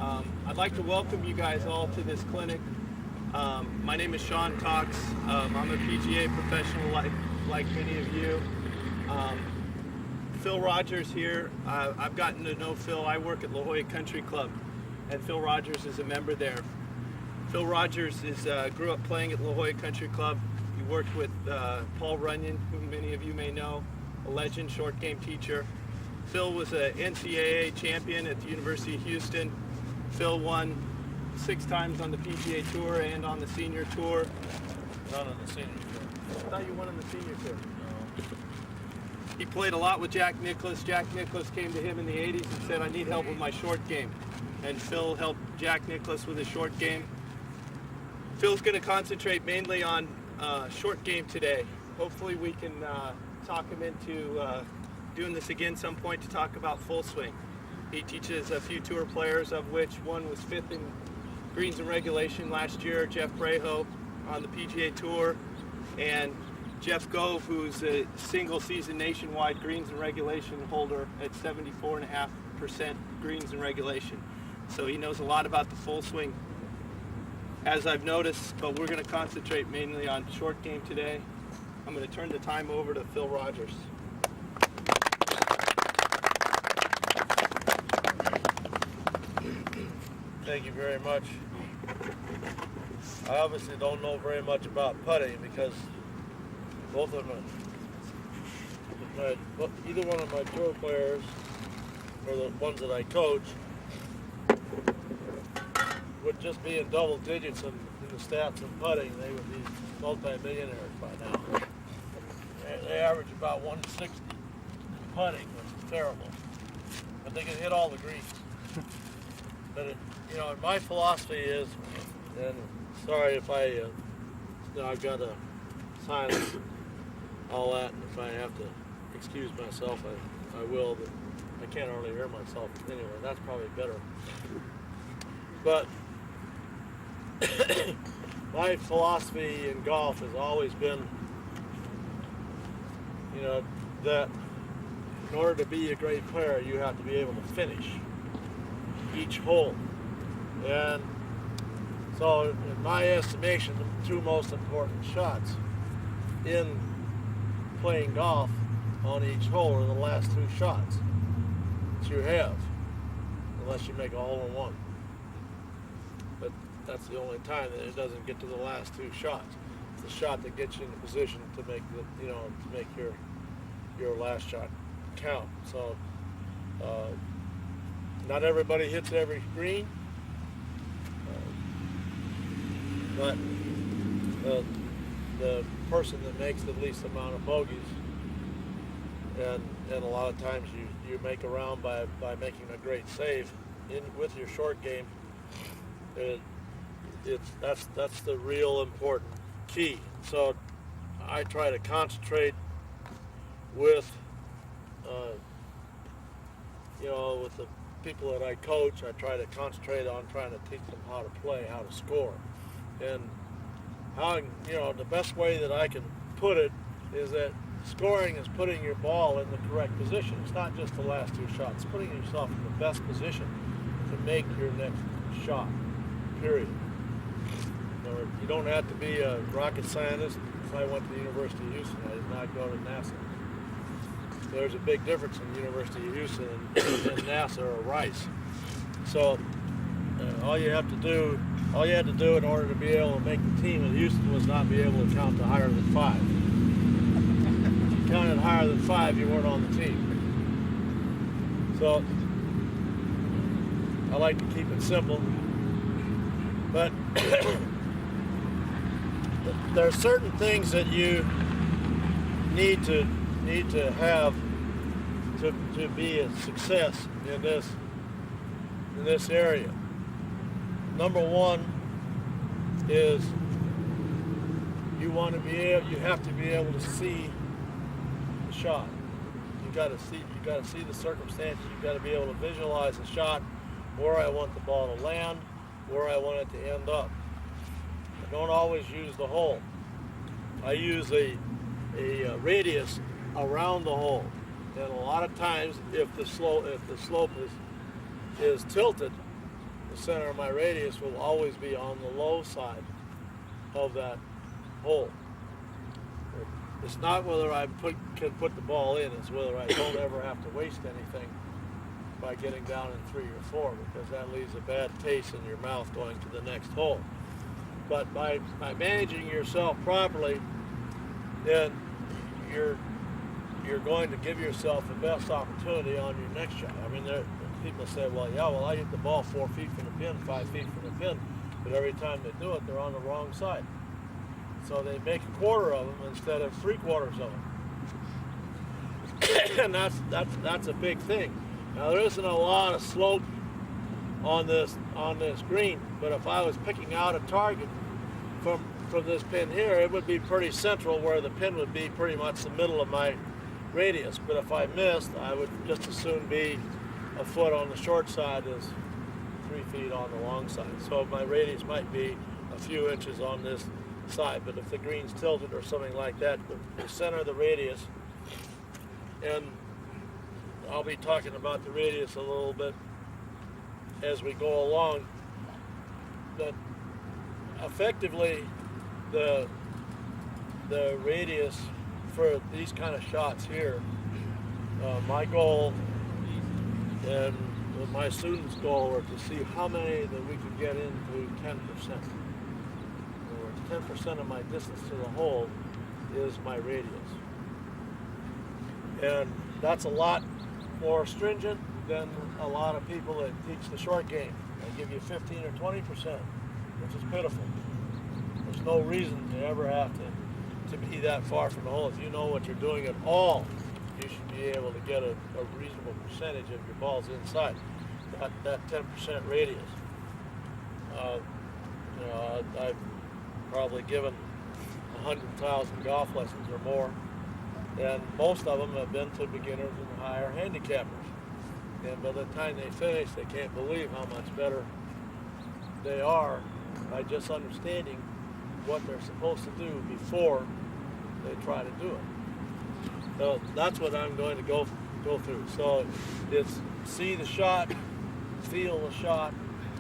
I'd like to welcome you guys all to this clinic. My name is Sean Cox. I'm a PGA professional like many of you. Phil Rodgers here. I've gotten to know Phil. I work at La Jolla Country Club, and Phil Rodgers is a member there. Phil Rodgers grew up playing at La Jolla Country Club. He worked with Paul Runyon, who many of you may know, a legend short game teacher. Phil was an NCAA champion at the University of Houston. Phil won 6 times on the PGA Tour and on the Senior Tour. Not on the Senior Tour. I thought you won on the Senior Tour. No. He played a lot with Jack Nicklaus. Jack Nicklaus came to him in the 80s and said, I need help with my short game. And Phil helped Jack Nicklaus with his short game. Phil's going to concentrate mainly on short game today. Hopefully we can talk him into doing this again some point to talk about full swing. He teaches a few tour players, of which one was 5th in greens and regulation last year, Jeff Breho on the PGA Tour, and Jeff Gove, who's a single season nationwide greens and regulation holder at 74.5% greens and regulation. So he knows a lot about the full swing, as I've noticed, but we're going to concentrate mainly on short game today. I'm going to turn the time over to Phil Rodgers. Thank you very much. I obviously don't know very much about putting because both of them, either one of my tour players or the ones that I coach would just be in double digits in the stats of putting. They would be multi-millionaires by now. They average about 160 putting, which is terrible. But they can hit all the greens. But and my philosophy is, and sorry if I've got to silence all that, and if I have to excuse myself, I will, but I can't hardly hear myself anyway. That's probably better. But my philosophy in golf has always been, that in order to be a great player, you have to be able to finish each hole. And so, in my estimation, the 2 most important shots in playing golf on each hole are the last 2 shots that you have, unless you make a hole-in-one. But that's the only time that it doesn't get to the last 2 shots. It's the shot that gets you in the position to make to make your last shot count. So not everybody hits every green, but the person that makes the least amount of bogeys, and a lot of times you make a round by making a great save with your short game. That's the real important key. So I try to concentrate with with the people that I coach. I try to concentrate on trying to teach them how to play, how to score, and how the best way that I can put it is that scoring is putting your ball in the correct position. It's not just the last 2 shots. It's putting yourself in the best position to make your next shot, period. You don't have to be a rocket scientist. If I went to the University of Houston, I did not go to NASA. There's a big difference in the University of Houston and NASA or Rice. So all you had to do in order to be able to make the team at Houston was not be able to count to higher than 5. If you counted higher than 5, you weren't on the team. So I like to keep it simple, but there are certain things that you need to have to be a success in this area. Number one is you have to be able to see the shot. You got to see the circumstances. You got to be able to visualize the shot, where I want the ball to land, where I want it to end up. I don't always use the hole. I use a radius around the hole, and a lot of times if the slope is tilted, the center of my radius will always be on the low side of that hole. It's not whether I can put the ball in, it's whether I don't ever have to waste anything by getting down in 3 or 4, because that leaves a bad taste in your mouth going to the next hole. But by managing yourself properly, then you're going to give yourself the best opportunity on your next shot. I mean, people say, well, I hit the ball 4 feet from the pin, 5 feet from the pin, but every time they do it, they're on the wrong side. So they make a quarter of them instead of 3/4 of them. And that's a big thing. Now, there isn't a lot of slope on this green, but if I was picking out a target from this pin here, it would be pretty central, where the pin would be pretty much the middle of my radius. But if I missed, I would just as soon be a foot on the short side as 3 feet on the long side. So my radius might be a few inches on this side, but if the green's tilted or something like that, the center of the radius, and I'll be talking about the radius a little bit as we go along, but effectively the radius for these kind of shots here, my goal and my students' goal are to see how many that we could get into 10%. 10% of my distance to the hole is my radius. And that's a lot more stringent than a lot of people that teach the short game. They give you 15 or 20%, which is pitiful. There's no reason to ever have to be that far from the hole. If you know what you're doing at all, you should be able to get a reasonable percentage of your balls inside that 10% radius. I've probably given 100,000 golf lessons or more, and most of them have been to beginners and higher handicappers. And by the time they finish, they can't believe how much better they are by just understanding what they're supposed to do before they try to do it. So that's what I'm going to go through. So it's see the shot, feel the shot,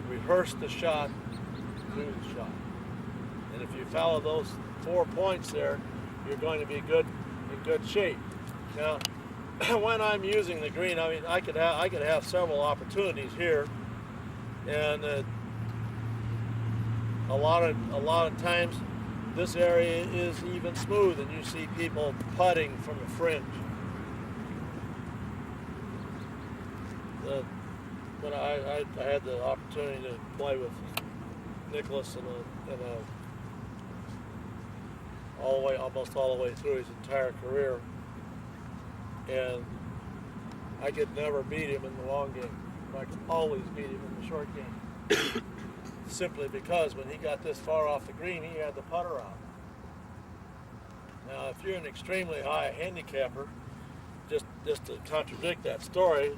rehearse the shot, do the shot. And if you follow those 4 points there, you're going to be in good shape. Now, when I'm using the green, I mean, I could have several opportunities here, and a lot of times this area is even smooth, and you see people putting from the fringe. When I had the opportunity to play with Nicholas almost all the way through his entire career, and I could never beat him in the long game, but I could always beat him in the short game. Simply because when he got this far off the green, he had the putter out. Now, if you're an extremely high handicapper, just to contradict that story,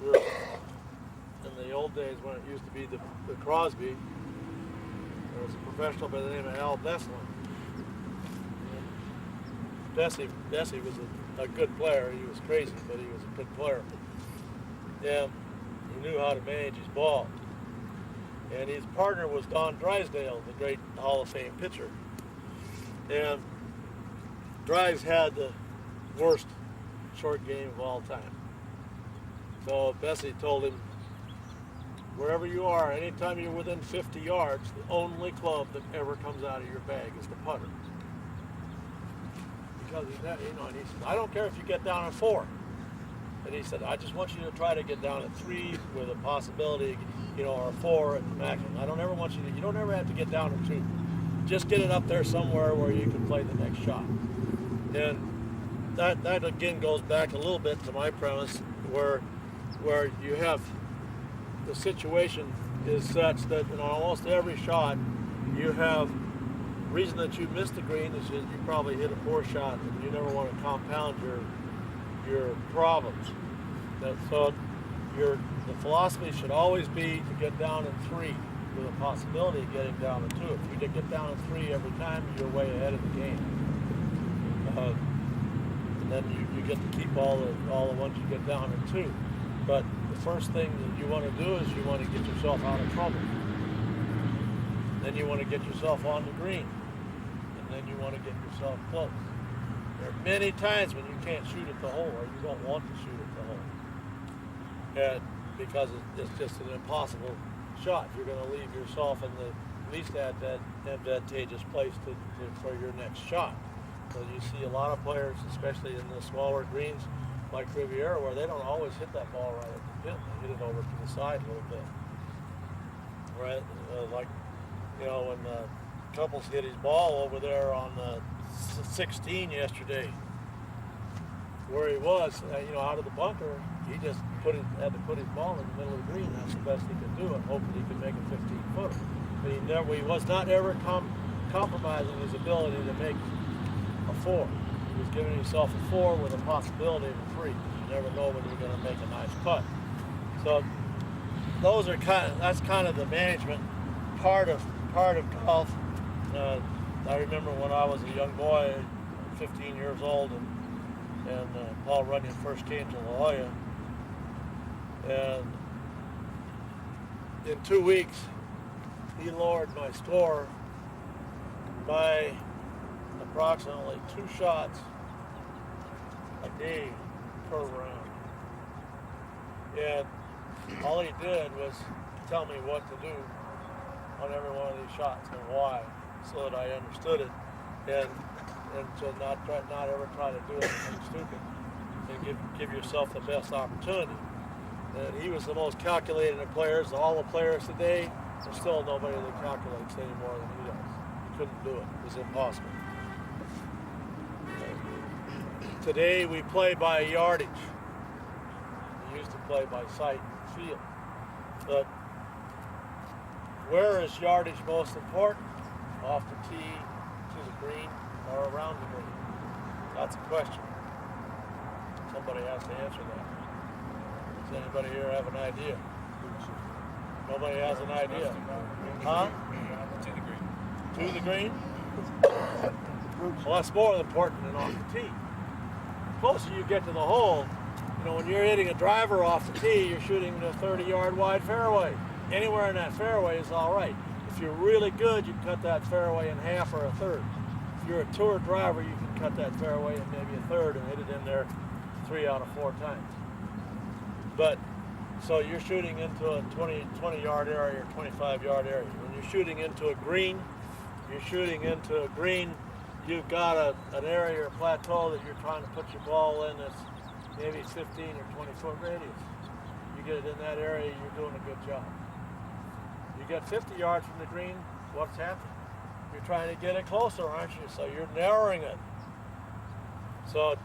in the old days when it used to be the Crosby, there was a professional by the name of Al Besselin. Bessie was a good player. He was crazy, but he was a good player. And he knew how to manage his ball. And his partner was Don Drysdale, the great Hall of Fame pitcher. And Drys had the worst short game of all time. So Bessie told him, wherever you are, anytime you're within 50 yards, the only club that ever comes out of your bag is the putter. Because he said, I don't care if you get down at 4. And he said, I just want you to try to get down at 3 with a possibility, or 4 at the maximum. I don't ever want you don't ever have to get down at 2. Just get it up there somewhere where you can play the next shot. And that again goes back a little bit to my premise where you have the situation is such that in almost every shot you have reason that you missed the green is you probably hit a poor shot, and you never want to compound your problems. So the philosophy should always be to get down in 3 with a possibility of getting down in 2. If you get down in 3 every time, you're way ahead of the game. And then you get to keep all the ones you get down in 2. But the first thing that you want to do is you want to get yourself out of trouble. Then you want to get yourself on the green. And then you want to get yourself close. There are many times when you can't shoot at the hole or you don't want to shoot at the hole. And because it's just an impossible shot. You're going to leave yourself in the least advantageous place for your next shot. So you see a lot of players, especially in the smaller greens like Riviera, where they don't always hit that ball right at the pin. They hit it over to the side a little bit. Right? Like, you know, when Couples hit his ball over there on 16 yesterday, where he was, you know, out of the bunker, he just had to put his ball in the middle of the green. That's the best he could do, and hope that he could make a 15-footer. But he was not ever compromising his ability to make a 4. He was giving himself a 4 with a possibility of a 3. You never know when you're going to make a nice putt. So that's kind of the management part of golf. I remember when I was a young boy, 15 years old, and Paul Runyon first came to La Jolla, and in 2 weeks he lowered my score by approximately 2 shots a day per round. And all he did was tell me what to do on every one of these shots and why, so that I understood it, and to not ever try to do anything stupid, and give yourself the best opportunity. And he was the most calculated of players. All the players today, there's still nobody that calculates any more than he does. He couldn't do it. It was impossible. Today we play by yardage. We used to play by sight and feel. But where is yardage most important? Off the tee, to the green, or around the green? That's a question. Somebody has to answer that. Does anybody here have an idea? Nobody has an idea. Huh? To the green. To the green? Well, that's more important than off the tee. The closer you get to the hole, you know, when you're hitting a driver off the tee, you're shooting a 30-yard wide fairway. Anywhere in that fairway is all right. If you're really good, you can cut that fairway in half or a third. If you're a tour driver, you can cut that fairway in maybe a third and hit it in there 3 out of 4 times. But, so you're shooting into a 20-yard area or 25-yard area. When you're shooting into a green, you've got an area or plateau that you're trying to put your ball in that's maybe 15 or 20 foot radius. You get it in that area, you're doing a good job. You get 50 yards from the green, what's happening? You're trying to get it closer, aren't you? So you're narrowing it. So,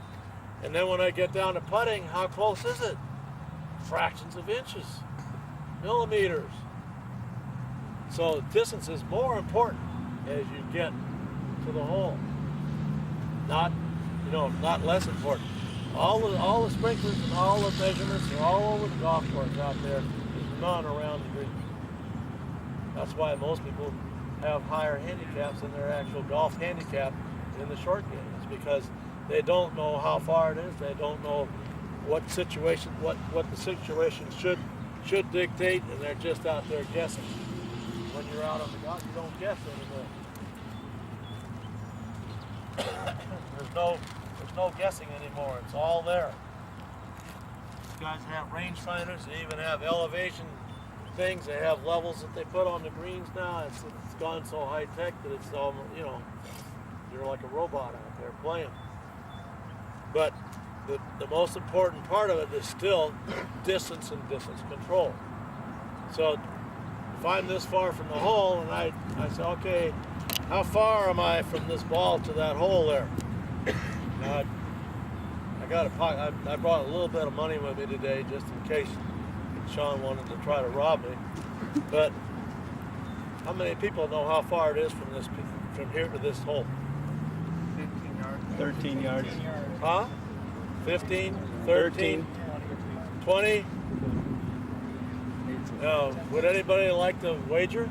and then when I get down to putting, how close is it? Fractions of inches, millimeters. So distance is more important as you get to the hole. Not less important. All the sprinklers and all the measurements are all over the golf course out there. There's none around the green. That's why most people have higher handicaps than their actual golf handicap in the short game. It's because they don't know how far it is. They don't know what the situation should dictate, and they're just out there guessing. When you're out on the golf, you don't guess anymore. There's no guessing anymore. It's all there. These guys have range finders. They even have elevation things. They have levels that they put on the greens now. It's gone so high tech that it's almost, you know, you're like a robot out there playing. But the most important part of it is still distance and distance control. So if I'm this far from the hole and I say, okay, how far am I from this ball to that hole there? I brought a little bit of money with me today just in case Sean wanted to try to rob me. But how many people know how far it is from here to this hole? 15 yards. 13 yards. Huh? 15? 13? 20? Would anybody like to wager?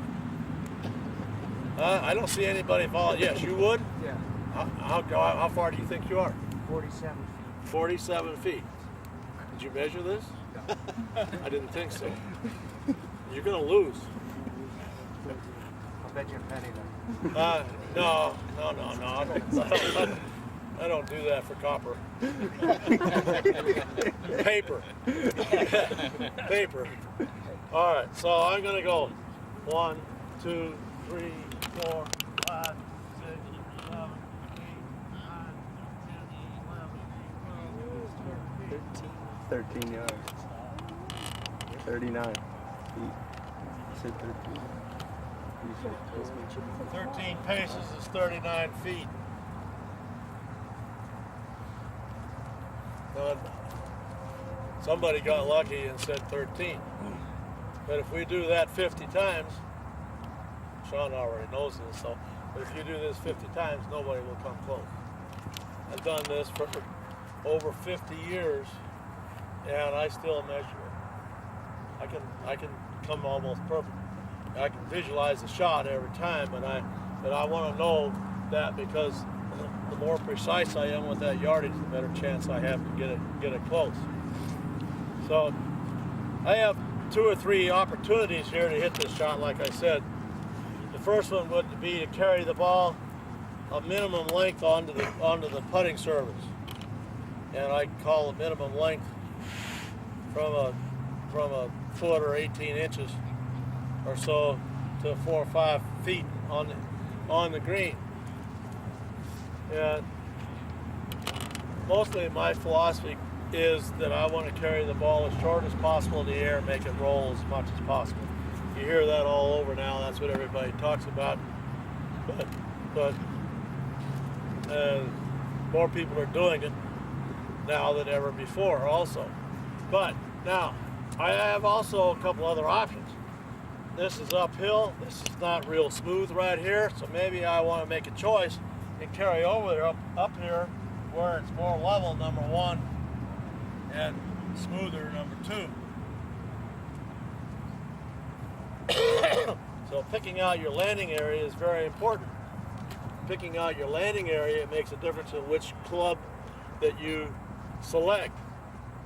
I don't see anybody follow. Yes, you would? Yeah. How far do you think you are? 47 feet. 47 feet. Did you measure this? Yeah. I didn't think so. You're gonna lose. I'll bet you a penny then. No. I don't do that for copper. Paper. Paper. All right, so I'm gonna go 1, 2, 3, 4, 5, 6, 7, 8, 9, 10, 11, 12, 13 yards. 39 feet. You said 13. You said 13 paces is 39 feet. Somebody got lucky and said 13. But if we do that 50 times, Sean already knows this, so, but if you do this 50 times, nobody will come close. I've done this for over 50 years, and I still measure it. I can come almost perfect. I can visualize the shot every time, but I want to know that, because the more precise I am with that yardage, the better chance I have to get it close. So I have 2 or 3 opportunities here to hit this shot, like I said. The first one would be to carry the ball a minimum length onto the putting surface, and I call the minimum length from a foot or 18 inches or so to 4 or 5 feet on the green. And mostly my philosophy is that I want to carry the ball as short as possible in the air and make it roll as much as possible. You hear that all over now. That's what everybody talks about. But more people are doing it now than ever before also. But now, I have also a couple other options. This is uphill. This is not real smooth right here, so maybe I want to make a choice and carry over there up here where it's more level, number 1, and smoother, number 2. So picking out your landing area is very important. Picking out your landing area makes a difference in which club that you select.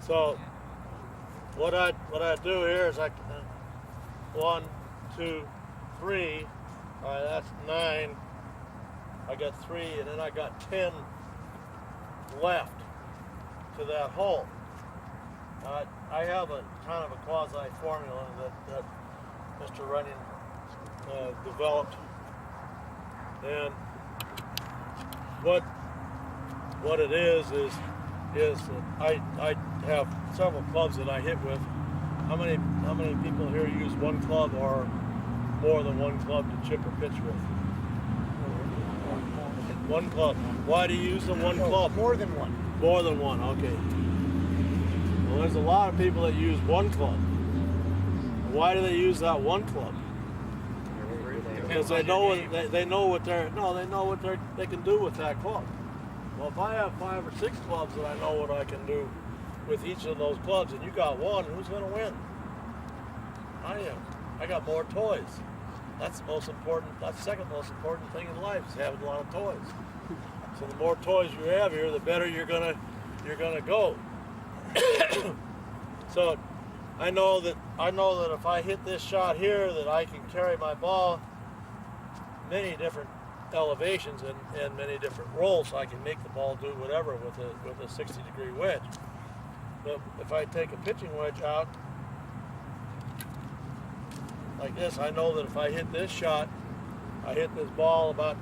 So what I do here is 1, 2, 3. All right, that's 9. I got 3, and then I got 10 left to that hole. I have a kind of a quasi formula that Mr. Runyon developed, and what it is I have several clubs that I hit with. How many people here use one club or more than one club to chip or pitch with? One club. Why do you use the one club? More than one. More than one, okay. Well, there's a lot of people that use one club. Why do they use that one club? Because they know what they can do with that club. Well, if I have 5 or 6 clubs, and I know what I can do with each of those clubs, and you got one, who's going to win? I am. I got more toys. That's the most important. That's the second most important thing in life, is having a lot of toys. So the more toys you have here, the better you're gonna go. So I know that if I hit this shot here, that I can carry my ball many different elevations and many different rolls, so I can make the ball do whatever with a 60-degree wedge. But if I take a pitching wedge out like this, I know that if I hit this shot, I hit this ball about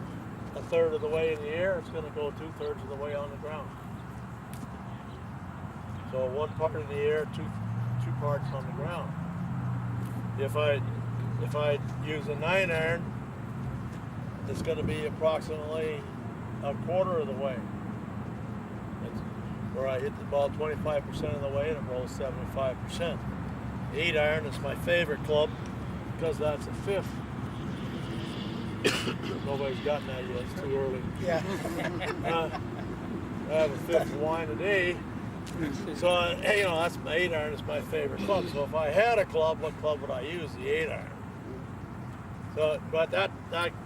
1/3 of the way in the air, it's going to go 2/3 of the way on the ground. So 1 part in the air, two parts on the ground. If I use a 9-iron, it's going to be approximately 1/4 of the way. It's where I hit the ball 25% of the way and it rolls 75%. The 8-iron is my favorite club because that's a 1/5. Nobody's gotten that yet. It's too early. Yeah. I have a 1/5 of wine a day. So, that's my 8-iron is my favorite club. So if I had a club, what club would I use? The 8-iron. So, but that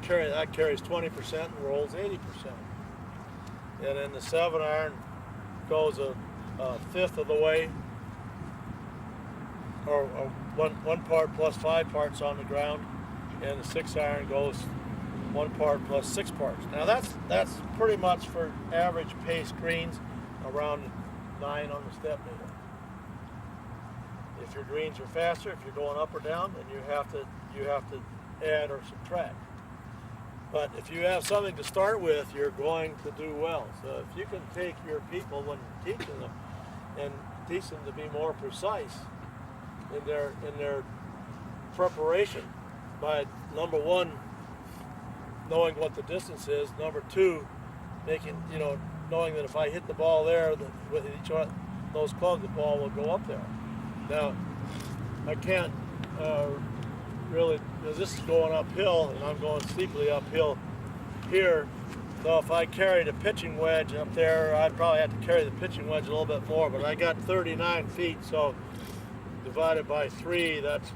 carries 20% and rolls 80%. And then the 7-iron goes a 1/5 of the way or one part plus 5 parts on the ground, and the 6-iron goes 1 part plus 6 parts. Now that's pretty much for average pace greens, around 9 on the step meter. If your greens are faster, if you're going up or down, then you have to add or subtract. But if you have something to start with, you're going to do well. So if you can take your people when you're teaching them and teach them to be more precise in their preparation by, number one, knowing what the distance is, number two, knowing that if I hit the ball there, that with each one of those clubs, the ball will go up there. Now, I can't really, because this is going uphill and I'm going steeply uphill here. So if I carried a pitching wedge up there, I'd probably have to carry the pitching wedge a little bit more, but I got 39 feet, so divided by 3, that's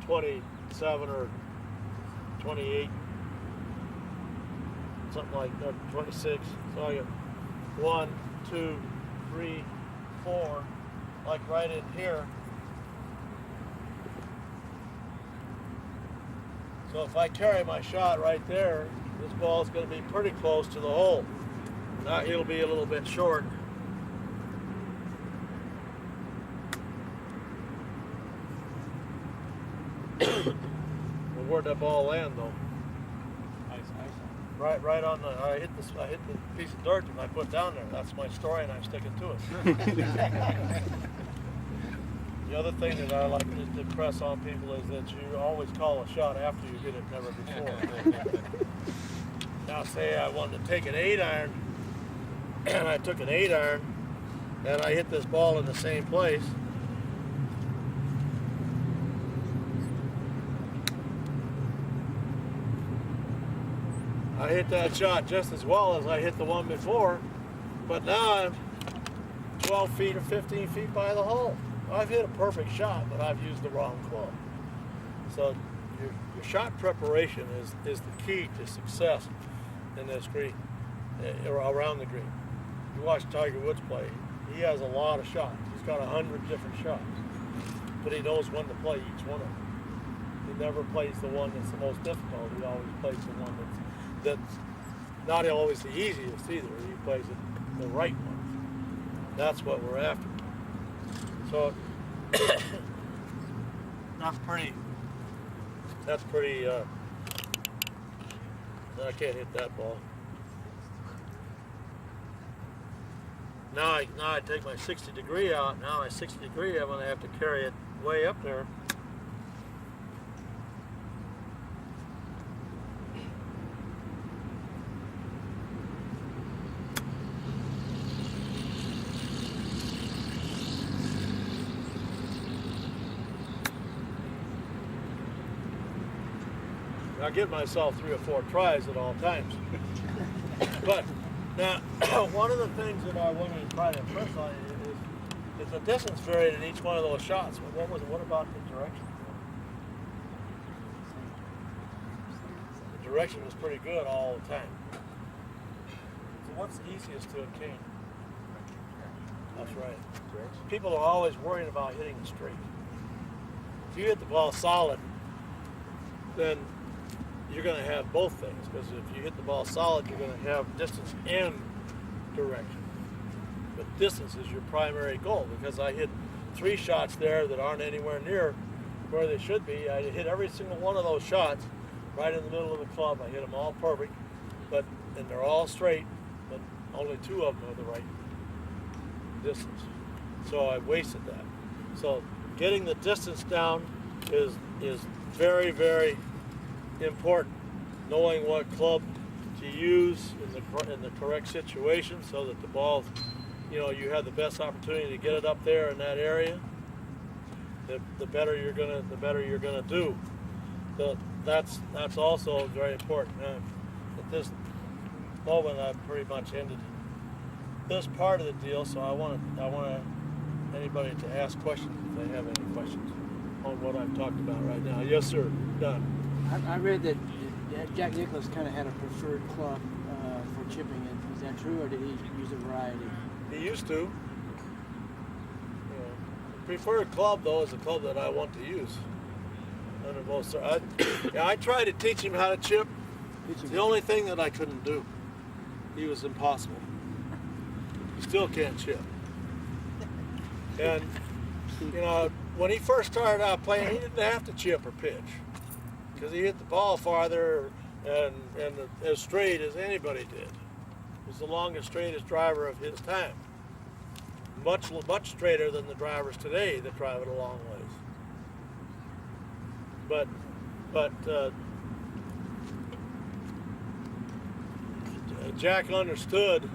27 or 28, something like that, 26. So I got 1, 2, 3, 4, like right in here. So if I carry my shot right there, this ball is going to be pretty close to the hole. Now it'll be a little bit short. Well, where'd that ball land though? Nice. Right on the. I hit the piece of dirt that I put down there. That's my story, and I'm sticking to it. The other thing that I like to impress on people is that you always call a shot after you hit it, never before. Now, say I wanted to take an 8-iron, and I took an 8-iron, and I hit this ball in the same place. I hit that shot just as well as I hit the one before, but now I'm 12 feet or 15 feet by the hole. I've hit a perfect shot, but I've used the wrong club. So your shot preparation is the key to success in this green, or around the green. You watch Tiger Woods play, he has a lot of shots. He's got 100 different shots, but he knows when to play each one of them. He never plays the one that's the most difficult. He always plays the one that's not always the easiest either. He plays the right one. That's what we're after. So that's pretty, I can't hit that ball. Now I take my 60 degree out. Now my 60 degree, I'm going to have to carry it way up there. I give myself 3 or 4 tries at all times. But now, one of the things that I want to try to impress on you is the distance varied in each one of those shots. What about the direction? The direction was pretty good all the time. So what's the easiest to obtain? That's right. People are always worried about hitting it straight. If you hit the ball solid, then you're going to have both things, because if you hit the ball solid, you're going to have distance and direction. But distance is your primary goal, because I hit 3 shots there that aren't anywhere near where they should be. I hit every single one of those shots right in the middle of the club. I hit them all perfect, and they're all straight, but only 2 of them are the right distance. So I wasted that. So getting the distance down is very, very important. Knowing what club to use in the correct situation, so that the ball, you have the best opportunity to get it up there in that area. The better you're gonna do. So that's also very important. At this moment, I've pretty much ended this part of the deal. So I want anybody to ask questions if they have any questions on what I've talked about right now. Yes, sir. Done. I read that Jack Nicklaus kind of had a preferred club for chipping it. Is that true, or did he use a variety? He used to. preferred club, though, is the club that I want to use. Under most, I tried to teach him how to chip. It's the only thing that I couldn't do. He was impossible. He still can't chip. And, you know, when he first started out playing, he didn't have to chip or pitch because he hit the ball farther and as straight as anybody did. He was the longest, straightest driver of his time. Much straighter than the drivers today that drive it a long ways. But Jack understood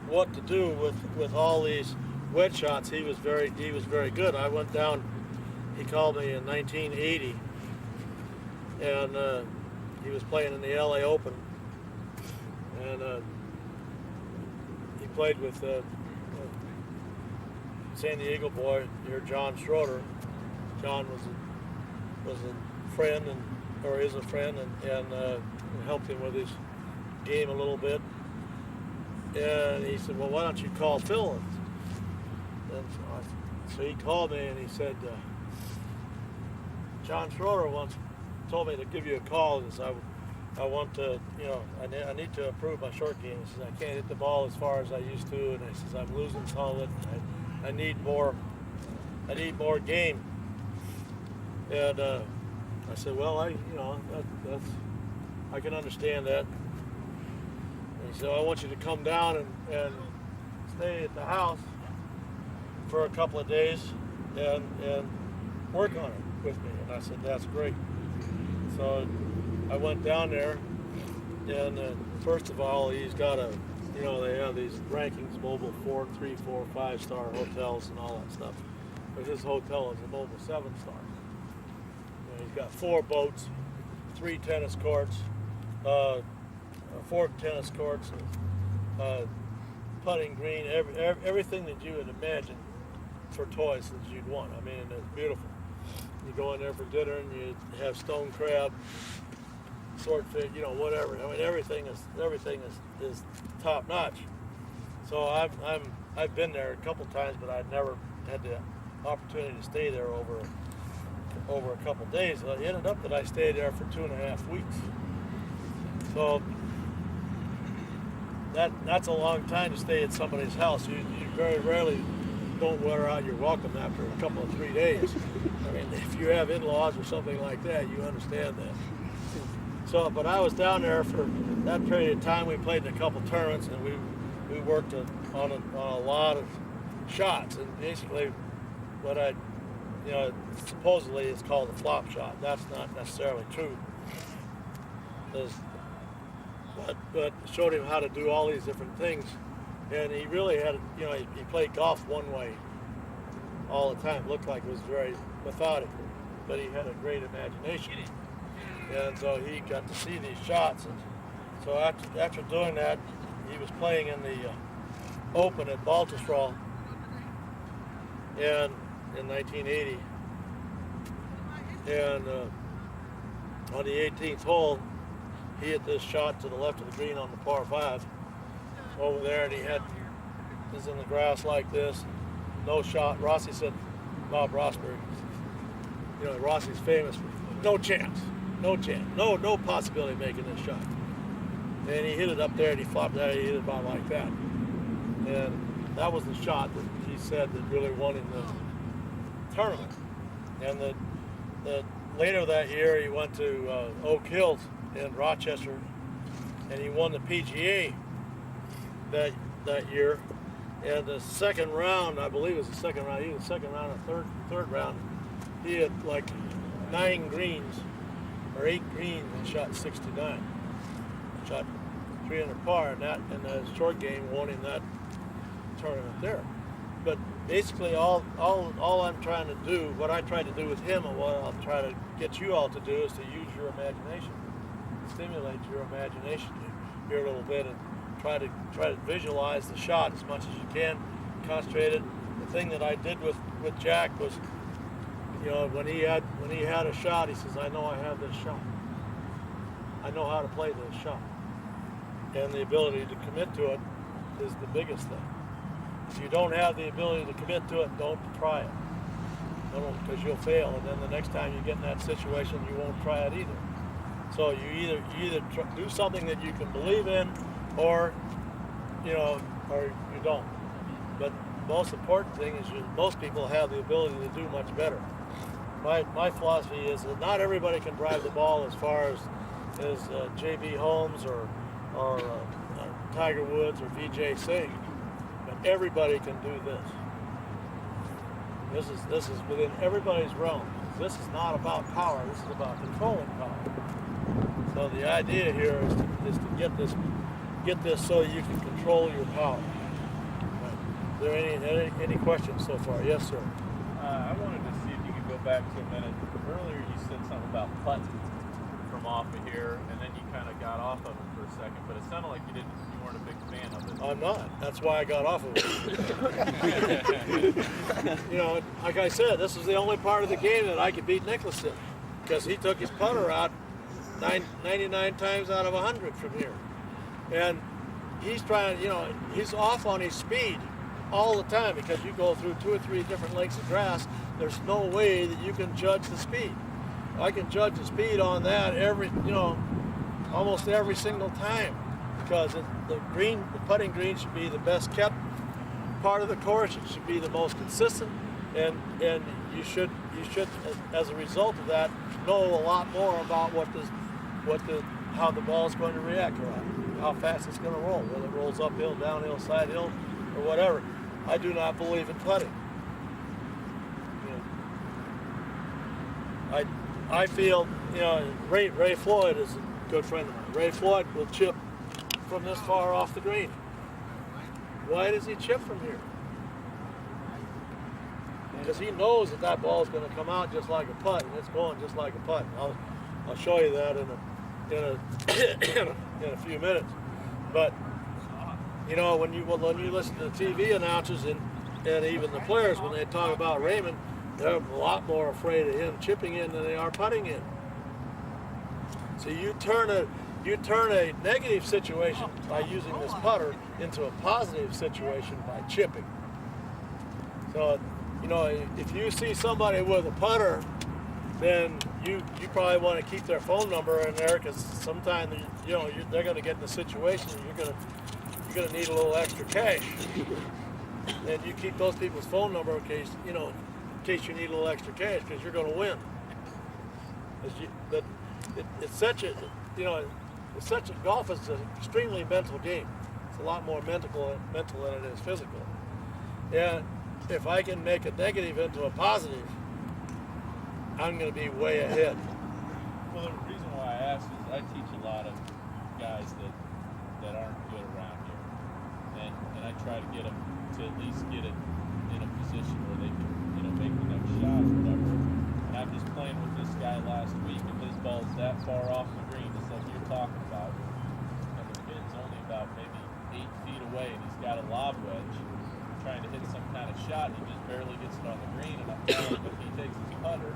what to do with all these wedge shots. He was very good. I went down. He called me in 1980, and he was playing in the LA Open, and he played with San Diego boy here, John Schroeder. John was a friend or is a friend, and helped him with his game a little bit. And he said, "Well, why don't you call Phil?" And so he called me and he said, "John Schroeder once told me to give you a call because I want to, you know, I need to improve my short game." He says, "I can't hit the ball as far as I used to," and he says, "I'm losing some of it. I need more game." And I said, "Well, that's I can understand that." And he said, "I want you to come down and stay at the house for a couple of days and work on it with me." And I said, "That's great." So I went down there, and first of all, he's got they have these rankings, mobile 4, 3, 4, 5-star hotels and all that stuff. But his hotel is a mobile 7-star. He's got 4 boats, 3 tennis courts, 4 tennis courts, putting green, everything that you would imagine for toys that you'd want. I mean, it's beautiful. You go in there for dinner and you have stone crab, swordfish, whatever. I mean, everything is top notch. So I've been there a couple times, but I've never had the opportunity to stay there over a couple days. It ended up that I stayed there for 2.5 weeks. So that's a long time to stay at somebody's house. You very rarely don't wear out your welcome after a couple of 3 days. I mean, if you have in-laws or something like that, you understand that. So, but I was down there for that period of time. We played in a couple tournaments, and we worked on a lot of shots. And basically, what supposedly is called a flop shot. That's not necessarily true. But showed him how to do all these different things, and he really had, he played golf one way all the time. Looked like it was very methodical, but he had a great imagination, and so he got to see these shots. And so after doing that, he was playing in the Open at Baltusrol, and in 1980, and on the 18th hole, he hit this shot to the left of the green on the par 5 over there, and he was in the grass like this, no shot. Rossi said, Bob Rosberg, Rossi's famous for no chance, no possibility of making this shot. And he hit it up there, and he flopped out, he hit it about like that. And that was the shot that he said that really won him the tournament. And the later that year, he went to Oak Hills in Rochester, and he won the PGA that year. And the second round, I believe it was the second round, either the second round or third round, he had like 9 greens or 8 greens and shot 69. Shot 300 par, and the short game won him that tournament there. But basically, all I'm trying to do, what I tried to do with him, and what I'll try to get you all to do, is to use your imagination, stimulate your imagination here a little bit, and try to visualize the shot as much as you can, concentrate it. The thing that I did with Jack was, when he had a shot, he says, "I know I have this shot. I know how to play this shot." And the ability to commit to it is the biggest thing. If you don't have the ability to commit to it, don't try it. because you'll fail, and then the next time you get in that situation, you won't try it either. So you either do something that you can believe in, or or you don't. But the most important thing is most people have the ability to do much better. My philosophy is that not everybody can drive the ball as far as J.B. Holmes or Tiger Woods or Vijay Singh, but everybody can do this. This is within everybody's realm. This is not about power. This is about controlling power. So the idea here is to get this so you can control your power. Are there any questions so far? Yes, sir. I wanted to see if you could go back to a minute. Earlier you said something about putting from off of here, and then you kind of got off of it for a second, but it sounded like you weren't a big fan of it. I'm not. That's why I got off of it. Like I said, this is the only part of the game that I could beat Nicklaus in, because he took his putter out 99 times out of 100 from here. And he's trying, he's off on his speed all the time, because you go through 2 or 3 different lengths of grass. There's no way that you can judge the speed. I can judge the speed on that almost every single time, because the putting green should be the best kept part of the course. It should be the most consistent, and you should as a result of that know a lot more about how the ball is going to react, or how fast it's going to roll, whether it rolls uphill, downhill, side hill, or whatever. I do not believe in putting. I feel, Ray Floyd is a good friend of mine. Ray Floyd will chip from this far off the green. Why does he chip from here? Because he knows that ball is going to come out just like a putt, and it's going just like a putt. I'll show you that in a few minutes. But when you listen to the TV announcers and even the players, when they talk about Raymond, they're a lot more afraid of him chipping in than they are putting in. So you turn a negative situation by using this putter into a positive situation by chipping. So, if you see somebody with a putter, then you probably want to keep their phone number in there, because sometimes they're going to get in a situation you're going to need a little extra cash, and you keep those people's phone number in case you need a little extra cash, because you're going to win. Golf is an extremely mental game. It's a lot more mental than it is physical. And if I can make a negative into a positive, I'm going to be way ahead. Well, the reason why I asked is I teach a lot of guys that aren't good around here, and I try to get them to at least get it in a position where they can make the next shot or whatever. And I'm just playing with this guy last week, and his ball's that far off the green, just like you're talking about. And the pin's only about maybe 8 feet away, and he's got a lob wedge trying to hit some kind of shot. He just barely gets it on the green, and I'm telling him if he takes his putter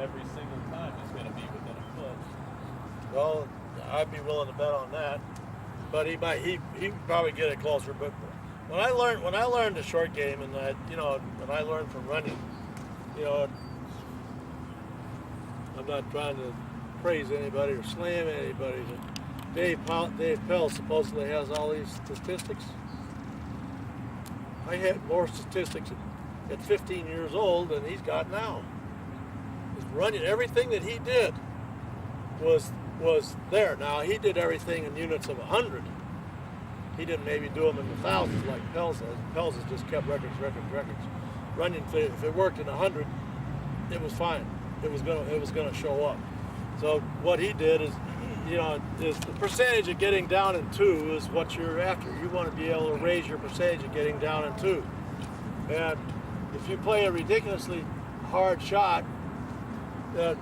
every single time, he's going to be within a foot. Well, I'd be willing to bet on that, but he probably get it closer. But when I learned the short game, and when I learned from running, I'm not trying to praise anybody or slam anybody. Dave Pell supposedly has all these statistics. I had more statistics at 15 years old than he's got now. His running, everything that he did was there. Now, he did everything in units of 100. He didn't maybe do them in the thousands like Pels has. Pels has just kept records. Running, if it worked in 100, it was fine. It was gonna show up. So what he did is the percentage of getting down in 2 is what you're after. You want to be able to raise your percentage of getting down in 2. And if you play a ridiculously hard shot with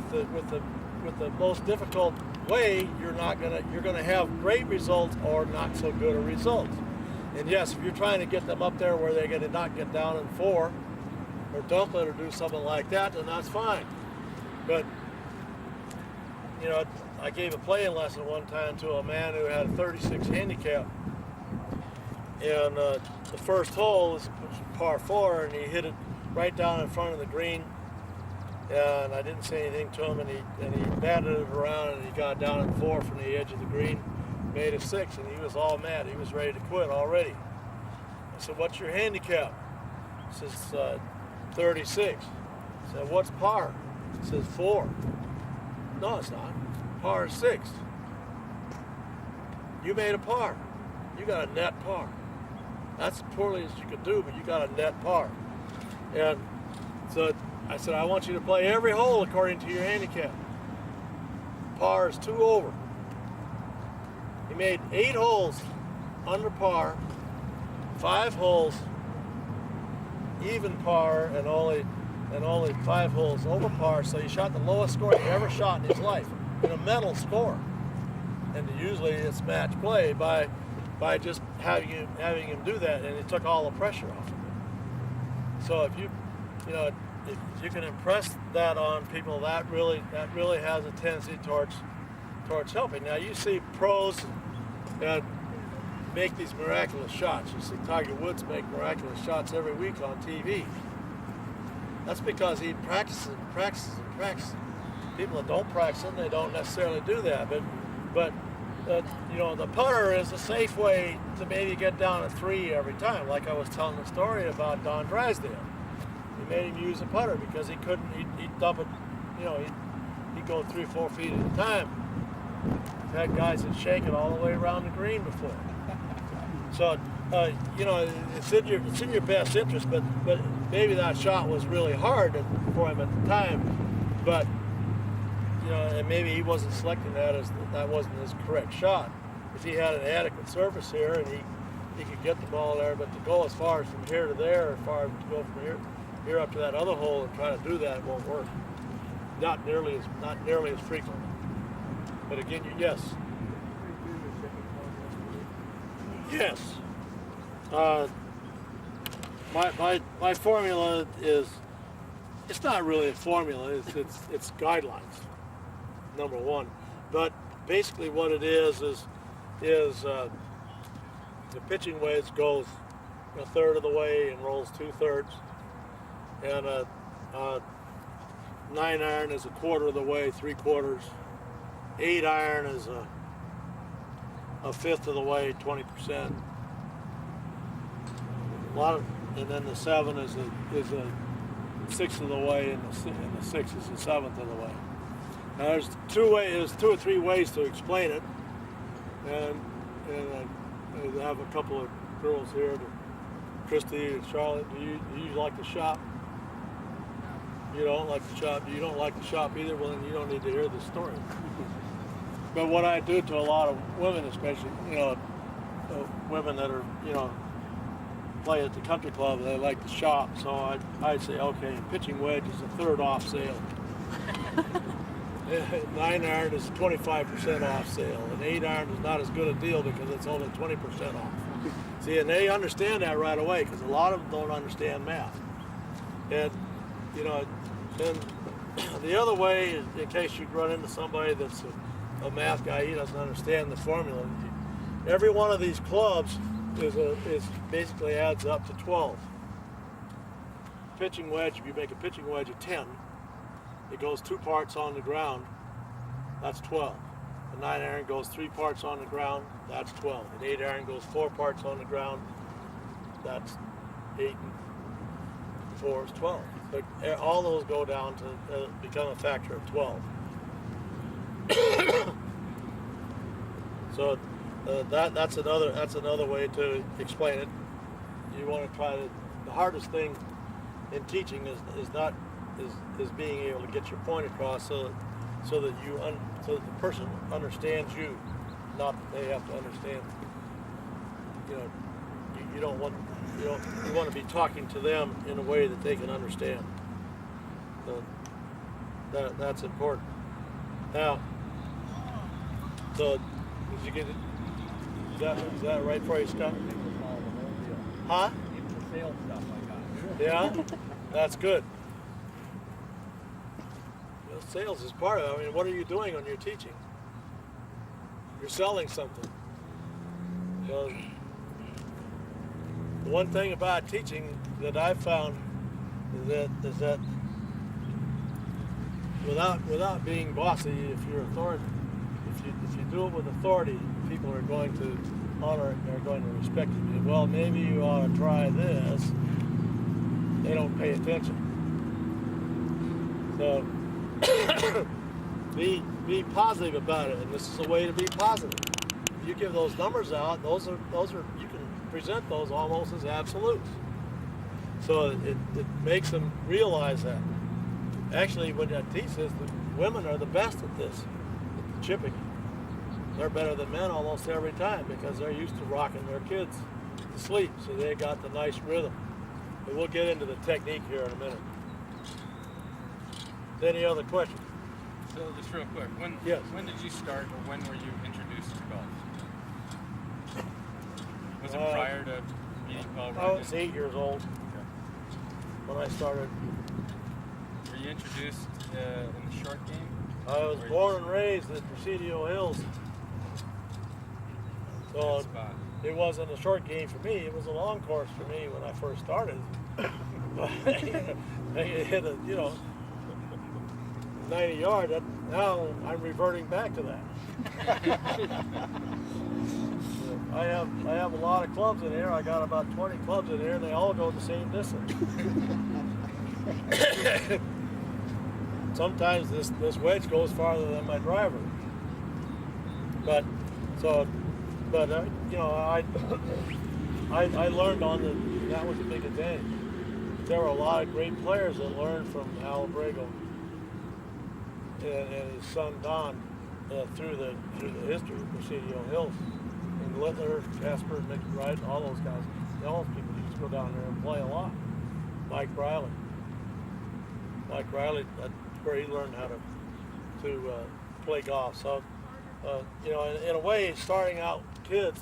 the most difficult way, you're gonna have great results or not so good a result. And yes, if you're trying to get them up there where they're gonna not get down in 4 or dump it or do something like that, then that's fine. But I gave a playing lesson one time to a man who had a 36 handicap, and the first hole was par 4, and he hit it right down in front of the green, and I didn't say anything to him, and he batted it around, and he got down at 4 from the edge of the green, made a 6, and he was all mad. He was ready to quit already. I said, "What's your handicap?" He says, 36. I said, "What's par?" He says, 4. "No, it's not. Par is 6. You made a par. You got a net par. That's as poorly as you could do, but you got a net par." And so I said, "I want you to play every hole according to your handicap. Par is 2 over." He made 8 holes under par, 5 holes even par, and only 5 holes over par. So he shot the lowest score he ever shot in his life in a mental score. And usually it's match play by just having him do that, and it took all the pressure off of him. So if you can impress that on people, that really has a tendency towards helping. Now you see pros make these miraculous shots. You see Tiger Woods make miraculous shots every week on TV. That's because he practices and practices and practices. People that don't practice them, they don't necessarily do that. But the putter is a safe way to maybe get down at 3 every time. Like I was telling the story about Don Drysdale. He made him use a putter because he couldn't. He'd dump it. He'd go 3-4 feet at a time. I've had guys that shake it all the way around the green before. So it's in your best interest. But maybe that shot was really hard for him at the time. But and maybe he wasn't selecting that wasn't his correct shot. If he had an adequate surface here and he could get the ball there, but to go as far as from here to there, or as far as to go from here up to that other hole and try to do that won't work. Not nearly as frequently. But again, yes. Yes. My formula is, it's not really a formula. It's guidelines. Number one, but basically what it is the pitching wedge goes 1/3 of the way and rolls 2/3, and a 9-iron is 1/4 of the way, 3/4. 8-iron is a 1/5 of the way, 20%. And then the 7 is a 1/6 of the way, and the 6 is a 1/7 of the way. Now there's 2 or 3 ways to explain it, and I have a couple of girls here, Christy and Charlotte. Do you like to shop? You don't like to shop. You don't like to shop either. Well, then you don't need to hear the story. But what I do to a lot of women, especially women that are play at the country club, they like to shop. So I'd say, okay, pitching wedge is 1/3 off sale. 9-iron is 25% off sale, and 8-iron is not as good a deal because it's only 20% off. See, and they understand that right away because a lot of them don't understand math. And and the other way, in case you run into somebody that's a math guy, he doesn't understand the formula. Every one of these clubs is basically adds up to 12. Pitching wedge, if you make a pitching wedge of 10. It goes 2 parts on the ground, that's 12. The 9-iron goes 3 parts on the ground, that's 12. An 8-iron goes 4 parts on the ground, that's 8 and 4 is 12. But all those go down to become a factor of 12. So that's another way to explain it. You want to try to. The hardest thing in teaching is being able to get your point across, so that the person understands you, not that they have to understand. You want to be talking to them in a way that they can understand. So that's important. Now, so did you get it? Is that right for you, Scott? Huh? Even the sales stuff I got. Yeah, that's good. Sales is part of it. I mean, what are you doing when you're teaching? You're selling something. The one thing about teaching that I've found is that without being bossy, if you're authority, if you do it with authority, people are going to honor it. They're going to respect it. Well, maybe you ought to try this. They don't pay attention. So be positive about it, and this is a way to be positive. If you give those numbers out, those are you can present those almost as absolutes. So it makes them realize that. Actually, what I teach is the women are the best at this, at the chipping. They're better than men almost every time because they're used to rocking their kids to sleep, so they got the nice rhythm. But we'll get into the technique here in a minute. Any other questions? So just real quick, when did you start, or when were you introduced to golf? Was it prior to meeting Paul I Rodgers? was 8 years old when I started. Were you introduced in the short game? I was born and raised at Presidio Hills. So it wasn't a short game for me, it was a long course for me when I first started. I hit a, 90 yards. Now I'm reverting back to that. I have a lot of clubs in here. I got about 20 clubs in here, and they all go the same distance. Sometimes this wedge goes farther than my driver. But I learned that was a big advantage. There were a lot of great players that learned from Al Abrego and his son Don through the history of Presidio Hills. And Littler, Casper, Mick Wright, all those guys. All those people used to go down there and play a lot. Mike Riley, that's where he learned how to play golf. So, in a way, starting out kids,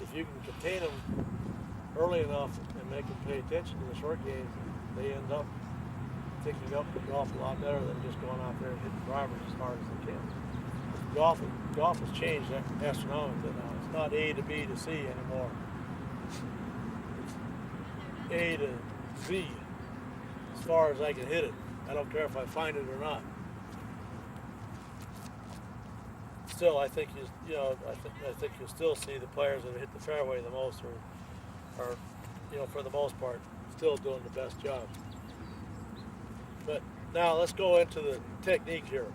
if you can contain them early enough and make them pay attention to the short game, they end up picking up the golf a lot better than just going out there and hitting drivers as hard as they can. Golf has changed astronomically now. It's not A to B to C anymore. It's A to Z as far as I can hit it. I don't care if I find it or not. Still, I think I think you'll still see the players that hit the fairway the most are for the most part, still doing the best job. But now let's go into the technique here.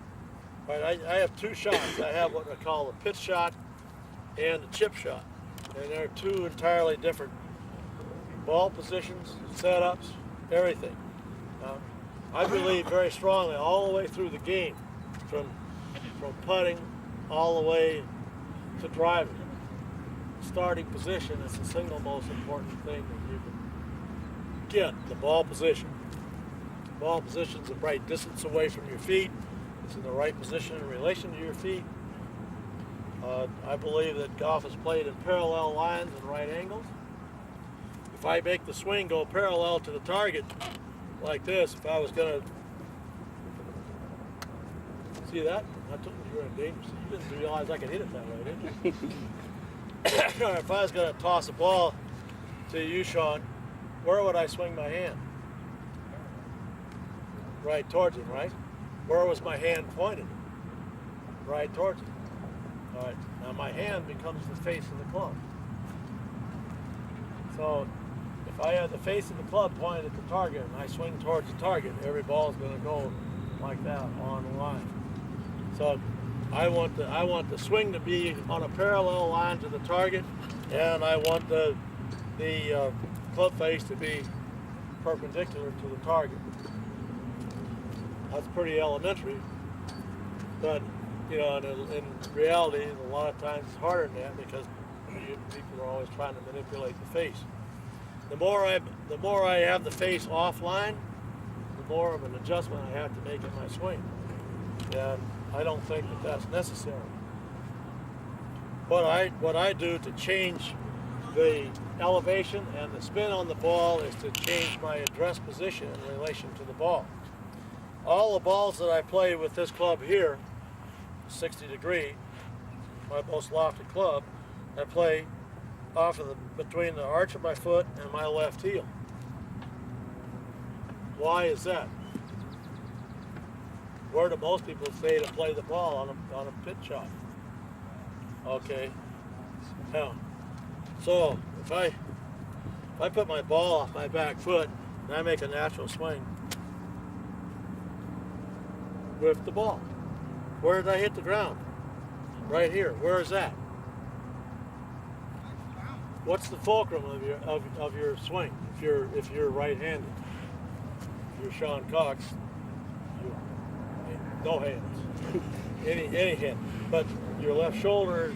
All right, I have two shots. I have what I call the pitch shot and the chip shot, and they're two entirely different ball positions, setups, everything. I believe very strongly all the way through the game, from putting all the way to driving. Starting position is the single most important thing that you can get, the ball position. The ball position is the right distance away from your feet. It's in the right position in relation to your feet. I believe that golf is played in parallel lines and right angles. If I make the swing go parallel to the target, like this, if I was going to see that, I told you were in danger. You didn't realize I could hit it that way, did you? If I was going to toss a ball to you, Sean, where would I swing my hand? Right towards him, right? Where was my hand pointed? Right towards him. All right. Now my hand becomes the face of the club. So if I have the face of the club pointed at the target and I swing towards the target, every ball is going to go like that on the line. So I want the swing to be on a parallel line to the target, and I want the club face to be perpendicular to the target. That's pretty elementary, but in reality, a lot of times it's harder than that because people are always trying to manipulate the face. The more I have the face offline, the more of an adjustment I have to make in my swing, and I don't think that that's necessary. What I do to change the elevation and the spin on the ball is to change my address position in relation to the ball. All the balls that I play with this club here, 60 degree, my most lofted club, I play off of between the arch of my foot and my left heel. Why is that? Where do most people say to play the ball on a pitch shot? Okay. Now, so if I put my ball off my back foot and I make a natural swing with the ball, where did I hit the ground? Right here. Where is that? What's the fulcrum of your swing if you're right-handed? If you're Sean Cox, no hands, any hand, but your left shoulder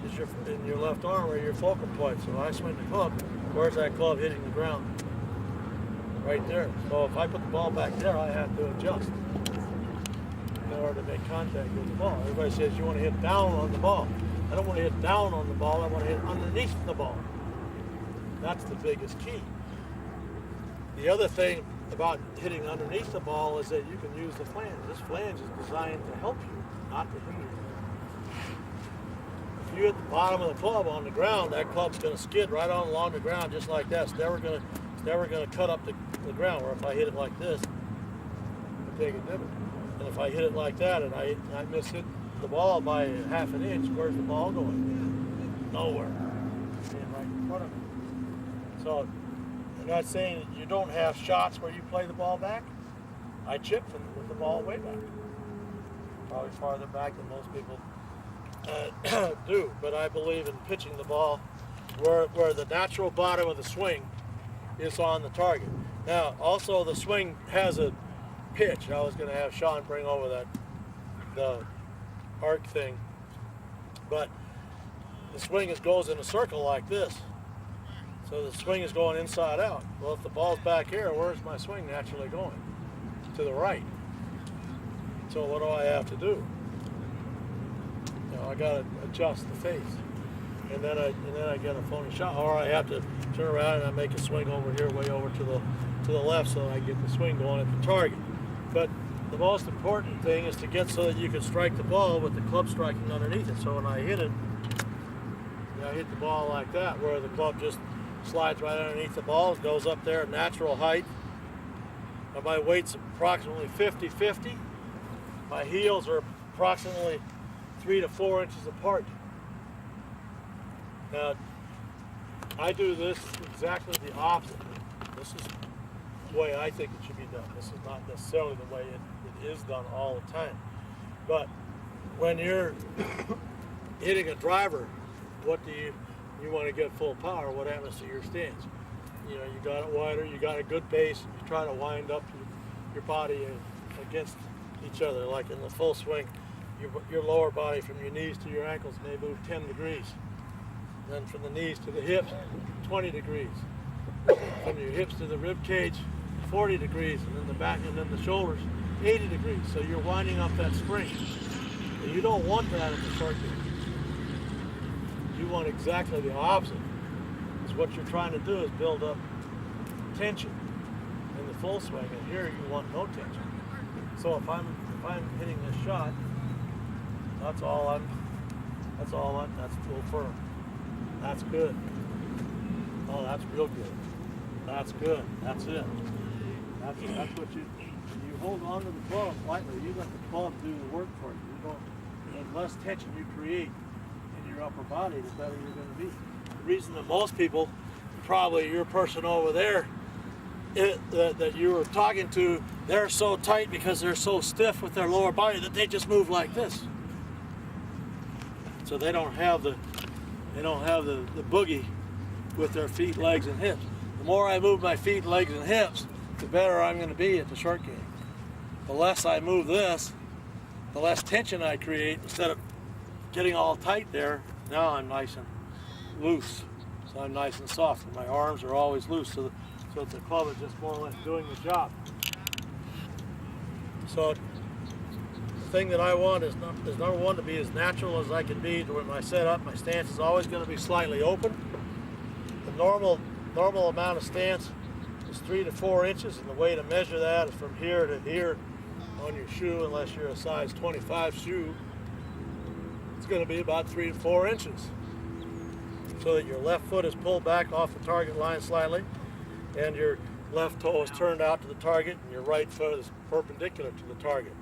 is in your left arm or your fulcrum point. So I swing the club. Where's that club hitting the ground? Right there. So if I put the ball back there, I have to adjust in order to make contact with the ball. Everybody says you want to hit down on the ball. I don't want to hit down on the ball. I want to hit underneath the ball. That's the biggest key. The other thing about hitting underneath the ball is that you can use the flange. This flange is designed to help you, not to hinder you. If you hit the bottom of the club on the ground, that club's going to skid right on along the ground just like that. It's never going to cut up the ground. Or if I hit it like this, it'll take a divot. And if I hit it like that and I miss hit the ball by half an inch, where's the ball going? Nowhere. It's right in front of me. So I'm not saying that you don't have shots where you play the ball back. I chip with the ball way back. Probably farther back than most people do. But I believe in pitching the ball where the natural bottom of the swing is on the target. Now, also the swing has a pitch. I was going to have Sean bring over the arc thing. But the swing goes in a circle like this. So the swing is going inside out. Well, if the ball's back here, where's my swing naturally going? To the right. So what do I have to do? I got to adjust the face, and then I get a phony shot, or I have to turn around and I make a swing over here, way over to the left, so I get the swing going at the target. But the most important thing is to get so that you can strike the ball with the club striking underneath it. So when I hit it, I hit the ball like that, where the club just slides right underneath the ball, goes up there at natural height. And my weight's approximately 50-50. My heels are approximately 3 to 4 inches apart. Now, I do this exactly the opposite. This is the way I think it should be done. This is not necessarily the way it is done all the time. But when you're hitting a driver, what do you want to get full power? What happens to your stance? You got it wider, you got a good base, you try to wind up your body against each other. Like in the full swing, your lower body from your knees to your ankles may move 10 degrees. Then from the knees to the hips, 20 degrees. From your hips to the rib cage, 40 degrees. And then the back and then the shoulders, 80 degrees. So you're winding up that spring. And you don't want that in the short game. You want exactly the opposite. Because what you're trying to do is build up tension in the full swing. And here you want no tension. So if I'm hitting this shot, that's full firm. That's good. Oh, that's real good. That's good. That's it. That's what you hold on to the club lightly. You let the club do the work for you. The less tension you create in your upper body, the better you're going to be. The reason that most people, probably your person over there, that you were talking to, they're so tight because they're so stiff with their lower body that they just move like this. So they don't have the boogie with their feet, legs, and hips. The more I move my feet, legs, and hips, the better I'm going to be at the short game. The less I move this, the less tension I create. Instead of getting all tight there, now I'm nice and loose. So I'm nice and soft. And my arms are always loose, so that the club is just more or less doing the job. So the thing that I want is number one, to be as natural as I can be to where my setup, my stance is always going to be slightly open. The normal amount of stance is 3 to 4 inches, and the way to measure that is from here to here on your shoe. Unless you're a size 25 shoe, it's going to be about 3 to 4 inches, so that your left foot is pulled back off the target line slightly, and your left toe is turned out to the target and your right foot is perpendicular to the target.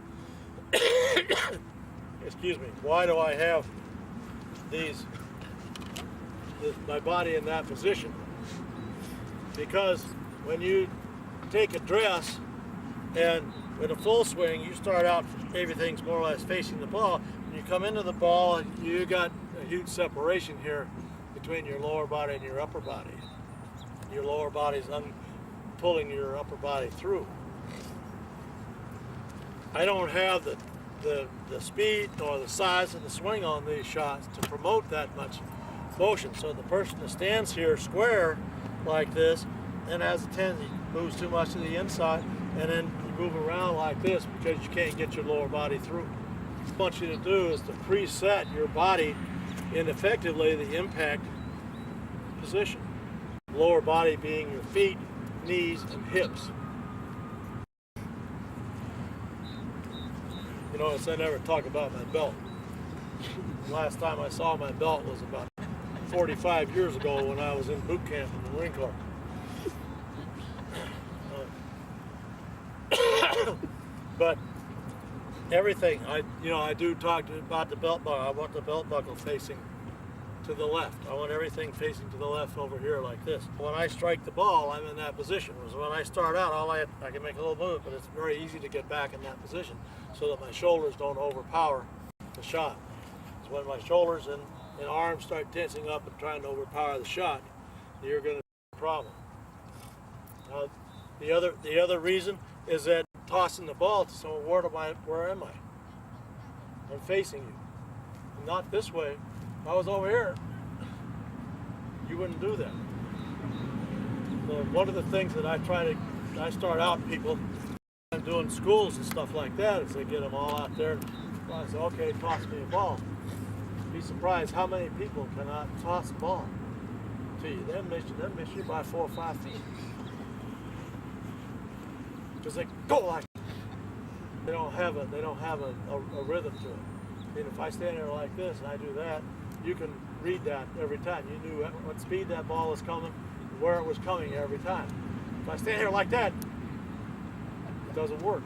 Excuse me. Why do I have my body in that position? Because when you take a dress and with a full swing, you start out, everything's more or less facing the ball. When you come into the ball, you got a huge separation here between your lower body and your upper body. Your lower body's pulling your upper body through. I don't have the speed or the size of the swing on these shots to promote that much motion. So the person that stands here square like this and has a tendency, moves too much to the inside, and then you move around like this because you can't get your lower body through. What I want you to do is to preset your body in effectively the impact position. Lower body being your feet, knees, and hips. You notice I never talk about my belt. The last time I saw my belt was about 45 years ago when I was in boot camp in the Marine Corps. But everything, I do talk about the belt buckle. I want the belt buckle facing to the left. I want everything facing to the left over here like this. When I strike the ball, I'm in that position. Whereas when I start out, I can make a little movement, but it's very easy to get back in that position so that my shoulders don't overpower the shot. Because when my shoulders and arms start tensing up and trying to overpower the shot, you're going to have a problem. The other reason is that tossing the ball to someone, where am I? I'm facing you. And not this way. If I was over here, you wouldn't do that. So one of the things that I start out people, I'm doing schools and stuff like that, is they get them all out there. And I say, okay, toss me a ball. Be surprised how many people cannot toss a ball to you. They'll miss you by 4 or 5 feet. Because they go like they don't have a rhythm to it. I mean, if I stand there like this and I do that, you can read that every time. You knew what speed that ball was coming, where it was coming every time. If I stand here like that, it doesn't work.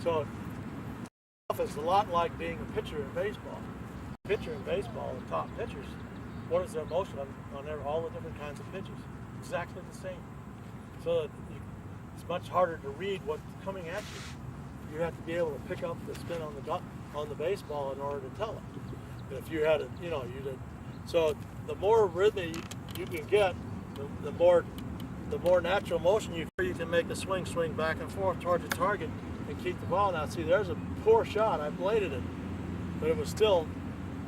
So it's a lot like being a pitcher in baseball. Pitcher in baseball, the top pitchers, what is their motion on all the different kinds of pitches? Exactly the same. So it's much harder to read what's coming at you. You have to be able to pick up the spin on the baseball in order to tell it. If you had a, so the more rhythm you can get, the more natural motion you can make the swing back and forth towards the target and keep the ball. Now see, there's a poor shot. I bladed it, but it was still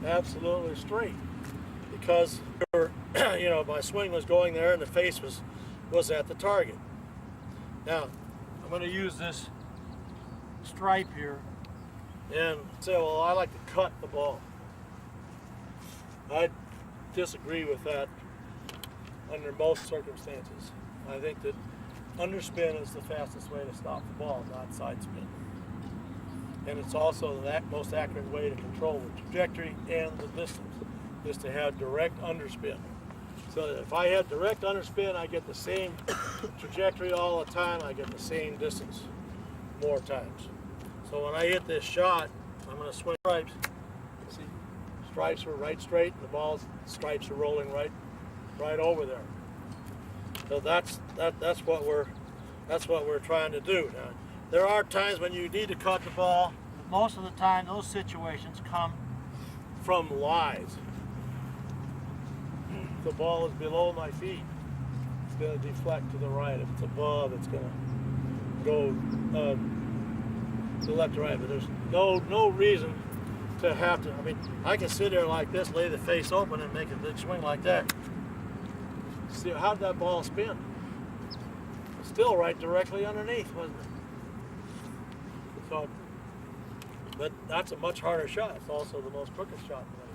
absolutely straight because my swing was going there and the face was at the target. Now I'm going to use this stripe here and say, well, I like to cut the ball. I disagree with that under most circumstances. I think that underspin is the fastest way to stop the ball, not side spin. And it's also the most accurate way to control the trajectory and the distance, is to have direct underspin. So that if I have direct underspin, I get the same trajectory all the time, I get the same distance more times. So when I hit this shot, I'm going to swing stripes. See, stripes are right straight, and the stripes are rolling right over there. So that's what we're trying to do. Now, there are times when you need to cut the ball. Most of the time, those situations come from lies. If the ball is below my feet, it's going to deflect to the right. If it's above, it's going to go to the left or right. But there's no reason to have to. I mean, I can sit there like this, lay the face open, and make a big swing like that. See, how did that ball spin? Still right directly underneath, wasn't it? So, but that's a much harder shot. It's also the most crooked shot that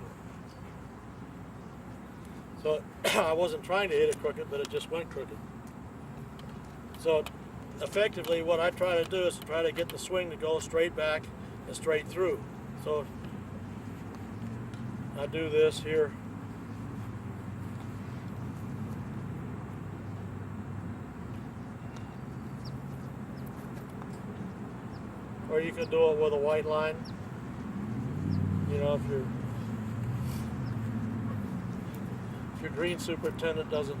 I hit. So I wasn't trying to hit it crooked, but it just went crooked. So effectively what I try to do is to try to get the swing to go straight back and straight through. So I do this here. or you can do it with a white line. You know, if your green superintendent doesn't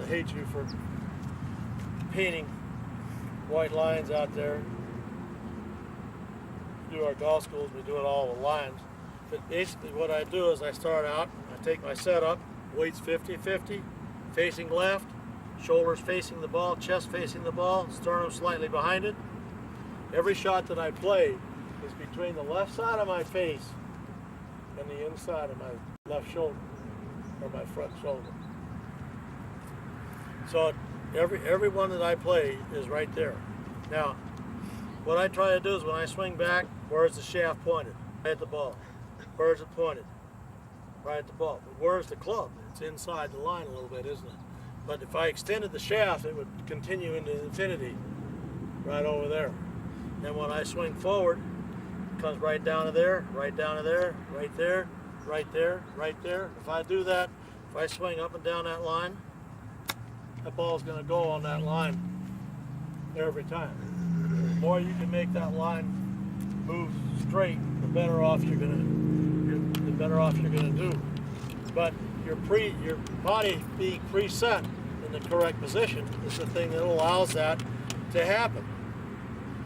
hate you for painting white lines out there. We do our golf schools, we do it all with lines. But basically what I do is I start out, I take my setup, weights 50-50, facing left, shoulders facing the ball, chest facing the ball, sternum slightly behind it. Every shot that I play is between the left side of my face and the inside of my left shoulder, or my front shoulder. So every one that I play is right there. Now, what I try to do is when I swing back, where's the shaft pointed? Right at the ball. Where's it pointed? Right at the ball. But where's the club? It's inside the line a little bit, isn't it? But if I extended the shaft, it would continue into infinity, right over there. And when I swing forward, it comes right down to there, right down to there, right there, right there, right there. If I do that, if I swing up and down that line, that ball's going to go on that line every time. The more you can make that line move straight, the better off you're going to do. But your body being preset in the correct position is the thing that allows that to happen.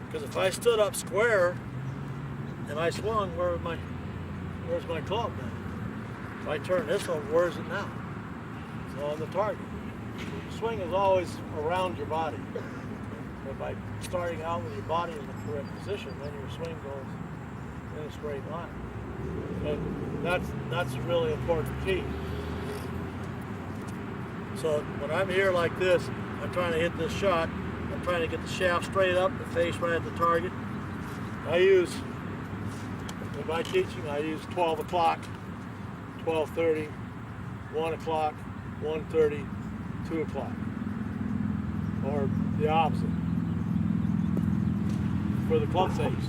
Because if I stood up square and I swung, where's my club then? If I turn this over, where is it now? It's on the target. The swing is always around your body. But by starting out with your body in the correct position, then your swing goes in a straight line. And that's a really important key. So when I'm here like this, I'm trying to hit this shot. I'm trying to get the shaft straight up, the face right at the target. In my teaching, I use 12 o'clock, 12:30, 1 o'clock, 1:30, 2 o'clock, or the opposite for the club face.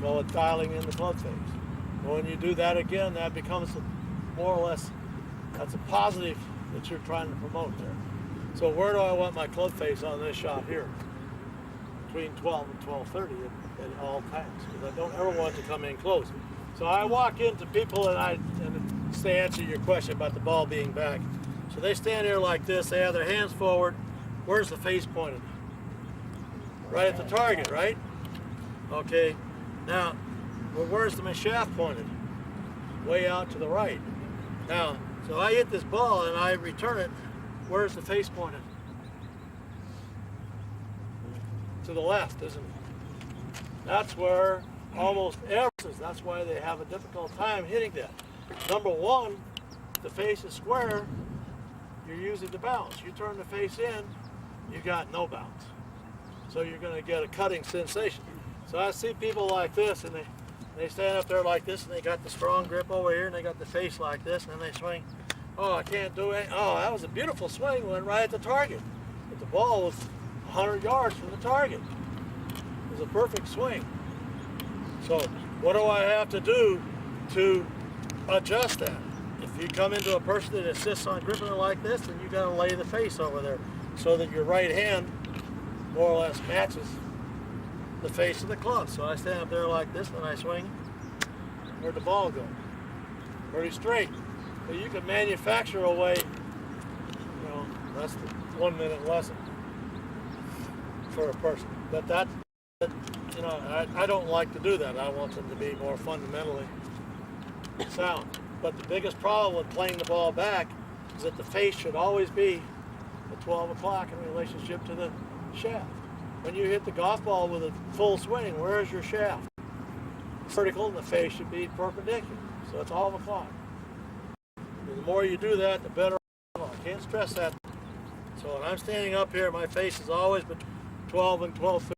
Call it dialing in the club face. But when you do that again, that becomes more or less, that's a positive that you're trying to promote there. So where do I want my club face on this shot here? Between 12 and 12:30 at all times, because I don't ever want it to come in close. So I walk into people and to answer your question about the ball being back. So they stand here like this, they have their hands forward. Where's the face pointed? Right at the target, right? Okay, now, well, where's the shaft pointed? Way out to the right. Now, so I hit this ball and I return it. Where's the face pointed? To the left, isn't it? That's where almost that's why they have a difficult time hitting that. Number one, the face is square, you're using the bounce. You turn the face in, you got no bounce. So you're going to get a cutting sensation. So I see people like this, and they stand up there like this, and they got the strong grip over here, and they got the face like this, and then they swing. Oh, I can't do it. Oh, that was a beautiful swing, went right at the target. But the ball was 100 yards from the target. It was a perfect swing. So what do I have to do to adjust that? If you come into a person that insists on gripping it like this, then you got to lay the face over there so that your right hand more or less matches the face of the club. So I stand up there like this, and I swing. Where'd the ball go? Pretty straight. So you can manufacture a way, that's the 1 minute lesson for a person. But I don't like to do that. I want them to be more fundamentally sound. But the biggest problem with playing the ball back is that the face should always be at 12 o'clock in relationship to the shaft. When you hit the golf ball with a full swing, where is your shaft? It's vertical, and the face should be perpendicular. So it's 12 o'clock. The more you do that, the better. I can't stress that. So when I'm standing up here, my face is always between 12 and 12:50.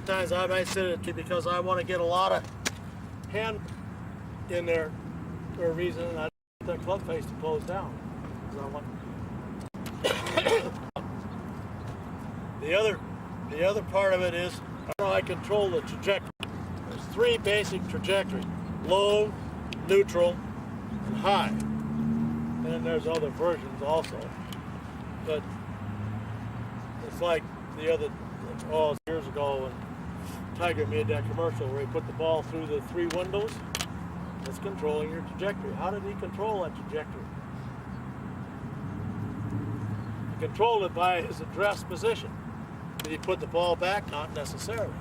Sometimes I might sit it because I want to get a lot of hand in there for a reason, and I don't want that club face to close down. The other part of it is how I control the trajectory. There's three basic trajectories: low, neutral, and high. And then there's other versions also. But it's like the years ago when Tiger made that commercial where he put the ball through the 3 windows. It's controlling your trajectory. How did he control that trajectory? He controlled it by his address position. Did he put the ball back? Not necessarily.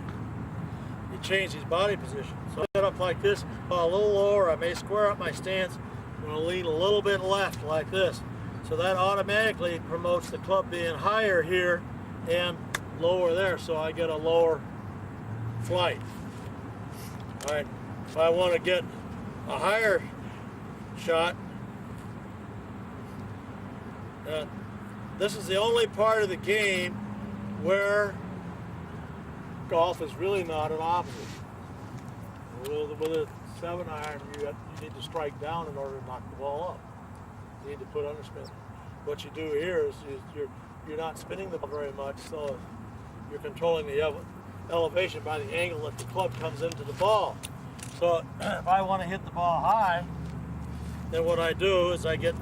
He changed his body position. So I set up like this, a little lower. I may square up my stance. I'm going to lean a little bit left like this. So that automatically promotes the club being higher here and lower there. So I get a lower flight. All right. If I want to get a higher shot, this is the only part of the game where golf is really not an opposite. With a 7-iron, you need to strike down in order to knock the ball up. You need to put underspin. What you do here is you're not spinning the ball very much, so you're controlling the elevation by the angle that the club comes into the ball. So if I want to hit the ball high, then what I do is I get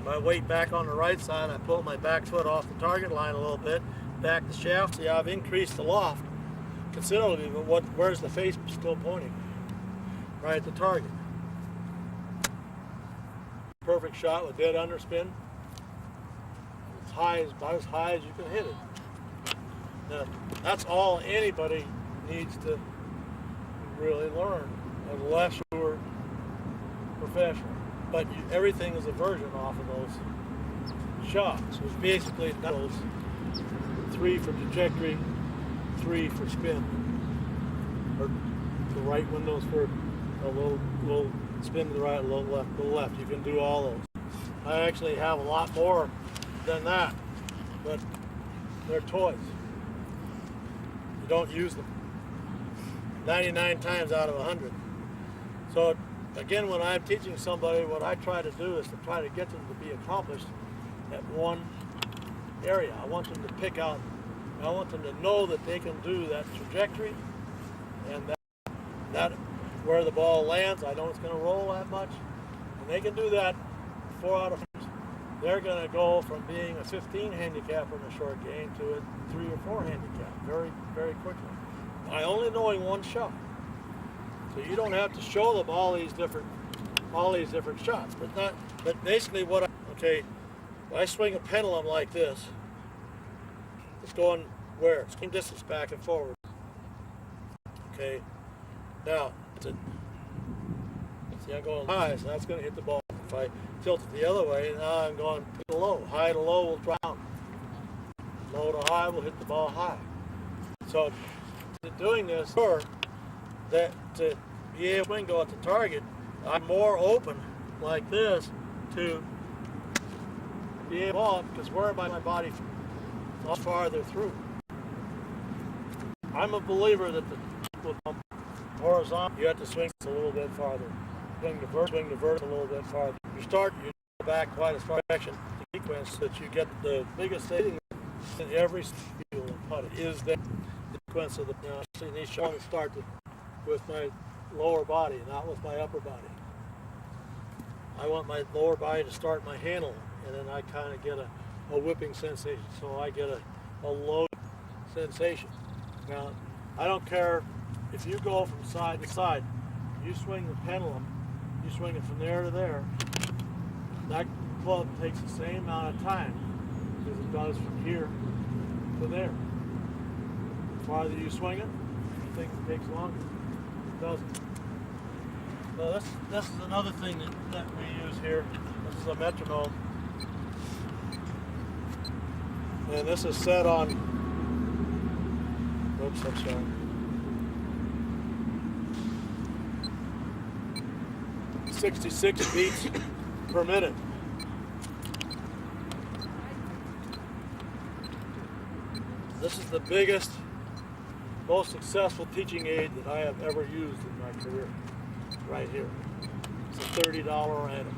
my weight back on the right side. I pull my back foot off the target line a little bit, back the shaft. See, I've increased the loft considerably, but where's the face still pointing? Right at the target. Perfect shot with dead underspin. About as high as you can hit it. Now, that's all anybody needs to really learn, unless you're professional. But everything is a version off of those shots. So it's basically those 3 for trajectory, 3 for spin. Or the right windows for a little spin to the right, a little left to the left. You can do all those. I actually have a lot more than that, but they're toys. You don't use them 99 times out of 100. So again, when I'm teaching somebody, what I try to do is to try to get them to be accomplished at one area. I want them to pick out, I want them to know that they can do that trajectory and that where the ball lands. I know it's going to roll that much, and they can do that 4 out of 5. They're going to go from being a 15 handicap in a short game to a 3 or 4 handicap very, very quickly by only knowing one shot. So you don't have to show them all these different shots. But basically what if I swing a pendulum like this, it's going where? It's going distance back and forward. Okay. Now, see, I'm going high, so that's going to hit the ball. If I tilt it the other way, now I'm going to low. High to low will drown. Low to high will hit the ball high. So, doing this, that to be able to go at the target, I'm more open like this to be able to, because where my body much farther through. I'm a believer that the will come horizontal. You have to swing a little bit farther. Swing the vert a little bit farther. You go back quite as far direction the sequence that you get the biggest thing in every field of putting is the sequence of the. Now, see, these want to start with my lower body, not with my upper body. I want my lower body to start my handle, and then I kind of get a whipping sensation. So I get a low sensation. Now, I don't care if you go from side to side. You swing the pendulum, you swing it from there to there. That club takes the same amount of time as it does from here to there. The farther you swing it, you think it takes longer. It doesn't. So this is another thing that we use here. This is a metronome. And this is set on, oops, I'm sorry. .66 beats per minute. This is the biggest, most successful teaching aid that I have ever used in my career. Right here. It's a $30 item.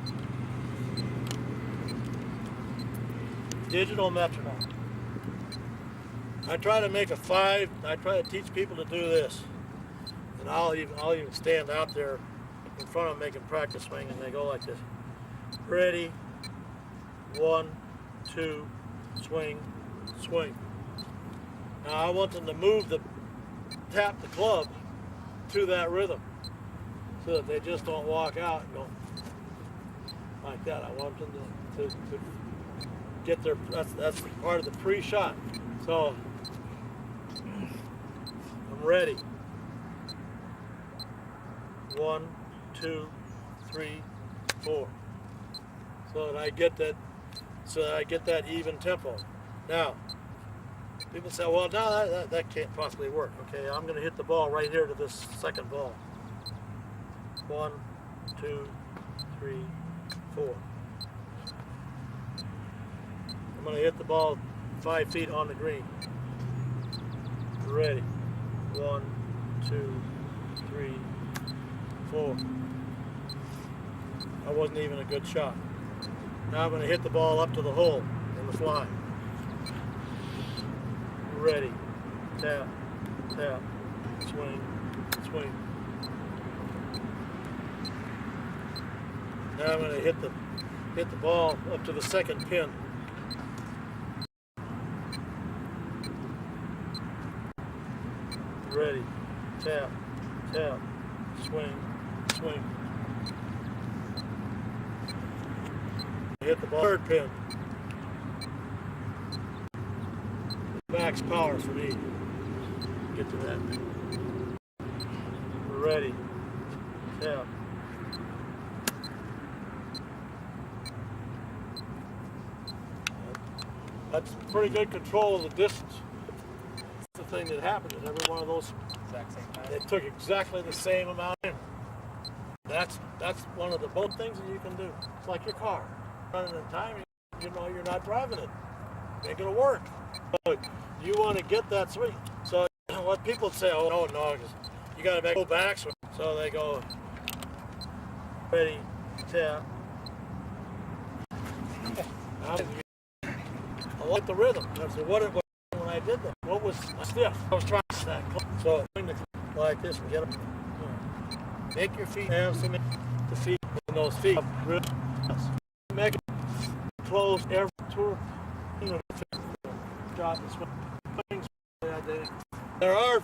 Digital metronome. I try to make a 5. I try to teach people to do this, and I'll even stand out there in front of them making practice swing, and they go like this. Ready, 1, 2, swing, swing. Now I want them to tap the club to that rhythm so that they just don't walk out and go like that. I want them to get their, that's part of the pre-shot. So I'm ready. 1, 2, 3, 4. So that I get that even tempo. Now, people say, well, no, that can't possibly work. Okay, I'm going to hit the ball right here to this second ball. 1, 2, 3, 4. I'm going to hit the ball 5 feet on the green. Ready. 1, 2, 3, 4. That wasn't even a good shot. Now I'm going to hit the ball up to the hole in the fly. Ready. Tap, tap, swing, swing. Now I'm going to hit the ball up to the second pin. Ready. Tap, tap, swing, swing. Hit the ball third pin. Max power for me. Get to that. Ready. Tap. That's pretty good control of the distance. That's the thing that happened in every one of those. Exact same time. It took exactly the same amount in. That's one of the both things that you can do. It's like your car. Running in time, you know you're not driving it. It ain't gonna work. But you want to get that swing. So what people say, oh no, you gotta go back swing. So they go ready, tap. I like the rhythm. So what it was when I did that? What was stiff? I was trying to stack. So like this, and get them. Make your feet have some the feet in those feet. Make it close every tour. Drop and swing. There are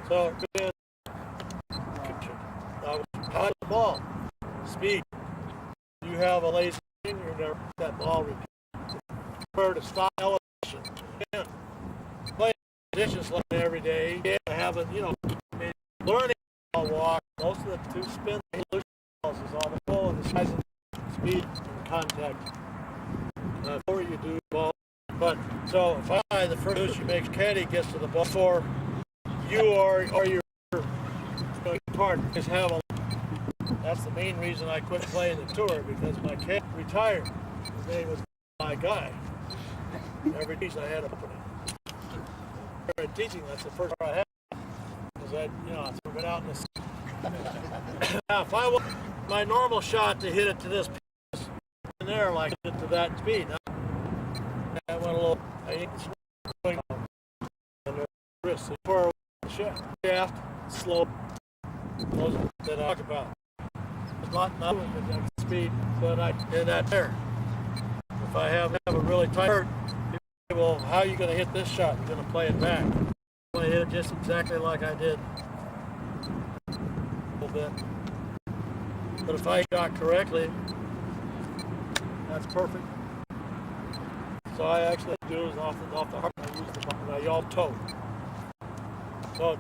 so hot the ball. Speed. You have a lazy you're never that ball repeat. Prefer to stop elevation. And play positions like every day. You have a learning ball walk. Most of the two spin balls is on the ball and the size of speed and contact. Before you do ball. But so if the first you make caddy gets to the ball before you or your partner is have a. That's the main reason I quit playing the tour because my caddy retired. His name was my guy. Every piece I had a opening. In teaching, that's the first part I had. Because I threw it out in the. Now, if I want my normal shot to hit it to this piece in there, like it to that speed. I went a little. I hit the swing and the wrist. For shaft, slow. Those that I talk about. It's not with that speed, but in that there. If I have a really tight hurt, well, how are you going to hit this shot? You're going to play it back. I'm going to hit it just exactly like I did. A little bit. But if I shot correctly, that's perfect. So I actually do is off the heart. I use the button. I yaw toe. So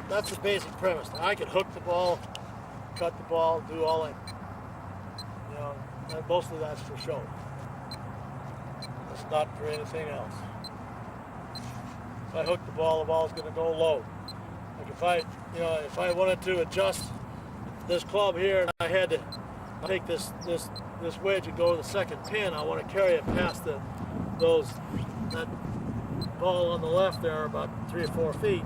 that's the basic premise. I can hook the ball, cut the ball, do all that. And most of that's for show. It's not for anything else. If I hook the ball's going to go low. Like if I wanted to adjust this club here, and I had to take this wedge and go to the second pin, I want to carry it past that ball on the left there about 3 or 4 feet.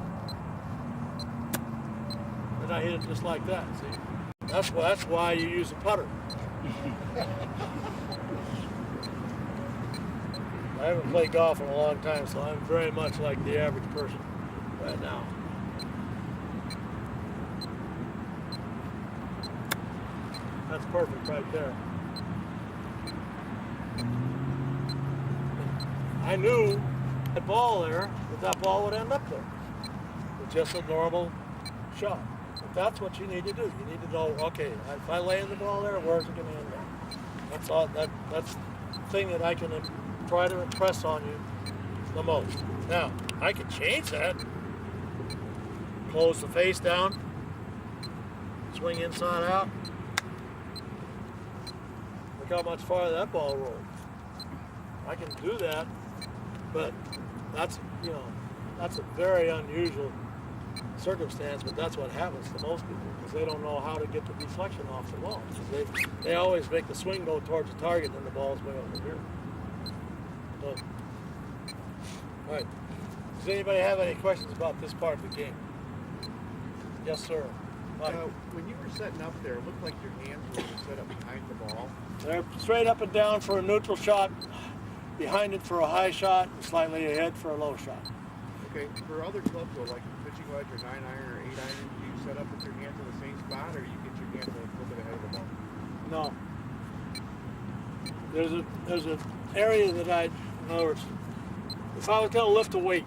And I hit it just like that. See, that's why you use a putter. I haven't played golf in a long time, so I'm very much like the average person right now. That's perfect right there. I knew that ball there that ball would end up there. With just a normal shot. But that's what you need to do. You need to know, okay, if I land the ball there, where's it going to end up? That's all. That's the thing that I can try to impress on you the most. Now, I can change that. Close the face down. Swing inside out. Look how much farther that ball rolled. I can do that, but that's a very unusual circumstance, but that's what happens to most people because they don't know how to get the deflection off the ball. They always make the swing go towards the target and the ball's way over here. So, all right. Does anybody have any questions about this part of the game? Yes, sir. Mike. When you were setting up there, it looked like your hands were set up behind the ball. They're straight up and down for a neutral shot, behind it for a high shot, and slightly ahead for a low shot. Okay, for other clubs though, like pitching wedge or 9-iron or 8-iron, do you set up with your hands in the same spot, or you get your hands a little bit ahead of the ball? No. There's an area that in other words, if I was going to lift a weight,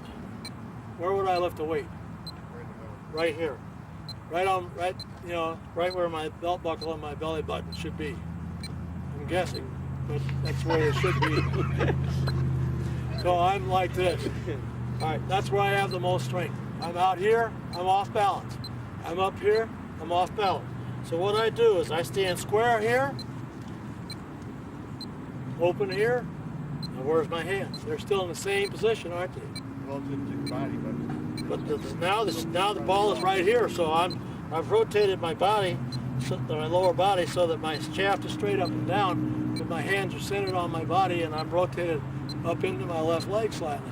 where would I lift a weight? Right in the middle. Right here. Right where my belt buckle and my belly button should be. I'm guessing, but that's where it should be. So I'm like this. All right, that's where I have the most strength. I'm out here, I'm off balance. I'm up here, I'm off balance. So what I do is I stand square here, open here, and where's my hands? They're still in the same position, aren't they? Well, it's in your body, but Now the ball is right here, so I've rotated my body, my lower body, so that my shaft is straight up and down, but my hands are centered on my body, and I'm rotated up into my left leg slightly.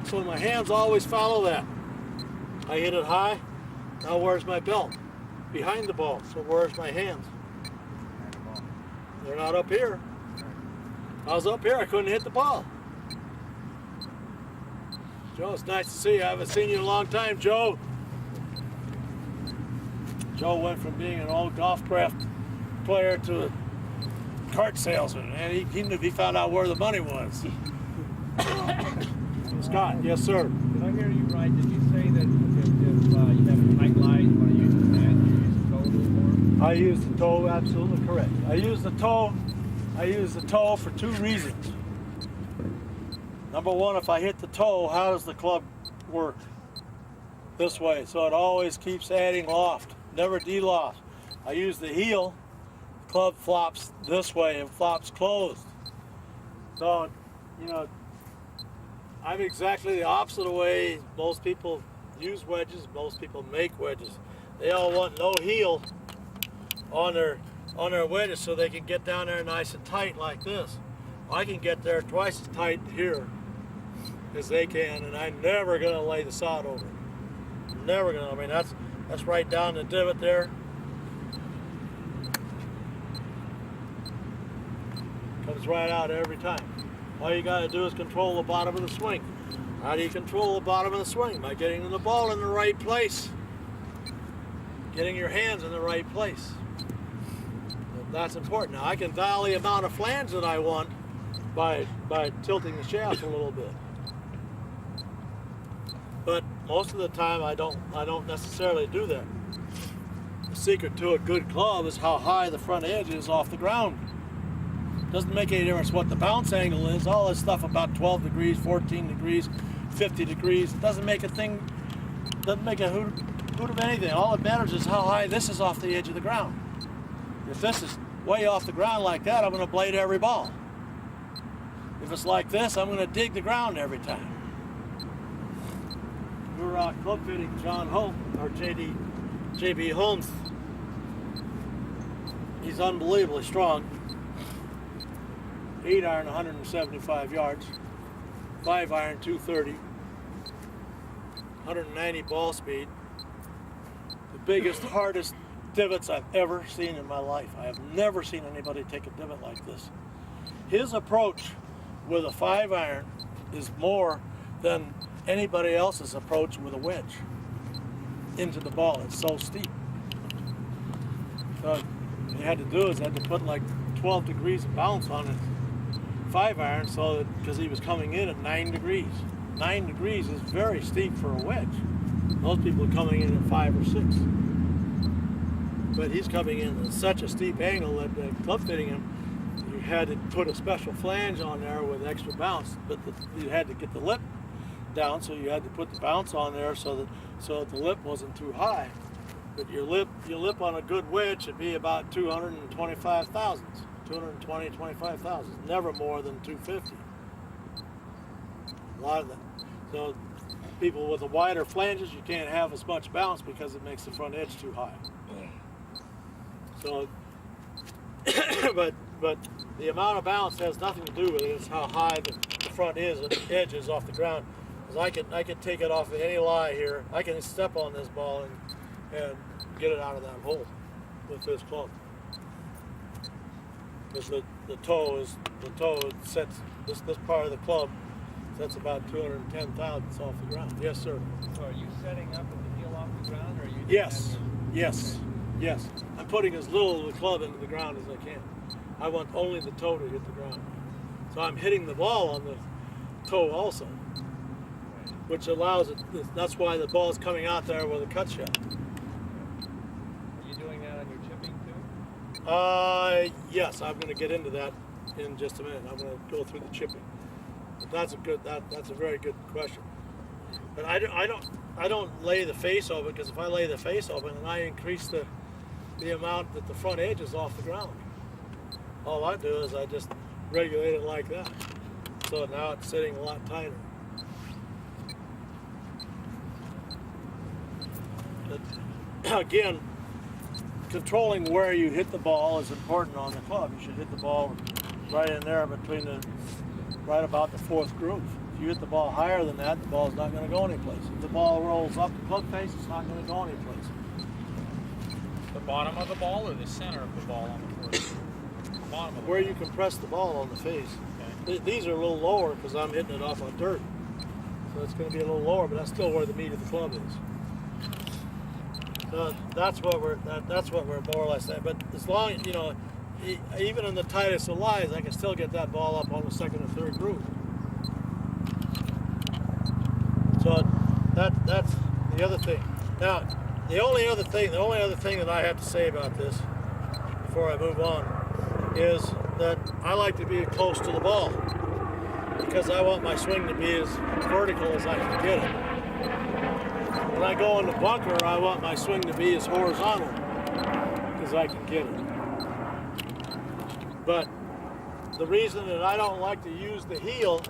So my hands always follow that. I hit it high. Now where's my belt? Behind the ball. So where's my hands? They're not up here. If I was up here, I couldn't hit the ball. Joe, it's nice to see you. I haven't seen you in a long time, Joe. Joe went from being an old golf craft player to a cart salesman, and he found out where the money was. Scott, yes, sir. Did I hear you right? Did you say that if you have a tight line, you want to use the pad, you use the toe a little more? I use the toe, absolutely correct. I use the toe for two reasons. Number one, if I hit the toe, how does the club work? This way, so it always keeps adding loft, never de-loft. I use the heel, the club flops this way and flops closed. So, I'm exactly the opposite of the way most people use wedges, most people make wedges. They all want no heel on their wedges so they can get down there nice and tight like this. I can get there twice as tight here as they can, and I'm never gonna lay the sod over it. Never gonna. I mean, that's right down the divot there. Comes right out every time. All you got to do is control the bottom of the swing. How do you control the bottom of the swing? By getting the ball in the right place. Getting your hands in the right place. That's important. Now I can dial the amount of flange that I want by tilting the shaft a little bit. But most of the time I don't necessarily do that. The secret to a good club is how high the front edge is off the ground. Doesn't make any difference what the bounce angle is. All this stuff about 12 degrees, 14 degrees, 50 degrees, it doesn't make a hoot of anything. All that matters is how high this is off the edge of the ground. If this is way off the ground like that, I'm going to blade every ball. If it's like this, I'm going to dig the ground every time. We were club fitting John Holt, or JB Holmes. He's unbelievably strong. 8-iron, 175 yards. 5-iron, 230. 190 ball speed. The biggest, hardest divots I've ever seen in my life. I have never seen anybody take a divot like this. His approach with a 5-iron is more than anybody else's approach with a wedge into the ball. It's so steep. So what he had to do is had to put like 12 degrees of bounce on it. 5-iron, so because he was coming in at 9 degrees. 9 degrees is very steep for a wedge. Most people are coming in at 5 or 6. But he's coming in at such a steep angle that the club fitting him, you had to put a special flange on there with extra bounce, but you had to get the lip down, so you had to put the bounce on there so that the lip wasn't too high. But your lip on a good wedge should be about 225 thousandths, 220, 25 thousandths, never more than 250. A lot of them. So people with the wider flanges, you can't have as much bounce because it makes the front edge too high. So, but the amount of bounce has nothing to do with it. It's how high the front edge is off the ground. Because I can take it off of any lie here. I can step on this ball and get it out of that hole with this club. Because the toe sets this part of the club sets about 210 thousandths off the ground. Yes, sir. So are you setting up with the heel off the ground, or are you? Yes. I'm putting as little of the club into the ground as I can. I want only the toe to hit the ground. So I'm hitting the ball on the toe also, which allows it. That's why the ball is coming out there with a cut shot. Are you doing that on your chipping too? Yes, I'm going to get into that in just a minute. I'm going to go through the chipping. But that's a very good question. But I don't lay the face open, because if I lay the face open, then I increase the amount that the front edge is off the ground. All I do is I just regulate it like that. So now it's sitting a lot tighter. But again, controlling where you hit the ball is important on the club. You should hit the ball right in there right about the 4th groove. If you hit the ball higher than that, the ball's not going to go anyplace. If the ball rolls up the club face, it's not going to go anyplace. The bottom of the ball or the center of the ball on the court? Bottom of the Where ball. you can press the ball on the face. Okay. These are a little lower because I'm hitting it off on dirt. So it's going to be a little lower, but that's still where the meat of the club is. So that's what we're more or less saying. But as long as, even in the tightest of lies, I can still get that ball up on the 2nd or 3rd groove. So that's the other thing. Now, the only other thing that I have to say about this before I move on is that I like to be close to the ball because I want my swing to be as vertical as I can get it. When I go in the bunker, I want my swing to be as horizontal as I can get it. But the reason that I don't like to use the heel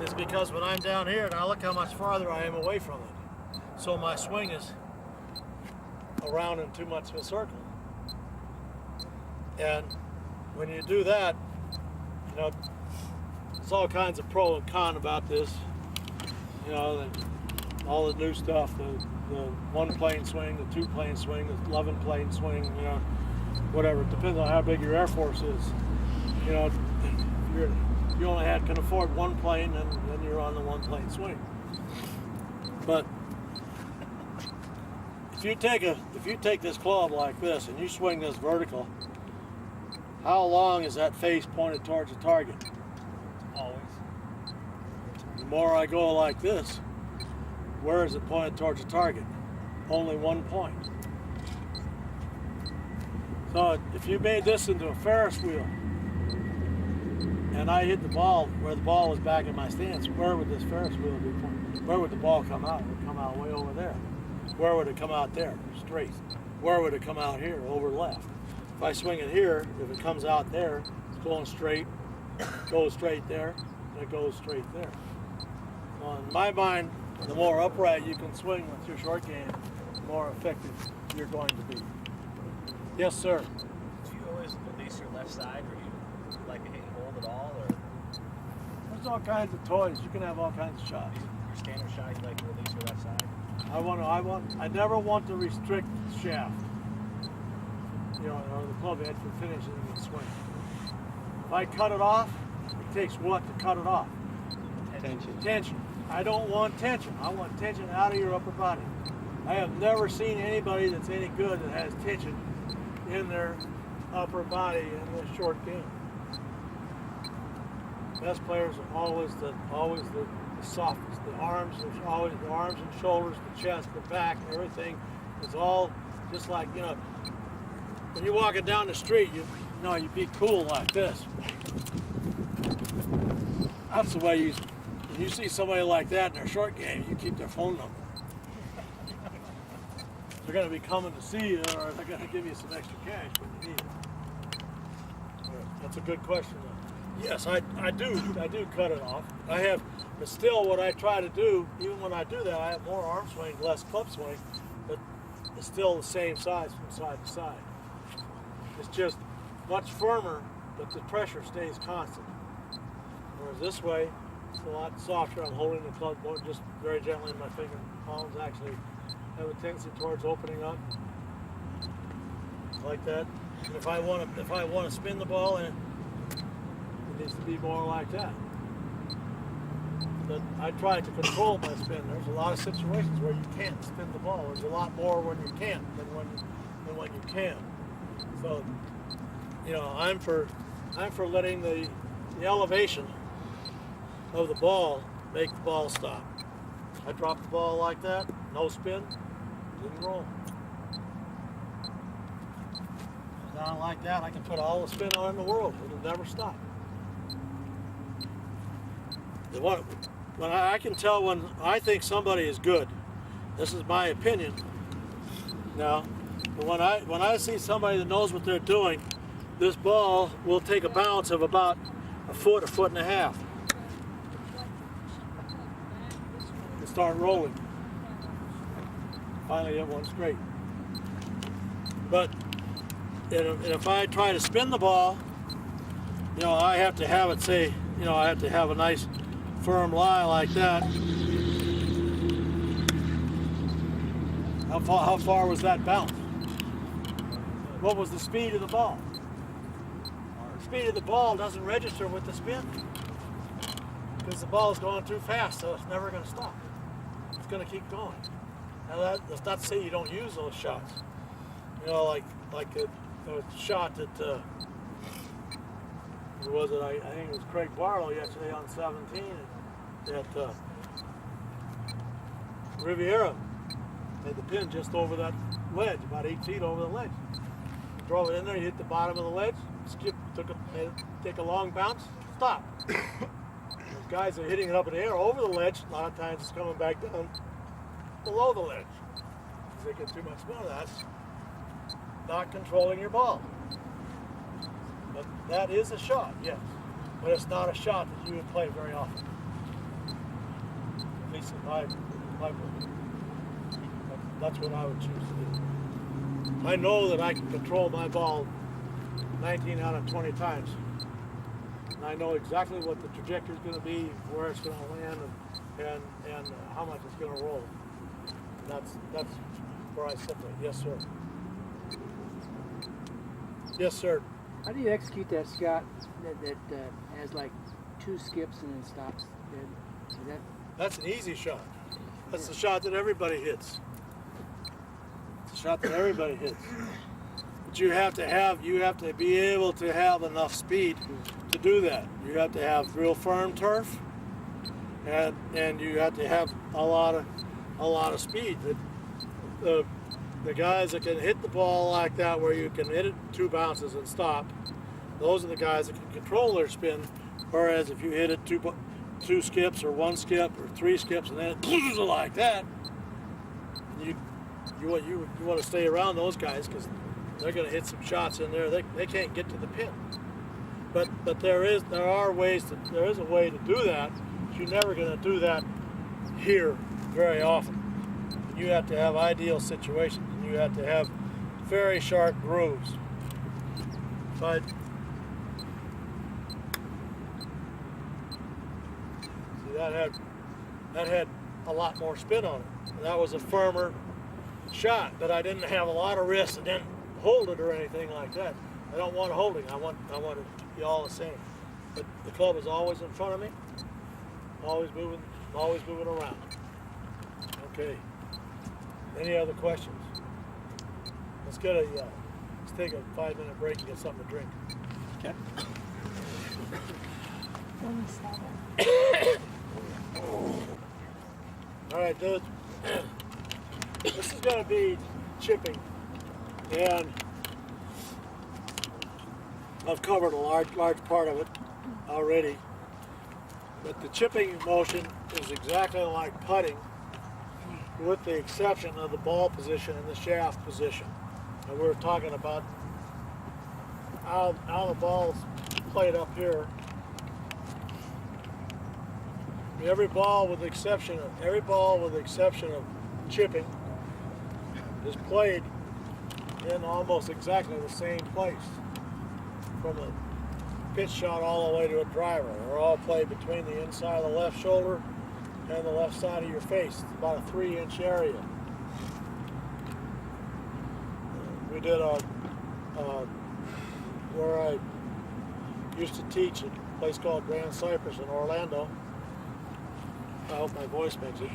is because when I'm down here, now look how much farther I am away from it. So my swing is around in too much of a circle. And when you do that, there's all kinds of pro and con about this. All the new stuff, the 1-plane swing, the 2-plane swing, the 11-plane swing, whatever. It depends on how big your Air Force is. If you only can afford 1 plane, then you're on the 1-plane swing. But if you take this club like this and you swing this vertical, how long is that face pointed towards the target? Always. The more I go like this, where is it pointed towards the target? Only 1 point. So if you made this into a Ferris wheel and I hit the ball where the ball was back in my stance, where would this Ferris wheel be pointed? Where would the ball come out? It would come out way over there. Where would it come out there? Straight. Where would it come out here? Over left. If I swing it here, if it comes out there, it's going straight, goes straight there, and it goes straight there. So in my mind, the more upright you can swing with your short game, the more effective you're going to be. Yes, sir. Do you always release your left side, or you like to hit and hold at all, or There's all kinds of toys. You can have all kinds of shots. your standard shot you like to release your left side? I never want to restrict the shaft, or the club head from finishing the swing. If I cut it off, it takes what to cut it off? Tension. I don't want tension. I want tension out of your upper body. I have never seen anybody that's any good that has tension in their upper body in the short game. Best players are always the the softest. The arms are always the arms and shoulders, the chest, the back, everything is all just like, you know, when you're walking down the street, you know, you be cool like this. That's the way you. When you see somebody like that in their short game, you keep their phone number. They're going to be coming to see you, or they're going to give you some extra cash when you need it. That's a good question, though. Yes, I do cut it off. I have, but still, what I try to do, even when I do that, I have more arm swing, less club swing, but it's still the same size from side to side. It's just much firmer, but the pressure stays constant. Whereas this way, it's a lot softer. I'm holding the club just very gently in my finger palms. Actually, have a tendency towards opening up like that. And if I want to spin the ball, and it needs to be more like that. But I try to control my spin. There's a lot of situations where you can't spin the ball. There's a lot more when you can't than when you can. So, you know, I'm for letting the elevation of the ball make the ball stop. I drop the ball like that, no spin, didn't roll. Down like that, I can put all the spin on in the world. It'll never stop. When I can tell when I think somebody is good. This is my opinion. Now, but when I see somebody that knows what they're doing, this ball will take a bounce of about a foot and a half. And start rolling. Finally get one straight. But and if I try to spin the ball, you know, I have to have it say, you know, I have to have a nice firm lie like that. How far was that bounce? What was the speed of the ball? The speed of the ball doesn't register with the spin because the ball is going too fast, so it's never going to stop. It's going to keep going. Now that's not to say you don't use those shots. You know, like the shot that who was it? I think it was Craig Barlow yesterday on 17 at Riviera. Made the pin just over that ledge, about 8 feet over the ledge. Drove it in there, he hit the bottom of the ledge, skipped, take a long bounce, stop. Those guys are hitting it up in the air over the ledge. A lot of times it's coming back down below the ledge. Because they get too much spin. That's not controlling your ball. But that is a shot, yes. But it's not a shot that you would play very often. At least in my book. That's what I would choose to do. I know that I can control my ball 19 out of 20 times. And I know exactly what the trajectory is going to be, where it's going to land, and how much it's going to roll. And that's where I separate. Yes, sir. Yes, sir. How do you execute that shot that has like 2 skips and then stops? That's an easy shot. That's the shot that everybody hits. It's a shot that everybody hits. But you have to be able to have enough speed to do that. You have to have real firm turf, and you have to have a lot of speed. The guys that can hit the ball like that, where you can hit it 2 bounces and stop, those are the guys that can control their spin. Whereas if you hit it 2 skips or 1 skip or 3 skips and then it like that, you want to stay around those guys because they're going to hit some shots in there. They can't get to the pin. But there is a way to do that. But you're never going to do that here very often. You have to have ideal situations. You have to have very sharp grooves. But see, that had a lot more spin on it. And that was a firmer shot, but I didn't have a lot of wrist. I didn't hold it or anything like that. I don't want holding. I want it to be all the same. But the club is always in front of me, always moving around. Okay. Any other questions? Let's take a 5-minute break and get something to drink. Okay. When we saw that. All right, dude. This is going to be chipping, and I've covered a large part of it already. But the chipping motion is exactly like putting, with the exception of the ball position and the shaft position. And we're talking about how the ball's played up here. Every ball with the exception of chipping is played in almost exactly the same place, from a pitch shot all the way to a driver. They're all played between the inside of the left shoulder and the left side of your face. It's about a 3-inch area. We did where I used to teach at a place called Grand Cypress in Orlando. I hope my voice makes it.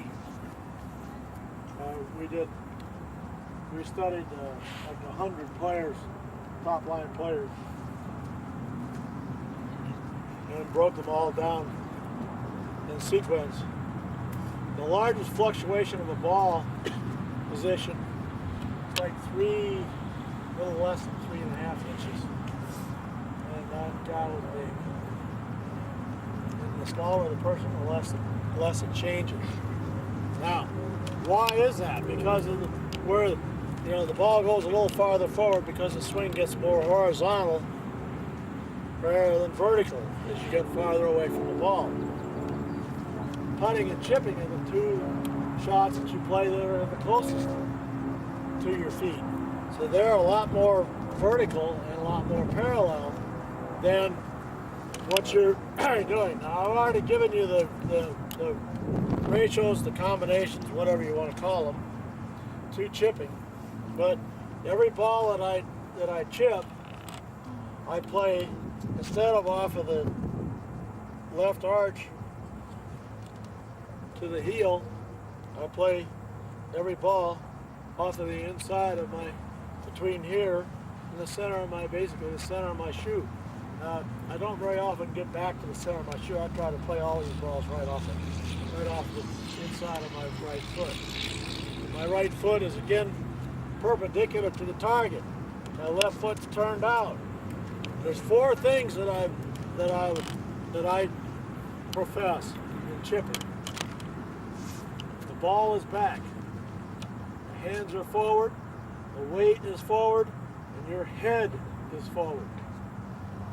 We studied like 100 players, top line players, and broke them all down in sequence. The largest fluctuation of a ball position is like a little less than 3.5 inches. And that guy was big. And the smaller the person, the less it changes. Now, why is that? Because of where the ball goes a little farther forward, because the swing gets more horizontal rather than vertical as you get farther away from the ball. Putting and chipping are the two shots that you play that are the closest to your feet. So they're a lot more vertical and a lot more parallel than what you're doing. Now, I've already given you the ratios, the combinations, whatever you want to call them, to chipping. But every ball that I chip, I play, instead of off of the left arch to the heel, I play every ball off of the inside of between here and the center of basically the center of my shoe. I don't very often get back to the center of my shoe. I try to play all these balls right off the inside of my right foot. My right foot is again perpendicular to the target. My left foot's turned out. There's 4 things that I profess in chipping. The ball is back. The hands are forward. The weight is forward, and your head is forward.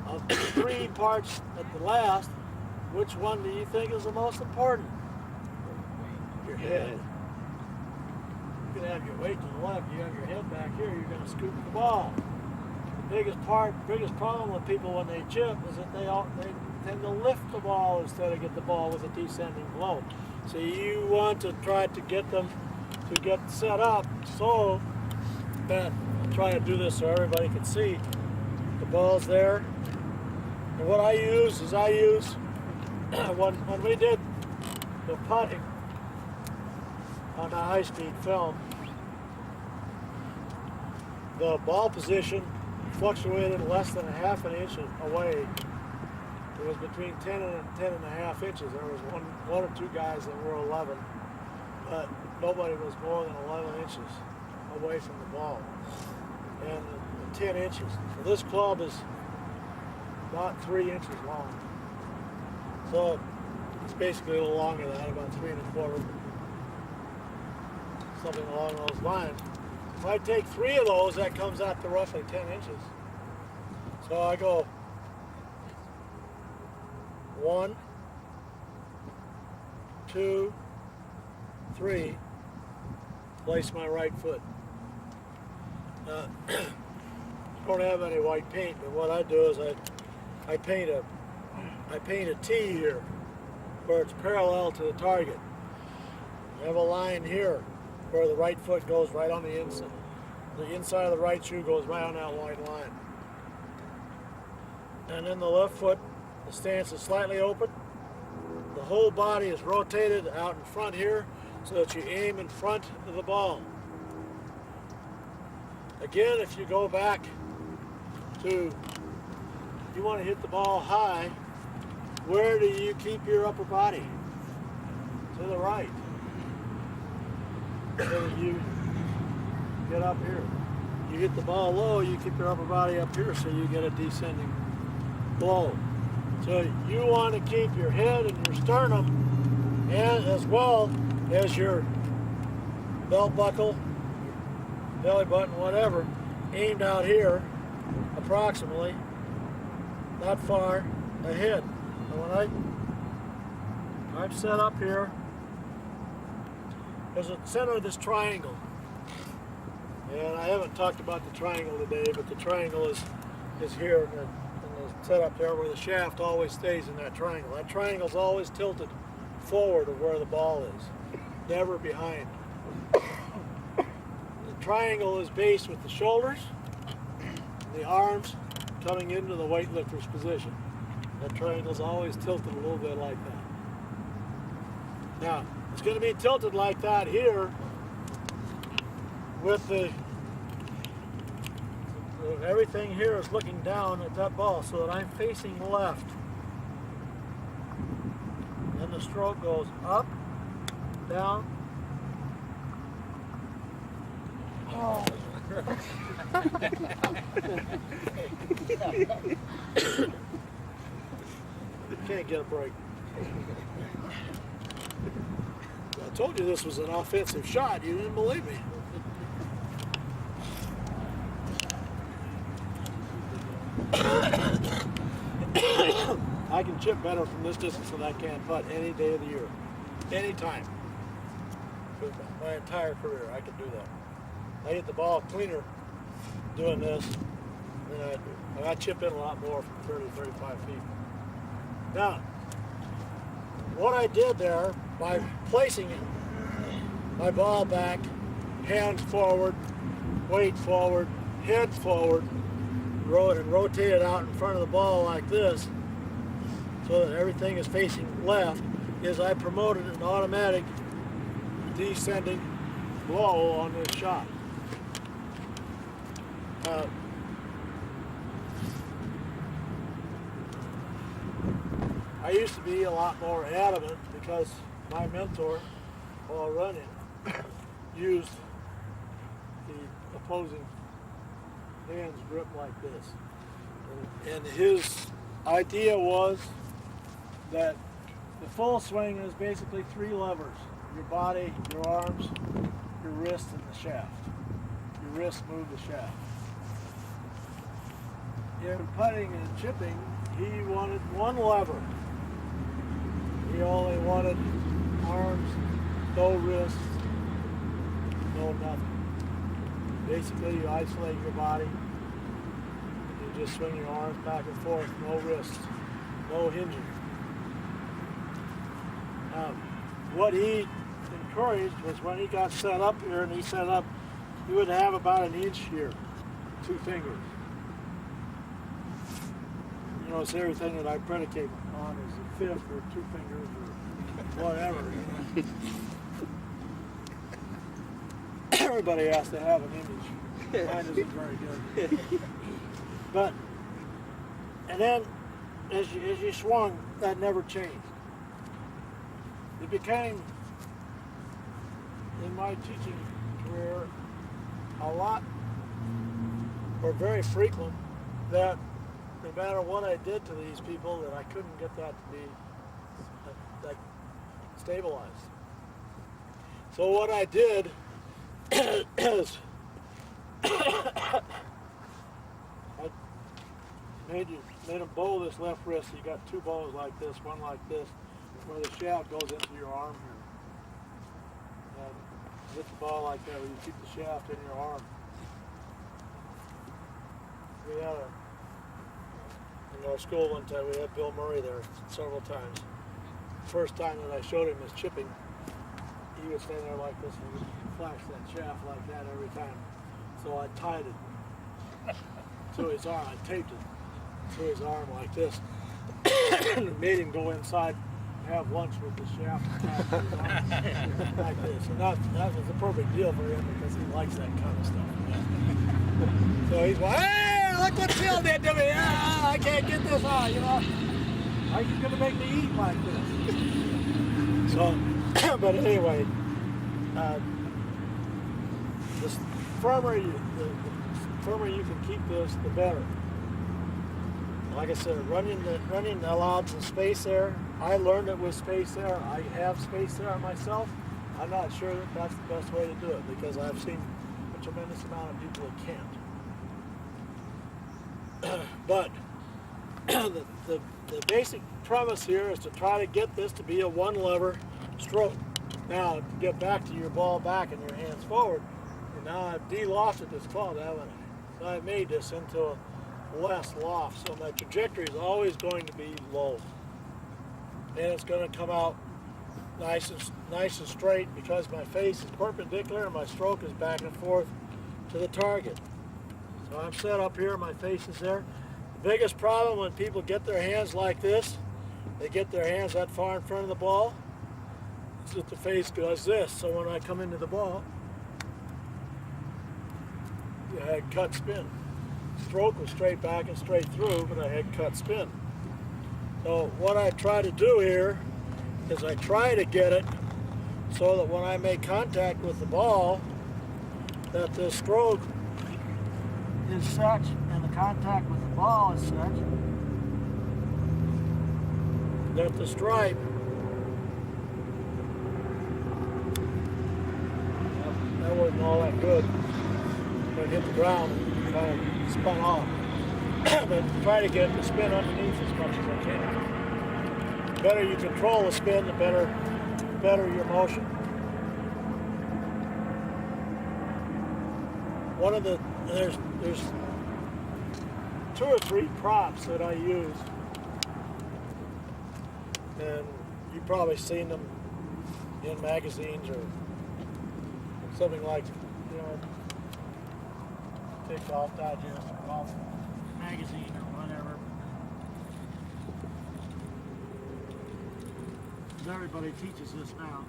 Of the 3 parts at the last, which one do you think is the most important? Your head. You can have your weight to the left, you have your head back here, you're going to scoop the ball. The biggest problem with people when they chip is that they tend to lift the ball instead of get the ball with a descending blow. So you want to try to get them to get set up so that, I'll try to do this so everybody can see, the ball's there. And what I use is when we did the putting on the high-speed film, the ball position fluctuated less than 1/2 inch away. It was between 10 and 10.5 inches. There was one or 2 guys that were 11, but nobody was more than 11 inches away from the ball. And 10 inches. So this club is about 3 inches long. So it's basically a little longer than that, about 3 1/4, something along those lines. If I take 3 of those, that comes out to roughly 10 inches. So I go 1, 2, 3, place my right foot. I don't have any white paint, but what I do is I paint a T here where it's parallel to the target. I have a line here where the right foot goes right on the inside. The inside of the right shoe goes right on that white line. And then the left foot, the stance is slightly open. The whole body is rotated out in front here so that you aim in front of the ball. Again, if you go back to, you want to hit the ball high, where do you keep your upper body? To the right. so that you get up here. You hit the ball low, you keep your upper body up here so you get a descending blow. So you want to keep your head and your sternum, and as well as your belt buckle, belly button, whatever, aimed out here, approximately, not far ahead. And when I'm set up here, there's a center of this triangle. And I haven't talked about the triangle today, but the triangle is here and the setup there where the shaft always stays in that triangle. That triangle's always tilted forward of where the ball is, never behind. The triangle is based with the shoulders, the arms coming into the weightlifter's position. That triangle's always tilted a little bit like that. Now, it's going to be tilted like that here with everything here is looking down at that ball so that I'm facing left. And the stroke goes up, down. Oh. Can't get a break. I told you this was an offensive shot. You didn't believe me. I can chip better from this distance than I can putt any day of the year. Any time. For my entire career, I can do that. I hit the ball cleaner doing this than I do. And I chip in a lot more from 30, 35 feet. Now, what I did there, by placing my ball back, hands forward, weight forward, head forward, and rotate it out in front of the ball like this, so that everything is facing left, is I promoted an automatic descending blow on this shot. I used to be a lot more adamant because my mentor, while running, used the opposing hand's grip like this. And his idea was that the full swing is basically three levers: your body, your arms, your wrist, and the shaft. Your wrists move the shaft. In putting and chipping, he wanted one lever. He only wanted arms, no wrists, no nothing. Basically, you isolate your body. You just swing your arms back and forth, no wrists, no hinging. What he encouraged was when he got set up here, and he set up, he would have about an inch here, 2 fingers. You know, it's everything that I predicate on is a fifth or 2 fingers or whatever. Everybody has to have an image. Mine isn't very good. But, and then as you swung, that never changed. It became, in my teaching career, a lot, or very frequent, that no matter what I did to these people, that I couldn't get that to be that stabilized. So what I did is I made them bow this left wrist. So you got 2 bows like this, one like this, where the shaft goes into your arm here. And hit the ball like that, where you keep the shaft in your arm. We had in our school one time, we had Bill Murray there several times. First time that I showed him his chipping, he would stand there like this and he'd flash that shaft like that every time. So I tied it to his arm. I taped it to his arm like this and made him go inside and have lunch with the shaft attached to his arm like this. And that was a perfect deal for him because he likes that kind of stuff. So he's like, hey, look what Phil did to me. Ah, I can't get this on, you know. Are you going to make me eat like this? So, but anyway, firmer you can keep this, the better. Like I said, running allowed some space there. I learned it with space there. I have space there myself. I'm not sure that that's the best way to do it because I've seen a tremendous amount of people that can't. But the basic premise here is to try to get this to be a one lever stroke. Now, to get back to your ball back and your hands forward, and now I've de-lofted this club, haven't I? So I've made this into a less loft, so my trajectory is always going to be low. And it's going to come out nice and straight because my face is perpendicular and my stroke is back and forth to the target. So I'm set up here, my face is there. The biggest problem when people get their hands like this, they get their hands that far in front of the ball, is that the face does this. So when I come into the ball, I had cut spin. Stroke was straight back and straight through, but I had cut spin. So what I try to do here is I try to get it so that when I make contact with the ball, that the stroke is such and the contact with the ball is such that the stripe that wasn't all that good. When it hit the ground and kind of spun off. But try to get the spin underneath as much as I can. The better you control the spin, the better your motion. There's 2 or 3 props that I use, and you've probably seen them in magazines or something like, take Golf Digest or Golf Magazine or whatever. Everybody teaches this now,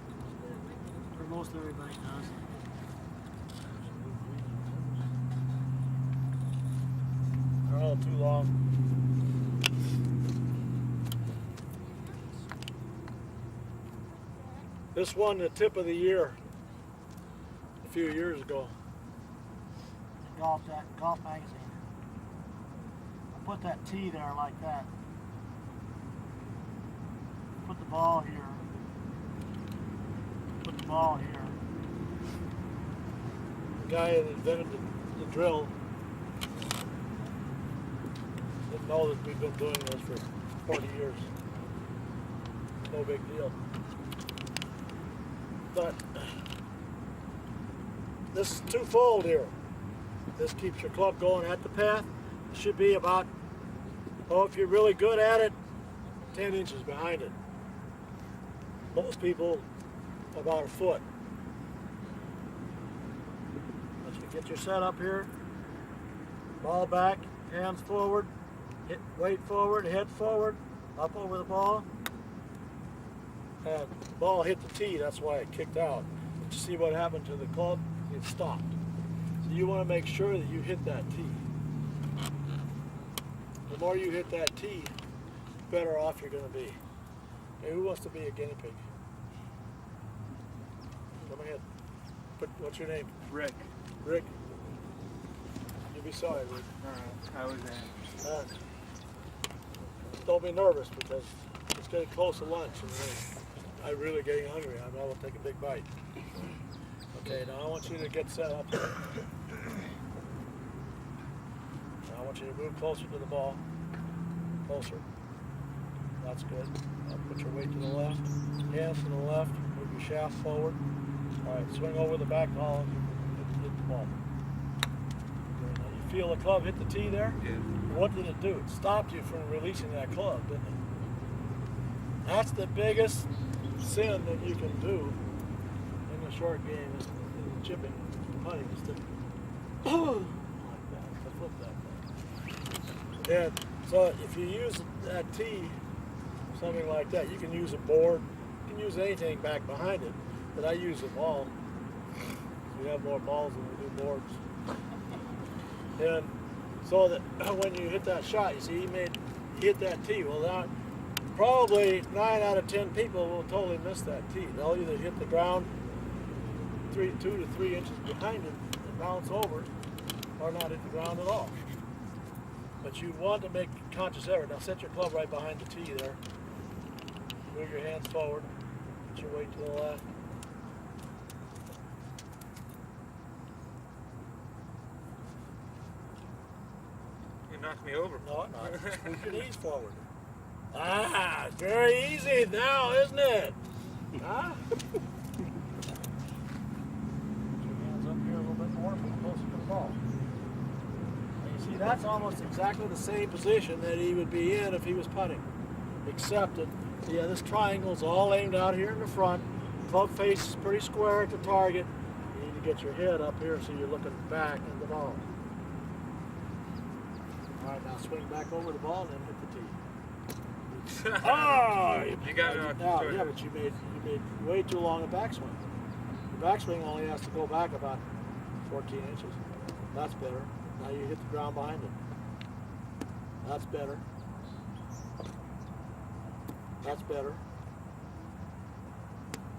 or most everybody does. They're all too long. This won the tip of the year a few years ago. Golf Magazine. I put that tee there like that. Put the ball here. Put the ball here. The guy that invented the drill didn't know that we've been doing this for 40 years. No big deal. But this is twofold here. This keeps your club going at the path. It should be about, if you're really good at it, 10 inches behind it. Most people, about a foot. Once you get your setup here, ball back, hands forward, weight forward, head forward, up over the ball. And the ball hit the tee, that's why it kicked out. But you see what happened to the club? It stopped. So you want to make sure that you hit that tee. The more you hit that tee, the better off you're going to be. Hey, who wants to be a guinea pig? Come ahead. What's your name? Rick. Rick. You'll be sorry, Rick. How was that? Don't be nervous because it's getting close to lunch and I'm really getting hungry. I'm going to take a big bite. Okay, now I want you to get set up. Now I want you to move closer to the ball. Closer. That's good. Now put your weight to the left. Hands to the left. Move your shaft forward. All right, swing over the back ball and hit the ball. Okay, now you feel the club hit the tee there? Yeah. What did it do? It stopped you from releasing that club, didn't it? That's the biggest sin that you can do in the short game is in chipping, putting, is to like that, to flip that way. And so if you use that tee, something like that, you can use a board, you can use anything back behind it, but I use a ball. We have more balls than we do boards. And so that when you hit that shot, you see he hit that tee. Well, now probably 9 out of 10 people will totally miss that tee. They'll either hit the ground 2 to 3 inches behind it, and bounce over or not hit the ground at all. But you want to make conscious effort. Now set your club right behind the tee there. Move your hands forward. Put your weight to the left. You knocked me over. No, I'm not. Move your knees forward. Ah, very easy now, isn't it? Huh? Put your hands up here a little bit more, put closer to the ball. And you see, that's almost exactly the same position that he would be in if he was putting. Except that, yeah, this triangle's all aimed out here in the front. Club face is pretty square at the target. You need to get your head up here so you're looking back at the ball. All right, now swing back over the ball and then hit the tee. Oh, You got it off now, the yeah, but you made way too long a backswing. The backswing only has to go back about 14 inches. That's better. Now you hit the ground behind it. That's better. That's better.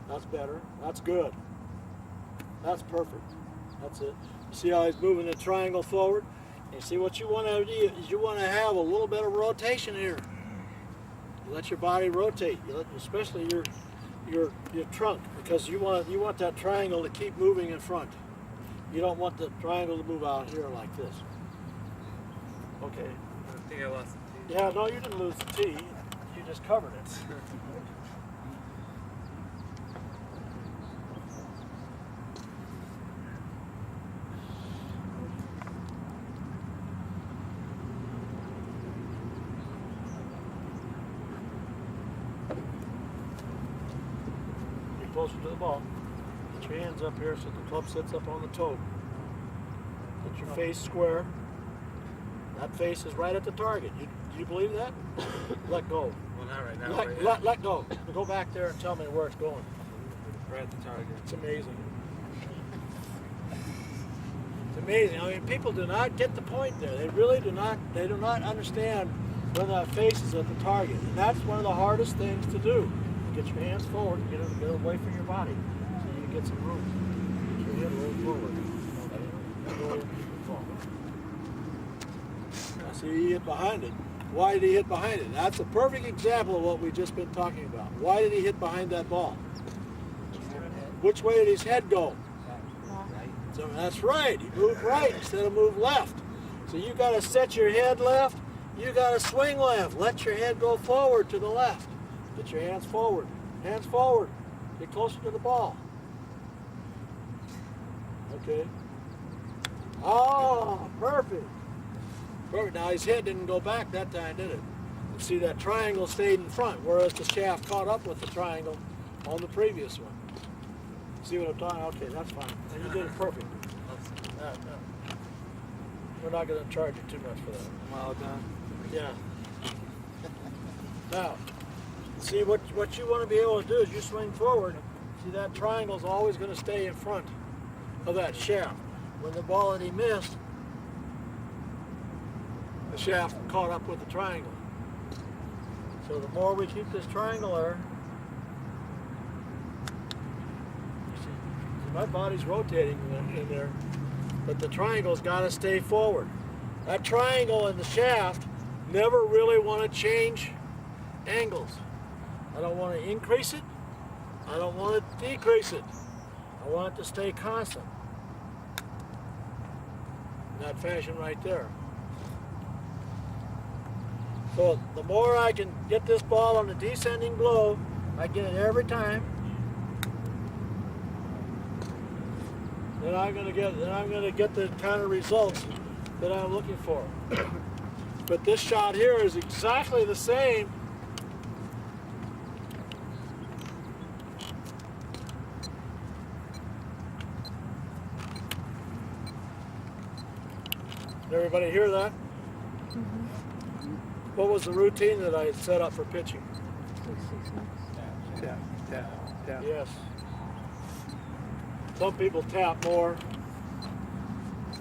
That's better. That's good. That's perfect. That's it. You see how he's moving the triangle forward? You see what you want to do is you want to have a little bit of rotation here. You let your body rotate. You let, especially your trunk, because you want that triangle to keep moving in front. You don't want the triangle to move out here like this. Okay. I think I lost the tee. Yeah, no, you didn't lose the tee. You just covered it. Get closer to the ball. Get your hands up here so the club sits up on the toe. Get your face square. That face is right at the target. Do you believe that? Let go. Well, not right now. Let go. Go back there and tell me where it's going. Right at the target. It's amazing. It's amazing. I mean, people do not get the point there. They really do not. They do not understand when that face is at the target, and that's one of the hardest things to do. Get your hands forward, get away from your body, so you can get some room. Get your head rolled forward. Now, see, he hit behind it. Why did he hit behind it? That's a perfect example of what we've just been talking about. Why did he hit behind that ball? Which way did his head go? So that's right. He moved right instead of moved left. So you got to set your head left. You got to swing left. Let your head go forward to the left. Get your hands forward. Hands forward. Get closer to the ball. Okay. Oh, perfect. Perfect. Now his head didn't go back that time, did it? You see, that triangle stayed in front, whereas the shaft caught up with the triangle on the previous one. See what I'm talking about? Okay, that's fine. And you did it perfect. We're not going to charge you too much for that. Well done. Yeah. Now, see what you want to be able to do is you swing forward. See, that triangle's always going to stay in front of that shaft. When the ball that he missed, the shaft caught up with the triangle. So the more we keep this triangle there, you see, my body's rotating in there, but the triangle's got to stay forward. That triangle and the shaft never really want to change angles. I don't want to increase it. I don't want to decrease it. I want it to stay constant. In that fashion right there. So the more I can get this ball on a descending blow, I get it every time. Then I'm going to get the kind of results that I'm looking for. But this shot here is exactly the same. Did everybody hear that? What was the routine that I had set up for pitching? Tap, tap, tap. Yes. Some people tap more.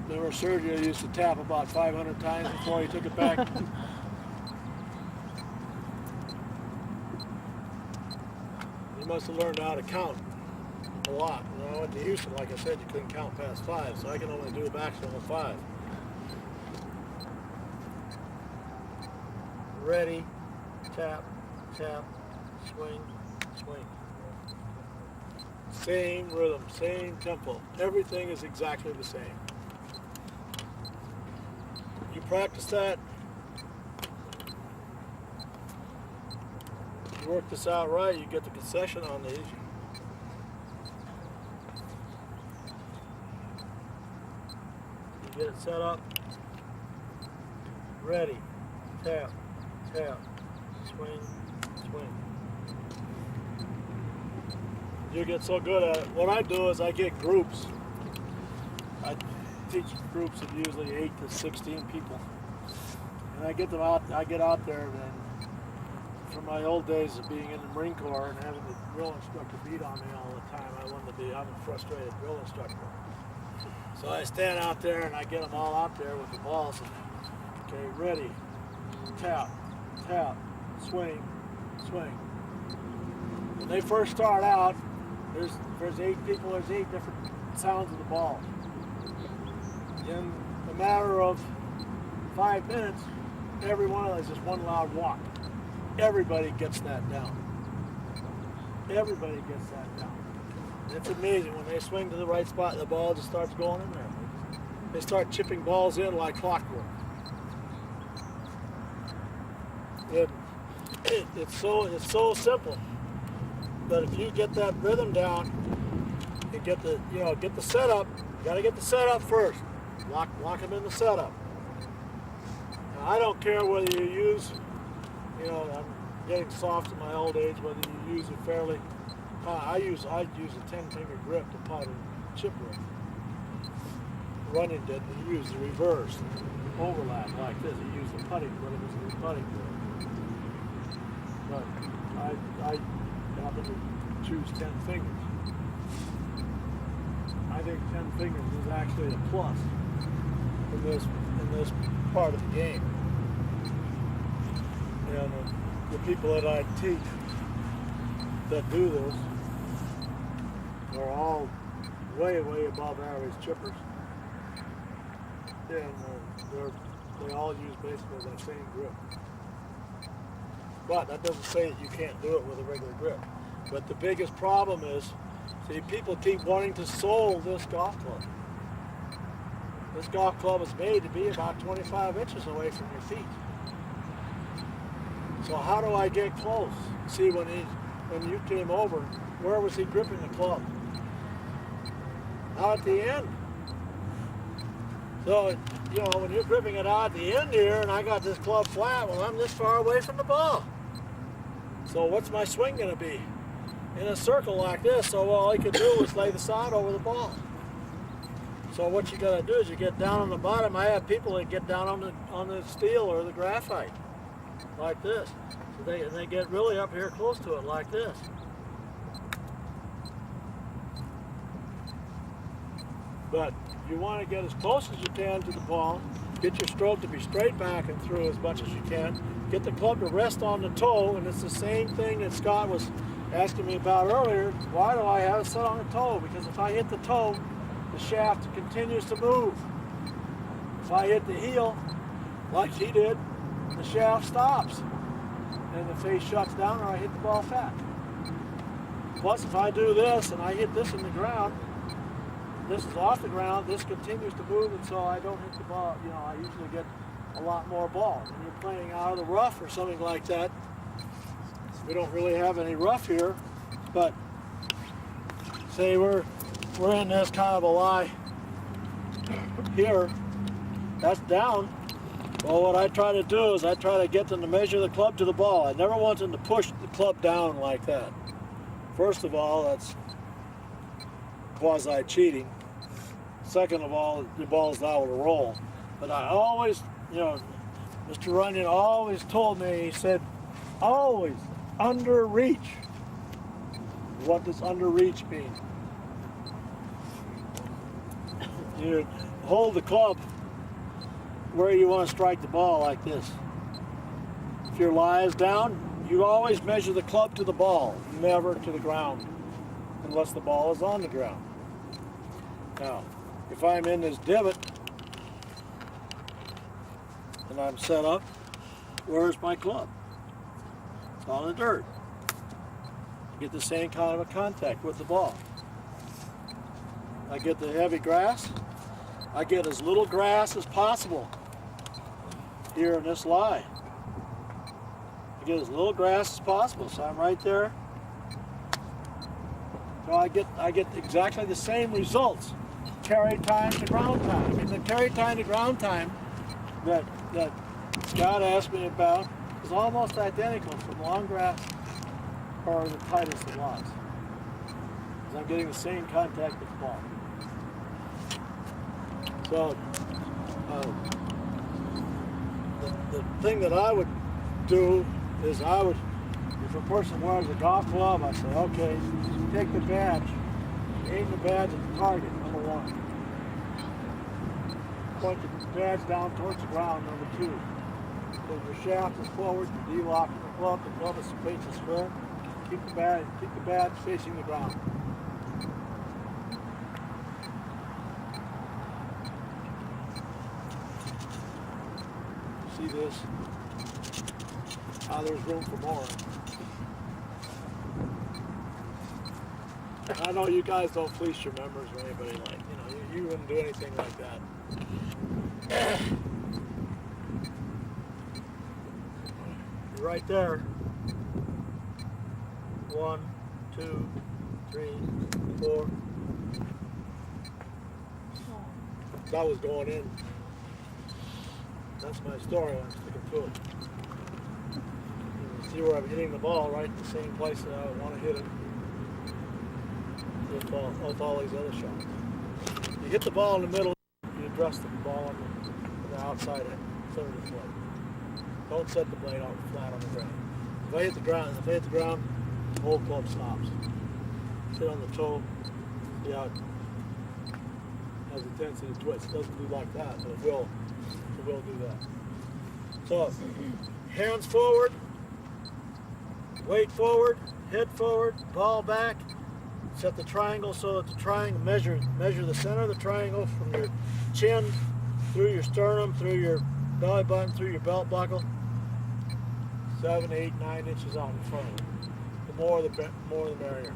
Remember, Sergio used to tap about 500 times before he took it back. He must have learned how to count. a lot. When I went to Houston, like I said, you couldn't count past 5, so I can only do a maximum of 5. Ready, tap, tap, swing, swing. Same rhythm, same tempo. Everything is exactly the same. You practice that, you work this out right, you get the concession on these. You get it set up, ready, tap, tap, swing, swing. You get so good at it. What I do is I get groups. I teach groups of usually 8 to 16 people. And I get them out, I get out there, and from my old days of being in the Marine Corps and having the drill instructor beat on me all the time, I'm a frustrated drill instructor. So I stand out there and I get them all out there with the balls. And, okay, ready, tap, tap, swing, swing. When they first start out, there's 8 people, there's 8 different sounds of the ball. In a matter of 5 minutes, every one of them is just one loud walk. Everybody gets that down. Everybody gets that down. It's amazing when they swing to the right spot, the ball just starts going in there. They start chipping balls in like clockwork. It's so simple. But if you get that rhythm down, you get the setup. You got to get the setup first. Lock them in the setup. Now, I don't care whether you use, I'm getting soft in my old age, whether you use a fairly, I'd use a 10-finger grip to pot a chip with. Running did, you use the reverse, overlap like this. You use the putting, but it was a putting grip. But I happen to choose 10 fingers. I think 10 fingers is actually a plus in this part of the game. And the people that I teach that do this are all way above average chippers, and they all use basically that same grip. But that doesn't say that you can't do it with a regular grip. But the biggest problem is, see, people keep wanting to sole this golf club. This golf club is made to be about 25 inches away from your feet. So how do I get close? See, when you came over, where was he gripping the club? Out at the end. So, when you're gripping it out at the end here, and I got this club flat, well, I'm this far away from the ball. So what's my swing going to be? In a circle like this, so all I could do was lay the sod over the ball. So what you got to do is you get down on the bottom. I have people that get down on the steel or the graphite, like this. So they get really up here close to it, like this. But you want to get as close as you can to the ball. Get your stroke to be straight back and through as much as you can. Get the club to rest on the toe, and it's the same thing that Scott was asking me about earlier. Why do I have it set on the toe? Because if I hit the toe, the shaft continues to move. If I hit the heel, like he did, the shaft stops, and the face shuts down, or I hit the ball fat. Plus, if I do this and I hit this in the ground, this is off the ground, this continues to move, and so I don't hit the ball. I usually get a lot more ball. When you're playing out of the rough or something like that, we don't really have any rough here, but say we're in this kind of a lie here, that's down. Well, what I try to do is I try to get them to measure the club to the ball. I never want them to push the club down like that. First of all, that's quasi-cheating. Second of all, the ball's liable to roll. But I always, Mr. Runyon always told me, he said, always under reach. What does under reach mean? You hold the club where you want to strike the ball like this. If your lie is down, you always measure the club to the ball, never to the ground. unless the ball is on the ground. Now, if I'm in this divot and I'm set up, where's my club? It's on the dirt. I get the same kind of a contact with the ball. I get the heavy grass. I get as little grass as possible here in this lie. I get as little grass as possible, so I'm right there. So I get exactly the same results. Carry time to ground time. And the carry time to ground time that Scott asked me about is almost identical from long grass or the tightest of lots. Because I'm getting the same contact with the ball. So the thing that I would do is if a person wears a golf glove, I say, okay, take the badge, aim the badge at the target, number one. Point the badge down towards the ground, number two. If your shaft is forward, you de-lock the glove is faces square. Keep the badge facing the ground. See this? There's room for more. I know you guys don't fleece your members or anybody you wouldn't do anything like that. You're right there. 1, 2, 3, 4. That was going in. That's my story. I'm sticking to it. You see where I'm hitting the ball, right in the same place that I want to hit it with all these other shots. You hit the ball in the middle, you address the ball on the outside center of the foot. Don't set the blade out flat on the ground. If I hit the ground, the whole club stops. Sit on the toe, see how it has a tendency to twist. It doesn't do like that, but it will do that. So, hands forward, weight forward, head forward, ball back. Set the triangle so that the triangle, measure the center of the triangle from your chin, through your sternum, through your belly button, through your belt buckle. 7, 8, 9 inches out in front of it. The more the merrier.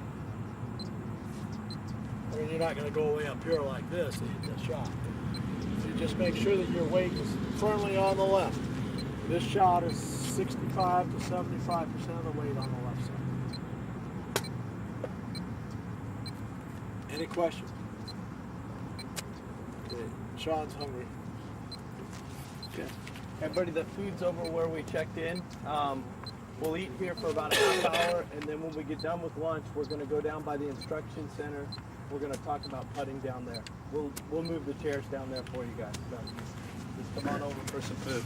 I mean, you're not going to go way up here like this to hit that shot. So you just make sure that your weight is firmly on the left. This shot is 65 to 75% of the weight on the left side. Any questions? Okay. Sean's hungry. Okay. Everybody, the food's over where we checked in. We'll eat here for about a half hour, and then when we get done with lunch, we're going to go down by the instruction center. We're going to talk about putting down there. We'll move the chairs down there for you guys. So just come on over for some food.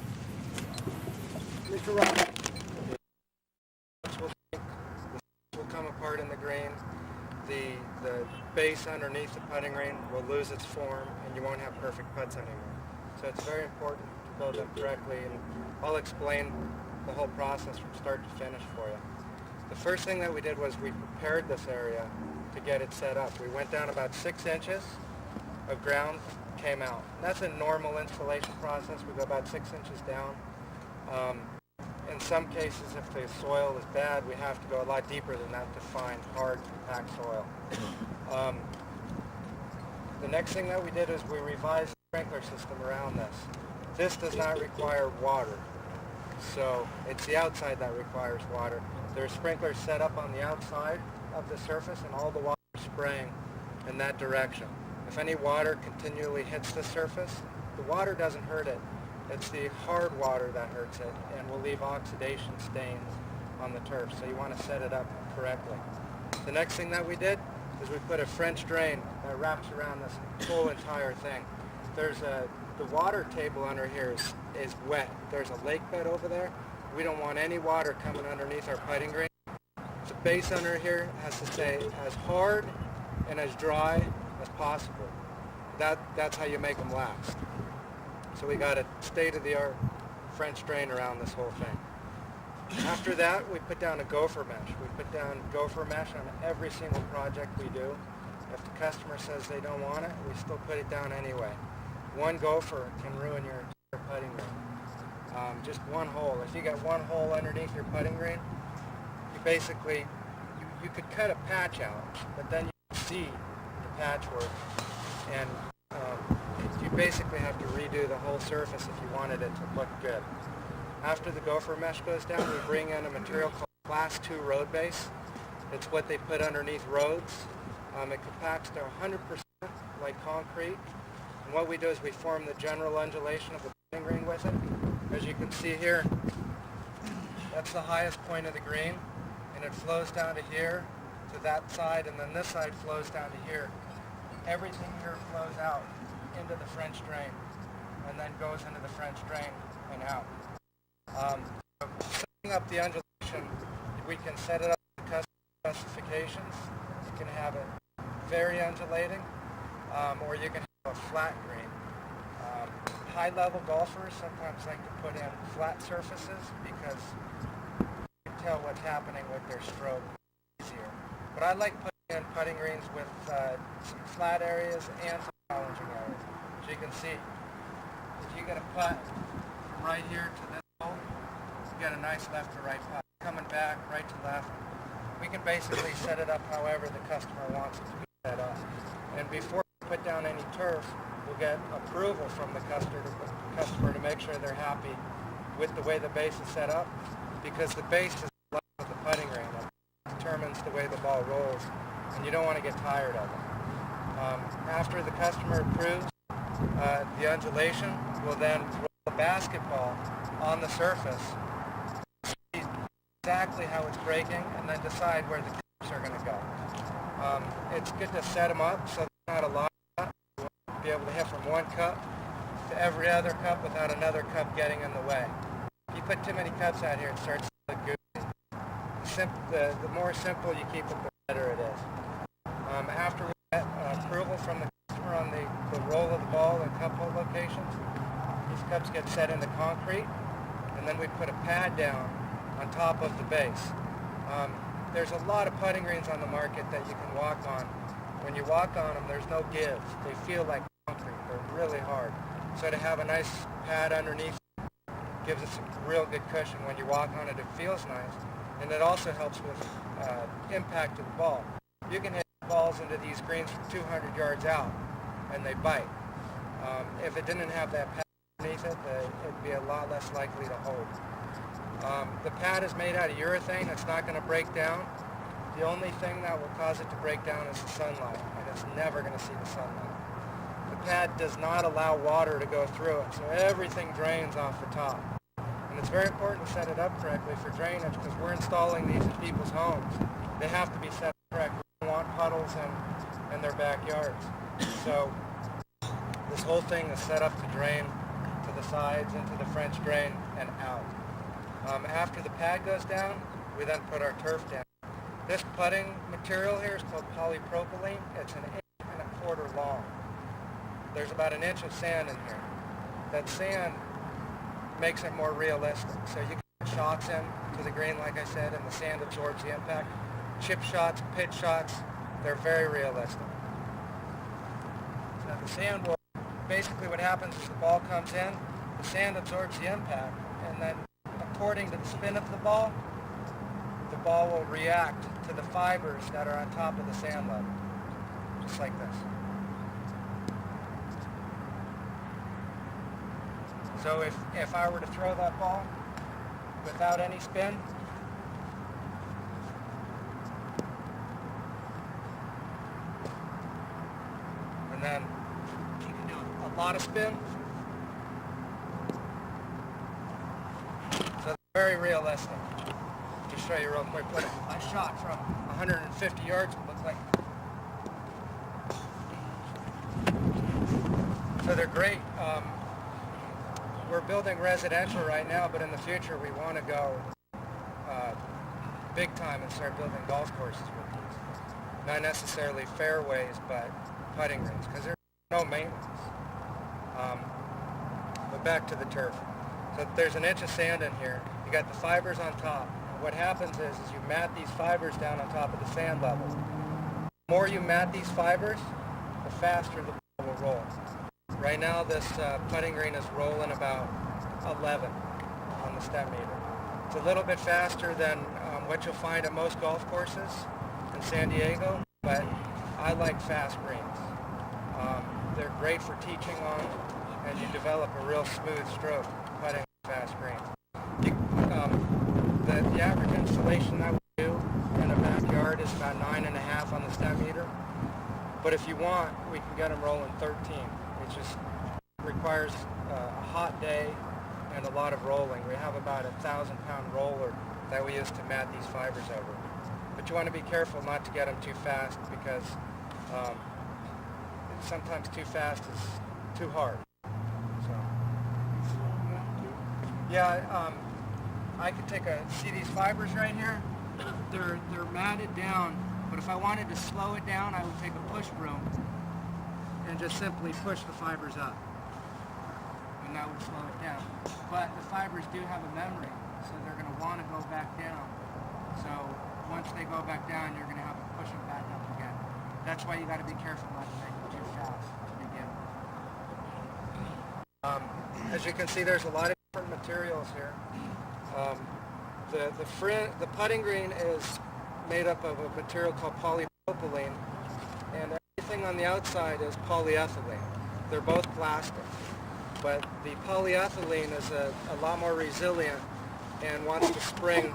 Mr. Rodgers. Will come apart in the green. The base underneath the putting green will lose its form, and you won't have perfect putts anymore. So it's very important to build them correctly, and I'll explain the whole process from start to finish for you. The first thing that we did was we prepared this area to get it set up. We went down about 6 inches of ground, came out. That's a normal installation process. We go about 6 inches down. In some cases, if the soil is bad, we have to go a lot deeper than that to find hard, compact soil. The next thing that we did is we revised the sprinkler system around this. This does not require water, so it's the outside that requires water. There's sprinklers set up on the outside of the surface, and all the water is spraying in that direction. If any water continually hits the surface, the water doesn't hurt it. It's the hard water that hurts it and will leave oxidation stains on the turf, so you want to set it up correctly. The next thing that we did is we put a French drain that wraps around this whole entire thing. The water table under here is wet. There's a lake bed over there. We don't want any water coming underneath our putting green. The base under here has to stay as hard and as dry as possible. That's how you make them last. So we got a state-of-the-art French drain around this whole thing. After that, we put down a gopher mesh. We put down gopher mesh on every single project we do. If the customer says they don't want it, we still put it down anyway. One gopher can ruin your entire putting green. Just one hole. If you got one hole underneath your putting green, you basically, you could cut a patch out, but then you see the patchwork, and you basically have to redo the whole surface if you wanted it to look good. After the gopher mesh goes down, we bring in a material called Class 2 road base. It's what they put underneath roads. It compacts to 100% like concrete. And what we do is we form the general undulation of the putting green with it. As you can see here, that's the highest point of the green, and it flows down to here, to that side, and then this side flows down to here. Everything here flows out into the French drain, and then goes into the French drain and out. Setting up the undulation, we can set it up to custom specifications. You can have it very undulating, or you can have a flat green. High-level golfers sometimes like to put in flat surfaces because you can tell what's happening with their stroke easier. But I like putting in putting greens with some flat areas and some challenging areas. As you can see, if you get a putt from right here to this hole, you get a nice left to right putt. Coming back, right to left. We can basically set it up however the customer wants it to be set up. And before we put down any turf, we'll get approval from the customer to make sure they're happy with the way the base is set up, because the base is like with the putting green. It determines the way the ball rolls, and you don't want to get tired of it. After the customer approves the undulation, we'll then roll the basketball on the surface, see exactly how it's breaking, and then decide where the cups are going to go. It's good to set them up so they're not a lot. Be able to hit from one cup to every other cup without another cup getting in the way. If you put too many cups out here, it starts to look goofy. The more simple you keep it, the better it is. After we get approval from the customer on the roll of the ball and cup hole locations, these cups get set into concrete, and then we put a pad down on top of the base. There's a lot of putting greens on the market that you can walk on. When you walk on them, there's no give. They feel like concrete. They're really hard. So to have a nice pad underneath gives it some real good cushion. When you walk on it, it feels nice. And it also helps with impact of the ball. You can hit balls into these greens from 200 yards out, and they bite. If it didn't have that pad underneath it, it'd be a lot less likely to hold. The pad is made out of urethane. It's not going to break down. The only thing that will cause it to break down is the sunlight, and it's never going to see the sunlight. The pad does not allow water to go through it, so everything drains off the top. And it's very important to set it up correctly for drainage, because we're installing these in people's homes. They have to be set up correctly. We don't want puddles in their backyards. So this whole thing is set up to drain to the sides, into the French drain, and out. After the pad goes down, we then put our turf down. This putting material here is called polypropylene. It's 1.25 inches long. There's about 1 inch of sand in here. That sand makes it more realistic. So you can put shots in to the green, like I said, and the sand absorbs the impact. Chip shots, pitch shots, they're very realistic. So the sand will, basically what happens is the ball comes in, the sand absorbs the impact, and then according to the spin of the ball will react to the fibers that are on top of the sand level, just like this. So if I were to throw that ball without any spin, and then you can do a lot of spin, so it's very realistic. Just show you real quick what a shot from 150 yards would look like. So they're great. We're building residential right now, but in the future we want to go big time and start building golf courses with these. Not necessarily fairways, but putting greens, because there's no maintenance. But back to the turf. So there's 1 inch of sand in here. You got the fibers on top. And what happens is you mat these fibers down on top of the sand level. The more you mat these fibers, the faster the ball will roll. Right now this putting green is rolling about 11 on the step meter. It's a little bit faster than what you'll find at most golf courses in San Diego, but I like fast greens. They're great for teaching on, and you develop a real smooth stroke putting with fast greens. The average installation that we do in a backyard is about 9.5 on the step meter, but if you want, we can get them rolling 13. It just requires a hot day and a lot of rolling. We have about a 1,000-pound roller that we use to mat these fibers over. But you want to be careful not to get them too fast, because sometimes too fast is too hard. So, yeah, I could see these fibers right here? They're matted down, but if I wanted to slow it down, I would take a push broom and just simply push the fibers up, and that would slow it down. But the fibers do have a memory, so they're going to want to go back down. So once they go back down, you're going to have to push them back up again. That's why you got to be careful not to make them too fast to begin with. As you can see, there's a lot of different materials here. The putting green is made up of a material called polypropylene, and everything on the outside is polyethylene. They're both plastic, but the polyethylene is a lot more resilient and wants to spring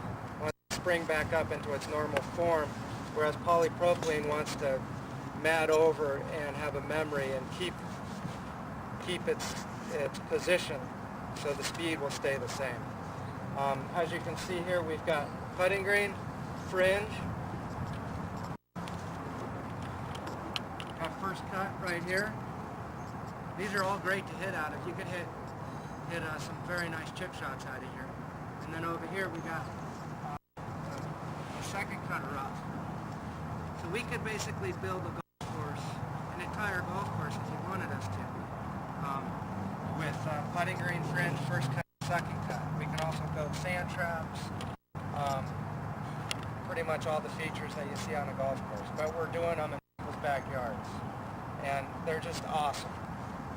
back up into its normal form, whereas polypropylene wants to mat over and have a memory and keep its position, so the speed will stay the same. As you can see here, we've got putting green, fringe, got first cut right here. These are all great to hit out of. You could hit some very nice chip shots out of here. And then over here we got a second cut rough. So we could basically build a golf course, an entire golf course if you wanted us to, with putting green, fringe, first cut, second cut. We can also build sand traps, pretty much all the features that you see on a golf course. But we're doing them in people's backyards, and they're just awesome.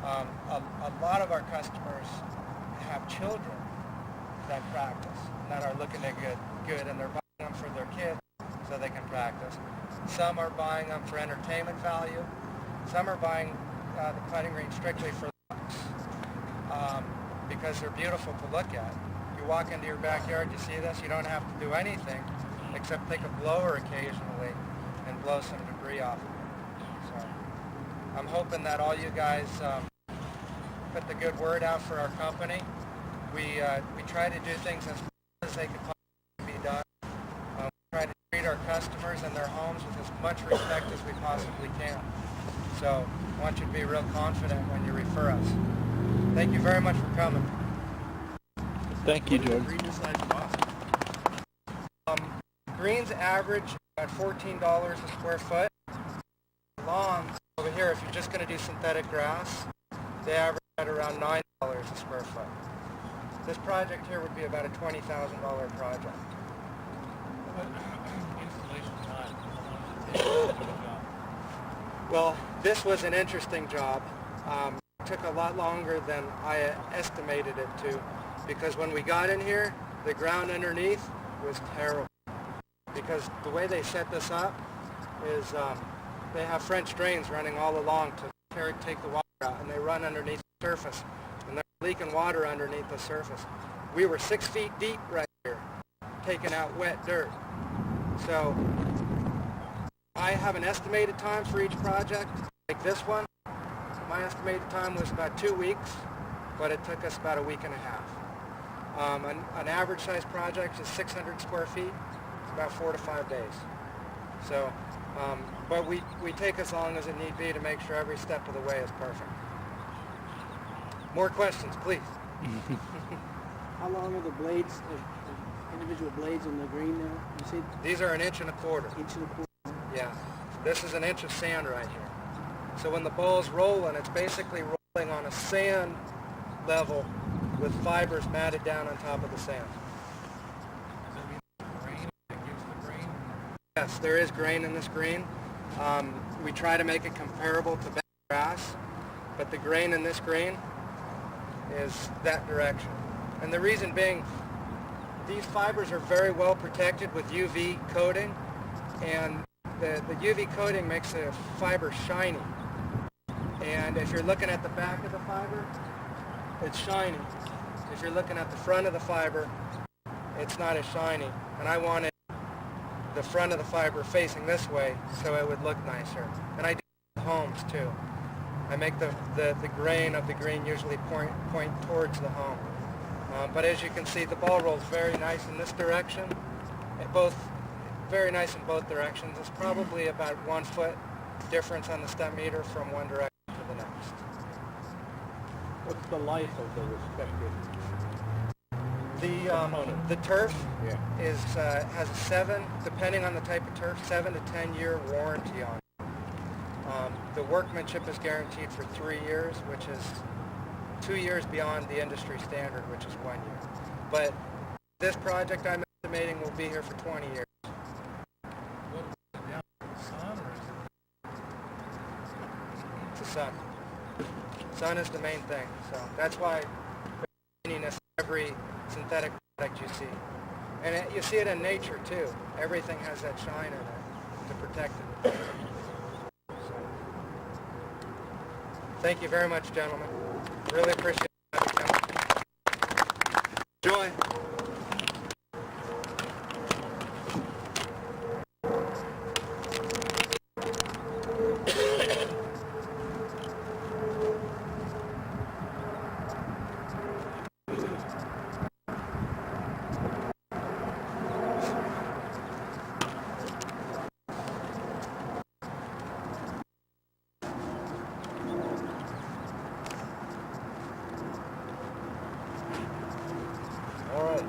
A lot of our customers have children that practice, that are looking to get good, and they're buying them for their kids so they can practice. Some are buying them for entertainment value. Some are buying the putting green strictly for looks, because they're beautiful to look at. You walk into your backyard, you see this, you don't have to do anything except take a blower occasionally and blow some debris off of it. So I'm hoping that all you guys put the good word out for our company. We try to do things as far as they can possibly be done. We try to treat our customers and their homes with as much respect as we possibly can. So I want you to be real confident when you refer us. Thank you very much for coming. Thank you, George. Greens average about $14 a square foot. Lawns over here, if you're just going to do synthetic grass, they average at around $9 a square foot. This project here would be about a $20,000 project. Installation time. Well, this was an interesting job. It took a lot longer than I estimated it to, because when we got in here, the ground underneath was terrible. Because the way they set this up is they have French drains running all along to take the water out, and they run underneath the surface, and they're leaking water underneath the surface. We were 6 feet deep right here, taking out wet dirt. So I have an estimated time for each project, like this one. My estimated time was about 2 weeks, but it took us about a week and a half. An average size project is 600 square feet. It's about 4 to 5 days. So, but we take as long as it need be to make sure every step of the way is perfect. More questions, please. How long are the blades, the individual blades in the green now? You said These are 1.25 inches. 1.25 inches. Yeah. This is 1 inch of sand right here. So when the ball's rolling, it's basically rolling on a sand level with fibers matted down on top of the sand. Yes, there is grain in this green. We try to make it comparable to bent grass, but the grain in this green is that direction. And the reason being, these fibers are very well protected with UV coating, and the UV coating makes the fiber shiny. And if you're looking at the back of the fiber, it's shiny. If you're looking at the front of the fiber, it's not as shiny. And I wanted the front of the fiber facing this way so it would look nicer. And I do homes too. I make the grain of the green usually point towards the home. But as you can see, the ball rolls very nice in this direction. Very nice in both directions. It's probably about 1 foot difference on the step meter from one direction to the next. What's the life of the respective? The turf has a 7, depending on the type of turf, 7 to 10 year warranty on it. The workmanship is guaranteed for 3 years, which is 2 years beyond the industry standard, which is 1 year. But this project I'm estimating will be here for 20 years. It's the sun. Sun is the main thing. So that's why shaininess in every synthetic product you see. And you see it in nature too. Everything has that shine in it to protect it. So, thank you very much, gentlemen. Really appreciate it. Enjoy. All right.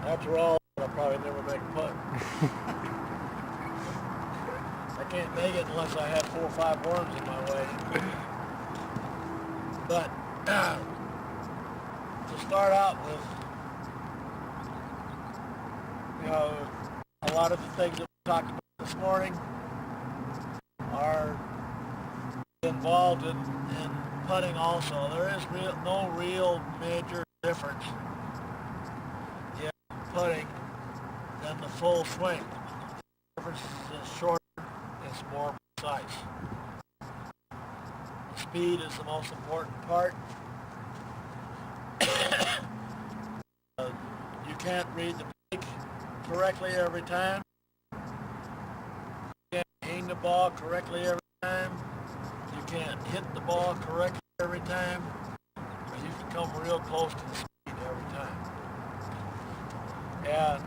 After all, I'll probably never make a putt. I can't make it unless I have 4 or 5 worms in my way. But to start out with, a lot of the things that we talked about this morning are involved in putting also. There is no real major difference in putting than the full swing. The difference is shorter, it's more precise. Speed is the most important part. You can't read the break correctly every time. You can't aim the ball correctly every time. You can't hit the ball correctly every time. But you can come real close to the speed every time. And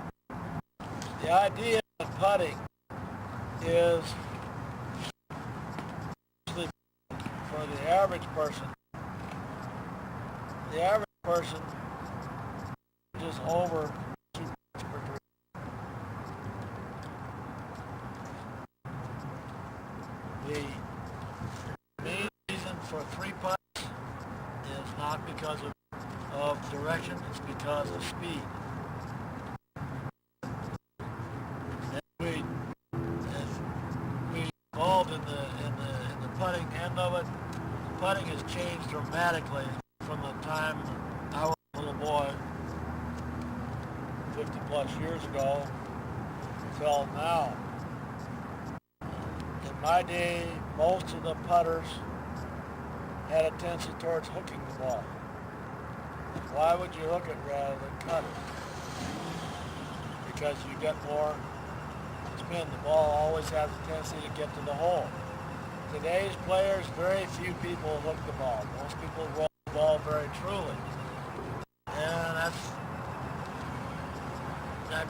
the idea of putting is for the average person. The average person is over 2 putts per green. The main reason for 3 putts is not because of direction, it's because of speed. And we evolved in the putting end of it. Putting has changed dramatically from the time I was a little boy 50 plus years ago until now. In my day, most of the putters had a tendency towards hooking the ball. Why would you hook it rather than cut it? Because you get more spin. The ball always has a tendency to get to the hole. Today's players, very few people hook the ball. Most people roll the ball very truly. And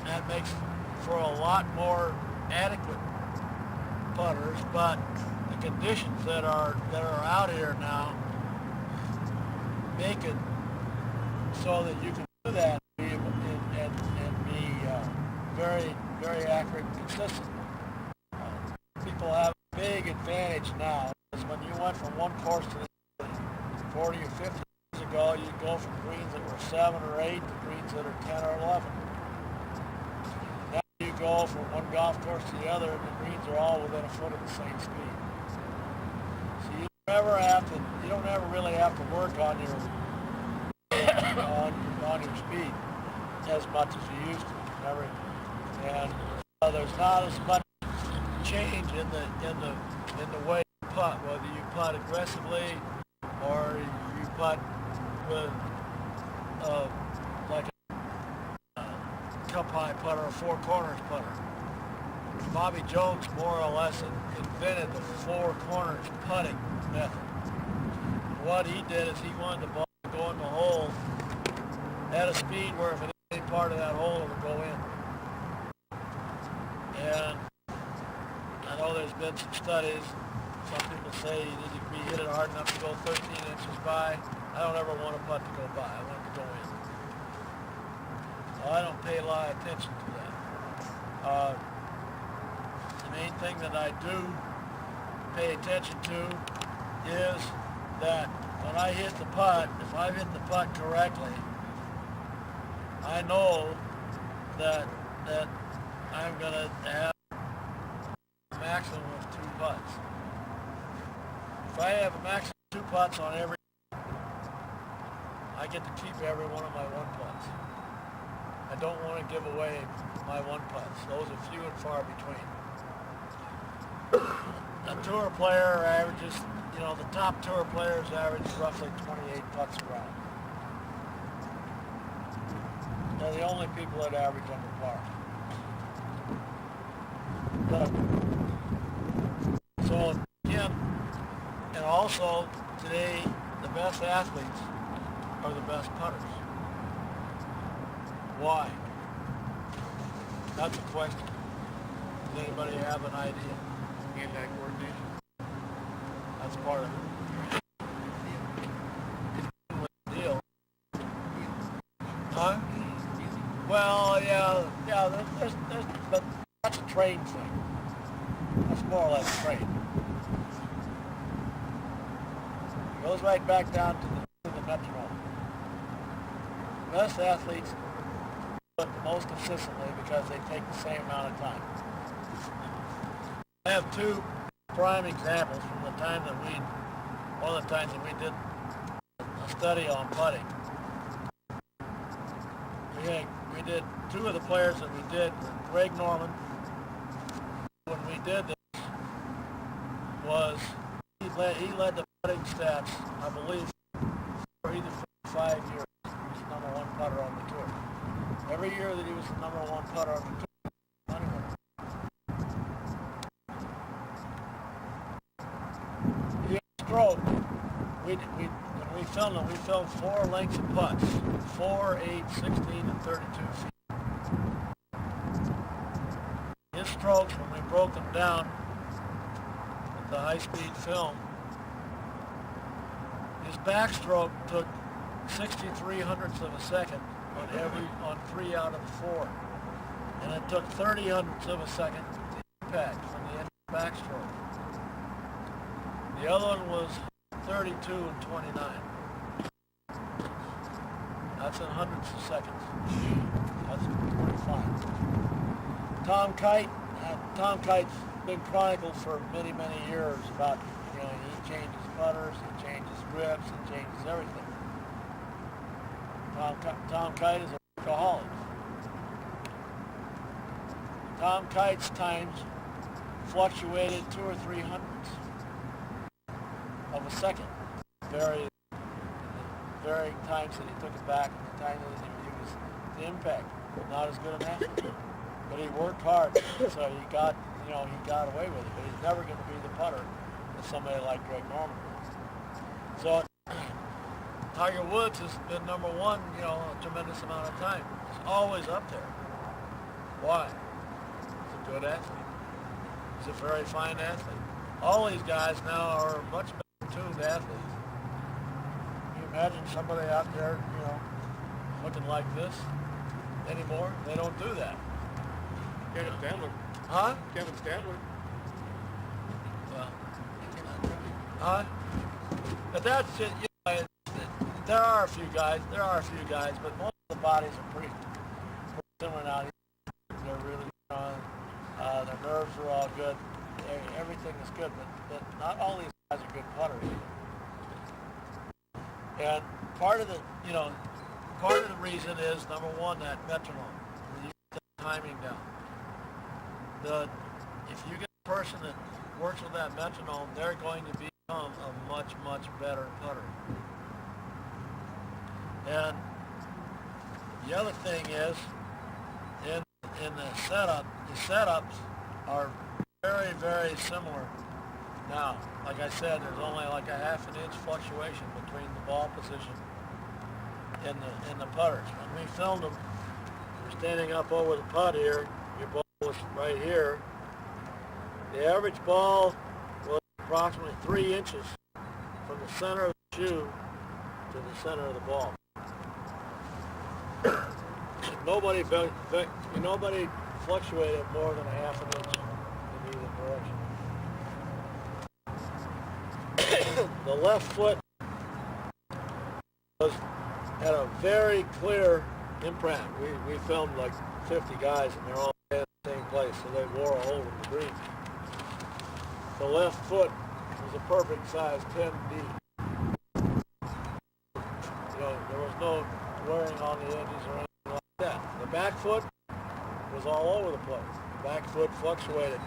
that makes for a lot more adequate putters, but the conditions that are out here now make it so that you can do that and be very, very accurate and consistent. People have a big advantage now. Because when you went from one course to the other 40 or 50 years ago, you'd go from greens that were 7 or 8 to greens that are 10 or 11. Now you go from one golf course to the other, and the greens are all within a foot of the same speed. So you don't ever really have to work on your on your speed as much as you used to. And there's not as much change in the way you putt, whether you putt aggressively or you putt with like a cup high putter or four corners putter. Bobby Jones more or less invented the four corners putting method. What he did is he wanted the ball to go in the hole at a speed where if it any part of that hole it would go in. And I know there's been some studies. Some people say you need to be hit it hard enough to go 13 inches by. I don't ever want a putt to go by. I want it to go in. So I don't pay a lot of attention to that. The main thing that I do pay attention to is that when I hit the putt, if I hit the putt correctly, I know that I'm going to have a maximum of 2 putts. If I have a maximum of 2 putts on every, I get to keep every one of my 1 putts. I don't want to give away my 1 putts. Those are few and far between. A tour player averages, the top tour players average roughly 28 putts around. They're the only people that average under par. So again, and also today, the best athletes are the best putters. Why? That's a question. Does anybody have an idea? Anti-coordination. That's part of it. Deal. Huh? Well, yeah. But that's a trade thing. That's more or less trade. It goes right back down to the metronome. The best athletes do it the most consistently because they take the same amount of time. I have 2 prime examples from one of the times that we did a study on putting. We did 2 of the players that we did were Greg Norman. When we did this, he led the putting stats, I believe, for either 5 years. He was the number 1 putter on the tour. Every year that he was the number 1 putter on the tour, stroke. When we filmed them, we filmed 4 lengths of putts, 4, 8, 16, and 32 feet. His strokes, when we broke them down with the high-speed film, his backstroke took 63 hundredths of a second on 3 out of the 4, and it took 30 hundredths of a second to impact from the end of the backstroke. The other one was 32 and 29. That's in hundredths of seconds. That's 25. Tom Kite's been chronicled for many, many years about, he changes putters, he changes grips, he changes everything. Tom Kite is a workaholic. Tom Kite's times fluctuated 2 or 3 hundredths of a second. Varying times that he took it back and the time that he was the impact. Not as good an athlete. But he worked hard, so he got away with it. But he's never going to be the putter that somebody like Greg Norman is. So Tiger Woods has been number 1, a tremendous amount of time. He's always up there. Why? He's a good athlete. He's a very fine athlete. All these guys now are much better tuned athletes. Can you imagine somebody out there, looking like this anymore? They don't do that. Kevin Statler. Huh? Kevin Statler. Huh? But that's just, there are a few guys, but most of the bodies are pretty similar now. They're really, nerves are all good. Everything is good, but not all these guys are good putters. And part of the reason is, number one, that metronome. You get the timing down. If you get a person that works with that metronome, they're going to become a much, much better putter. And the other thing is, in the setups are very, very similar. Now, like I said, there's only like a half an inch fluctuation between the ball position in the putters. When we filmed them, you're standing up over the putt here, your ball was right here. The average ball was approximately 3 inches from the center of the shoe to the center of the ball. Nobody fluctuated more than a half an inch in either direction. The left foot had a very clear imprint. We filmed like 50 guys, and they're all in the same place, so they wore a hole in the green. The left foot was a perfect size 10D. There was no wearing on the edges or anything like that. The back foot was all over the place. The back foot fluctuated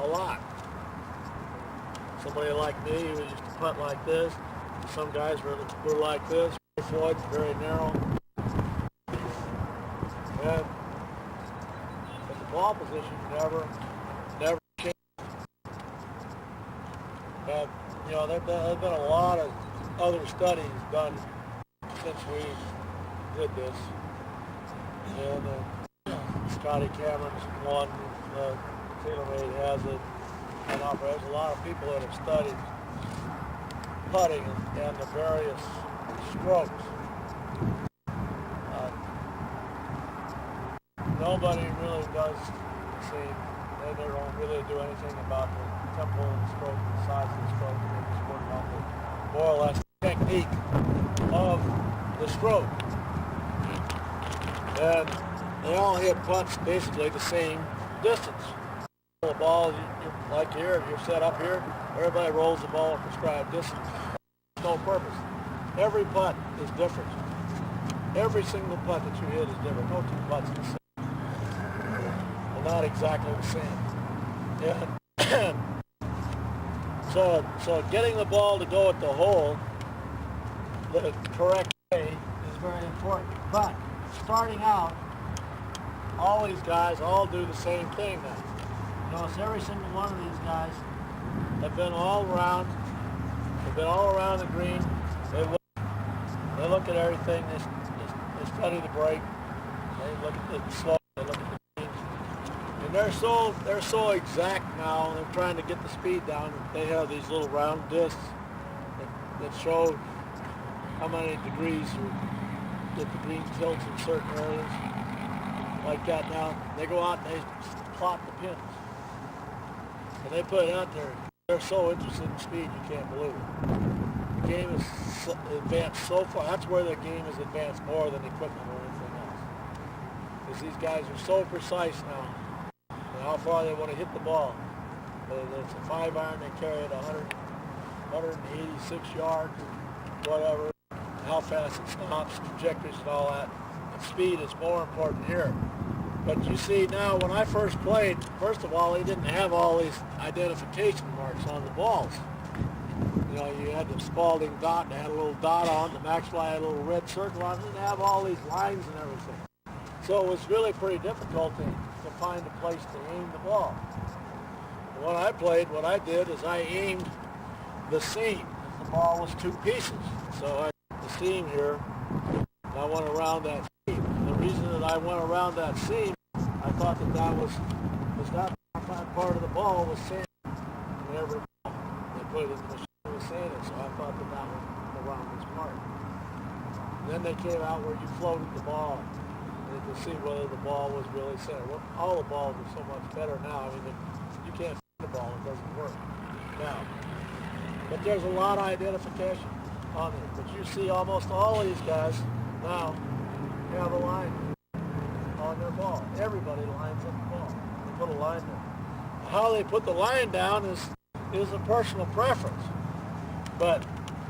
a lot. Somebody like me who used to putt like this, some guys were like this, Floyd, very narrow. And but the ball position never changed. And there's been a lot of other studies done since we did this. And Scotty Cameron's one, TaylorMade has it, and there's a lot of people that have studied putting and the various strokes. Nobody really does they don't really do anything about the tempo of the stroke, the size of the stroke. They're just working on the more or less technique of the stroke. And they all hit putts basically the same distance. The ball, like here, if you're set up here, everybody rolls the ball at prescribed distance. No purpose. Every putt is different. Every single putt that you hit is different. No two putts are the same. They're not exactly the same. And so getting the ball to go at the hole the correct way is very important. But starting out, all these guys all do the same thing now. Notice every single one of these guys have been all around. They've been all around the green. They look at everything. They study the break. They look at the slope. They look at the green. And they're so exact now. They're trying to get the speed down. They have these little round discs that show how many degrees that the green tilts in certain areas. Like that now. They go out and they plot the pins. And they put it out there. They're so interested in speed, you can't believe it. The game is advanced so far. That's where the game is advanced more than equipment or anything else. Because these guys are so precise now. And how far they want to hit the ball. Whether it's a 5-iron, they carry it 186 yards or whatever. How fast it stops, trajectories and all that. And speed is more important here. But you see now, when I first played, first of all, they didn't have all these identification marks on the balls. You had the Spalding dot, they had a little dot on, the Maxwell had a little red circle on it, they didn't have all these lines and everything. So it was really pretty difficult to find a place to aim the ball. And when I played, what I did is I aimed the seam. The ball was 2 pieces. So I had the seam here, and I went around that seam. The reason that I went around that seam, I thought that was that part of the ball was sand in every ball. They put it in the machine with sand in, so I thought that was around this part. And then they came out where you floated the ball to see whether the ball was really sand. Well, all the balls are so much better now. I mean, you can't see the ball, it doesn't work now. But there's a lot of identification on it. But you see almost all of these guys now have a line on their ball. Everybody lines up the ball. They put a line there. how they put the line down is a personal preference. But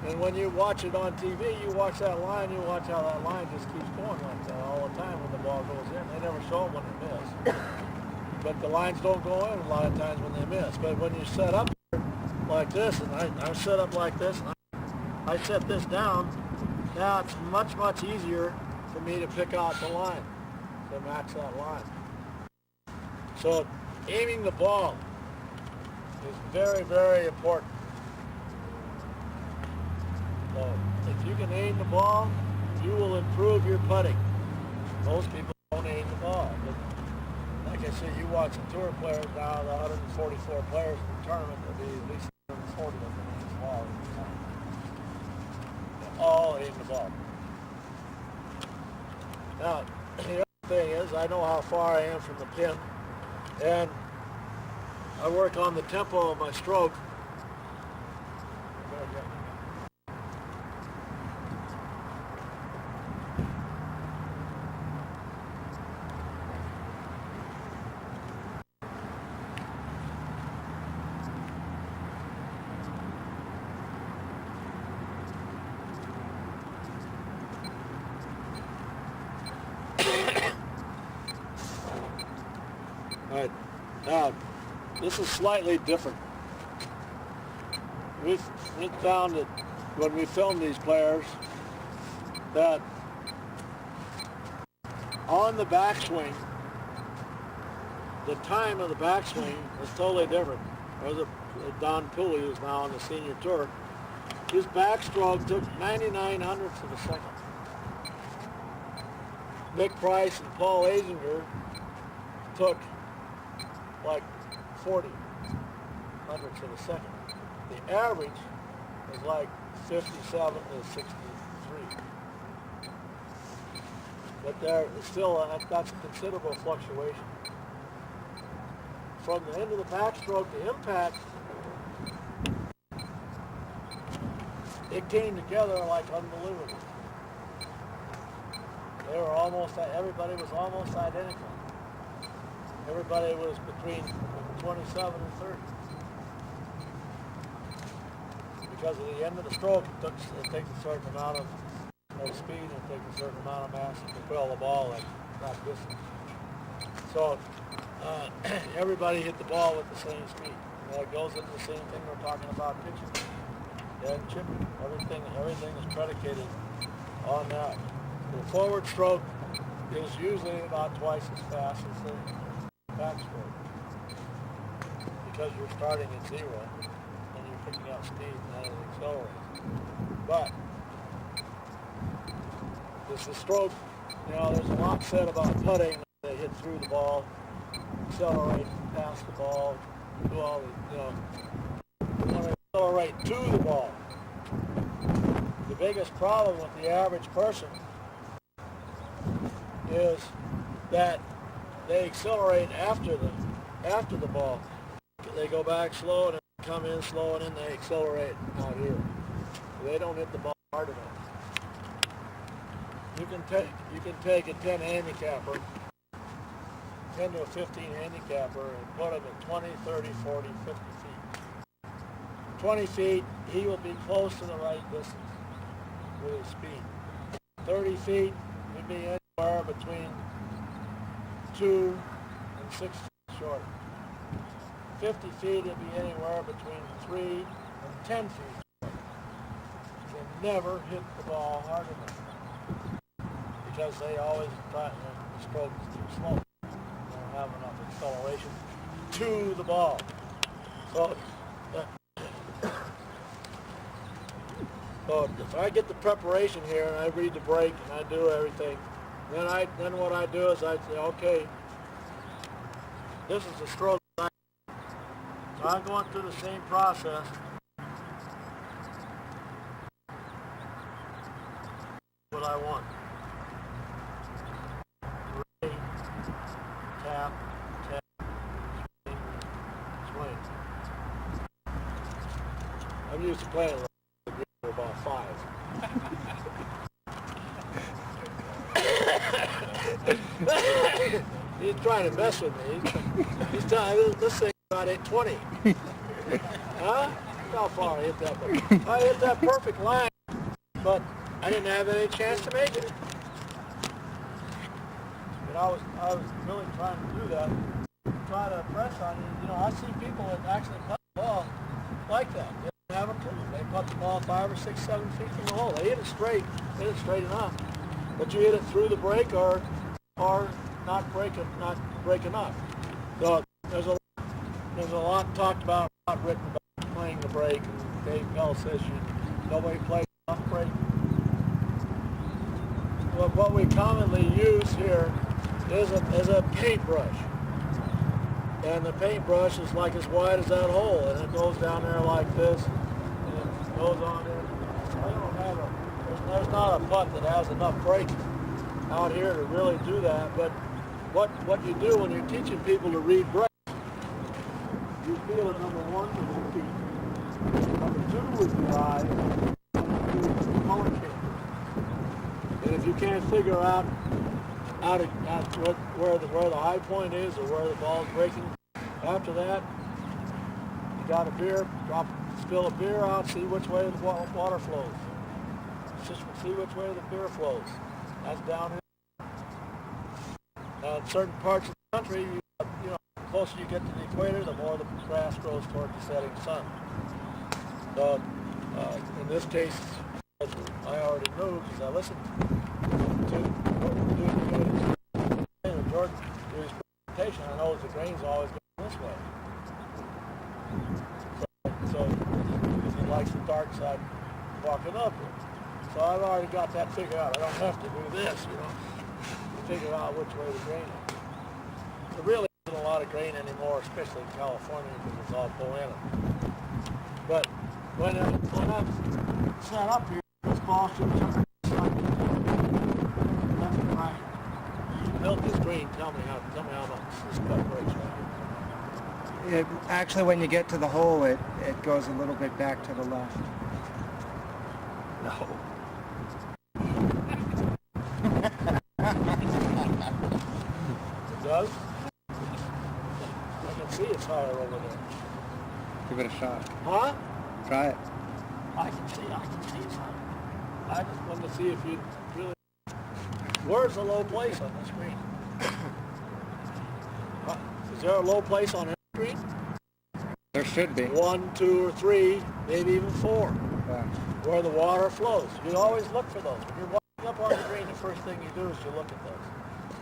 and when you watch it on TV, you watch that line, you watch how that line just keeps going like that all the time when the ball goes in. They never show them when they miss. But the lines don't go in a lot of times when they miss. But when you set up like this, and I set up like this, and I set this down, now it's much, much easier for me to pick out the line, to match that line. So aiming the ball is very, very important. So if you can aim the ball, you will improve your putting. Most people don't aim the ball. But like I said, you watch the tour players now, the 144 players in the tournament, there'll be at least 140 of them in this ball. They all aim the ball. Now, the other thing is, I know how far I am from the pin, and I work on the tempo of my stroke. All right, now this is slightly different. We found that when we filmed these players that on the backswing, the time of the backswing is totally different. Don Pooley, who's now on the senior tour, his backstroke took 99 hundredths of a second. Mick Price and Paul Azinger took like 40 hundredths of a second. The average is like 57 to 63. But there is still, that's a considerable fluctuation. From the end of the backstroke to impact, it came together like unbelievable. They were almost, everybody was almost identical. Everybody was between 27 and 30. Because at the end of the stroke, it takes a certain amount of speed and it takes a certain amount of mass to propel the ball at that distance. So everybody hit the ball with the same speed. It goes into the same thing we're talking about pitching and chipping. Everything is predicated on that. The forward stroke is usually about twice as fast as the backstroke because you're starting at zero and you're picking up speed and then it accelerates. But this is stroke, there's a lot said about putting. They hit through the ball, accelerate past the ball, do all the, you want to accelerate to the ball. The biggest problem with the average person is that they accelerate after the ball. They go back slow and then come in slow and then they accelerate out here. They don't hit the ball hard enough. You can take a 10 handicapper, 10 to a 15 handicapper and put him at 20, 30, 40, 50 feet. 20 feet, he will be close to the right distance with his speed. 30 feet, he'd be anywhere between 2 and 6 feet short. 50 feet, it'd be anywhere between 3 and 10 feet short. They never hit the ball hard enough because they always try, the stroke is too slow. They don't have enough acceleration to the ball. So if I get the preparation here and I read the break and I do everything, then what I do is I say, okay, this is the stroke. So I'm going through the same process. What I want. Ready, tap, swing. I'm used to playing about 5. He's trying to mess with me. He's telling me this thing about 820. Huh? How far I hit that? I hit that perfect line, but I didn't have any chance to make it. But I was really trying to do that, trying to press on it. You know, I see people that actually putt the ball like that. They don't have a clue. They putt the ball 5 or 6, 7 feet from the hole. They hit it straight enough. But you hit it through the break or not break enough. So there's a lot talked about, written about playing the break. And Dave Bell says nobody plays enough break. But what we commonly use here is a paintbrush. And the paintbrush is like as wide as that hole, and it goes down there like this, and it goes on in. I don't have there's not a putt that has enough break out here to really do that, but what you do when you're teaching people to read break, you feel it number one with your feet, number two with your eyes, number three with your color change. And if you can't figure out where the high point is or where the ball's breaking, after that, you got a beer, spill a beer out, see which way the water flows. Just see which way the beer flows. That's down here. Now, in certain parts of the country, you know, the closer you get to the equator, the more the grass grows toward the setting sun. So, in this case, I already knew because I listened to Jordan do his presentation. I know the grain's always going this way. So because he likes the dark side walking up here. So I've already got that figured out. I don't have to do this, you know, to figure out which way the grain is. There really isn't a lot of grain anymore, especially in California, because it's all Poana. But when I'm set up here, this ball should jump left and right. You built this green. Tell me how much this cut breaks right. Actually, when you get to the hole, it goes a little bit back to the left. No. It does? I can see it's higher over there. Give it a shot. Huh? Try it. I can see it's higher. I just wanted to see if you really... Where's the low place on this green? Is there a low place on every green? There should be. 1, 2, or 3, maybe even 4. Yeah. Where the water flows. You always look for those. When you're walking up on the green, the first thing you do is you look at those.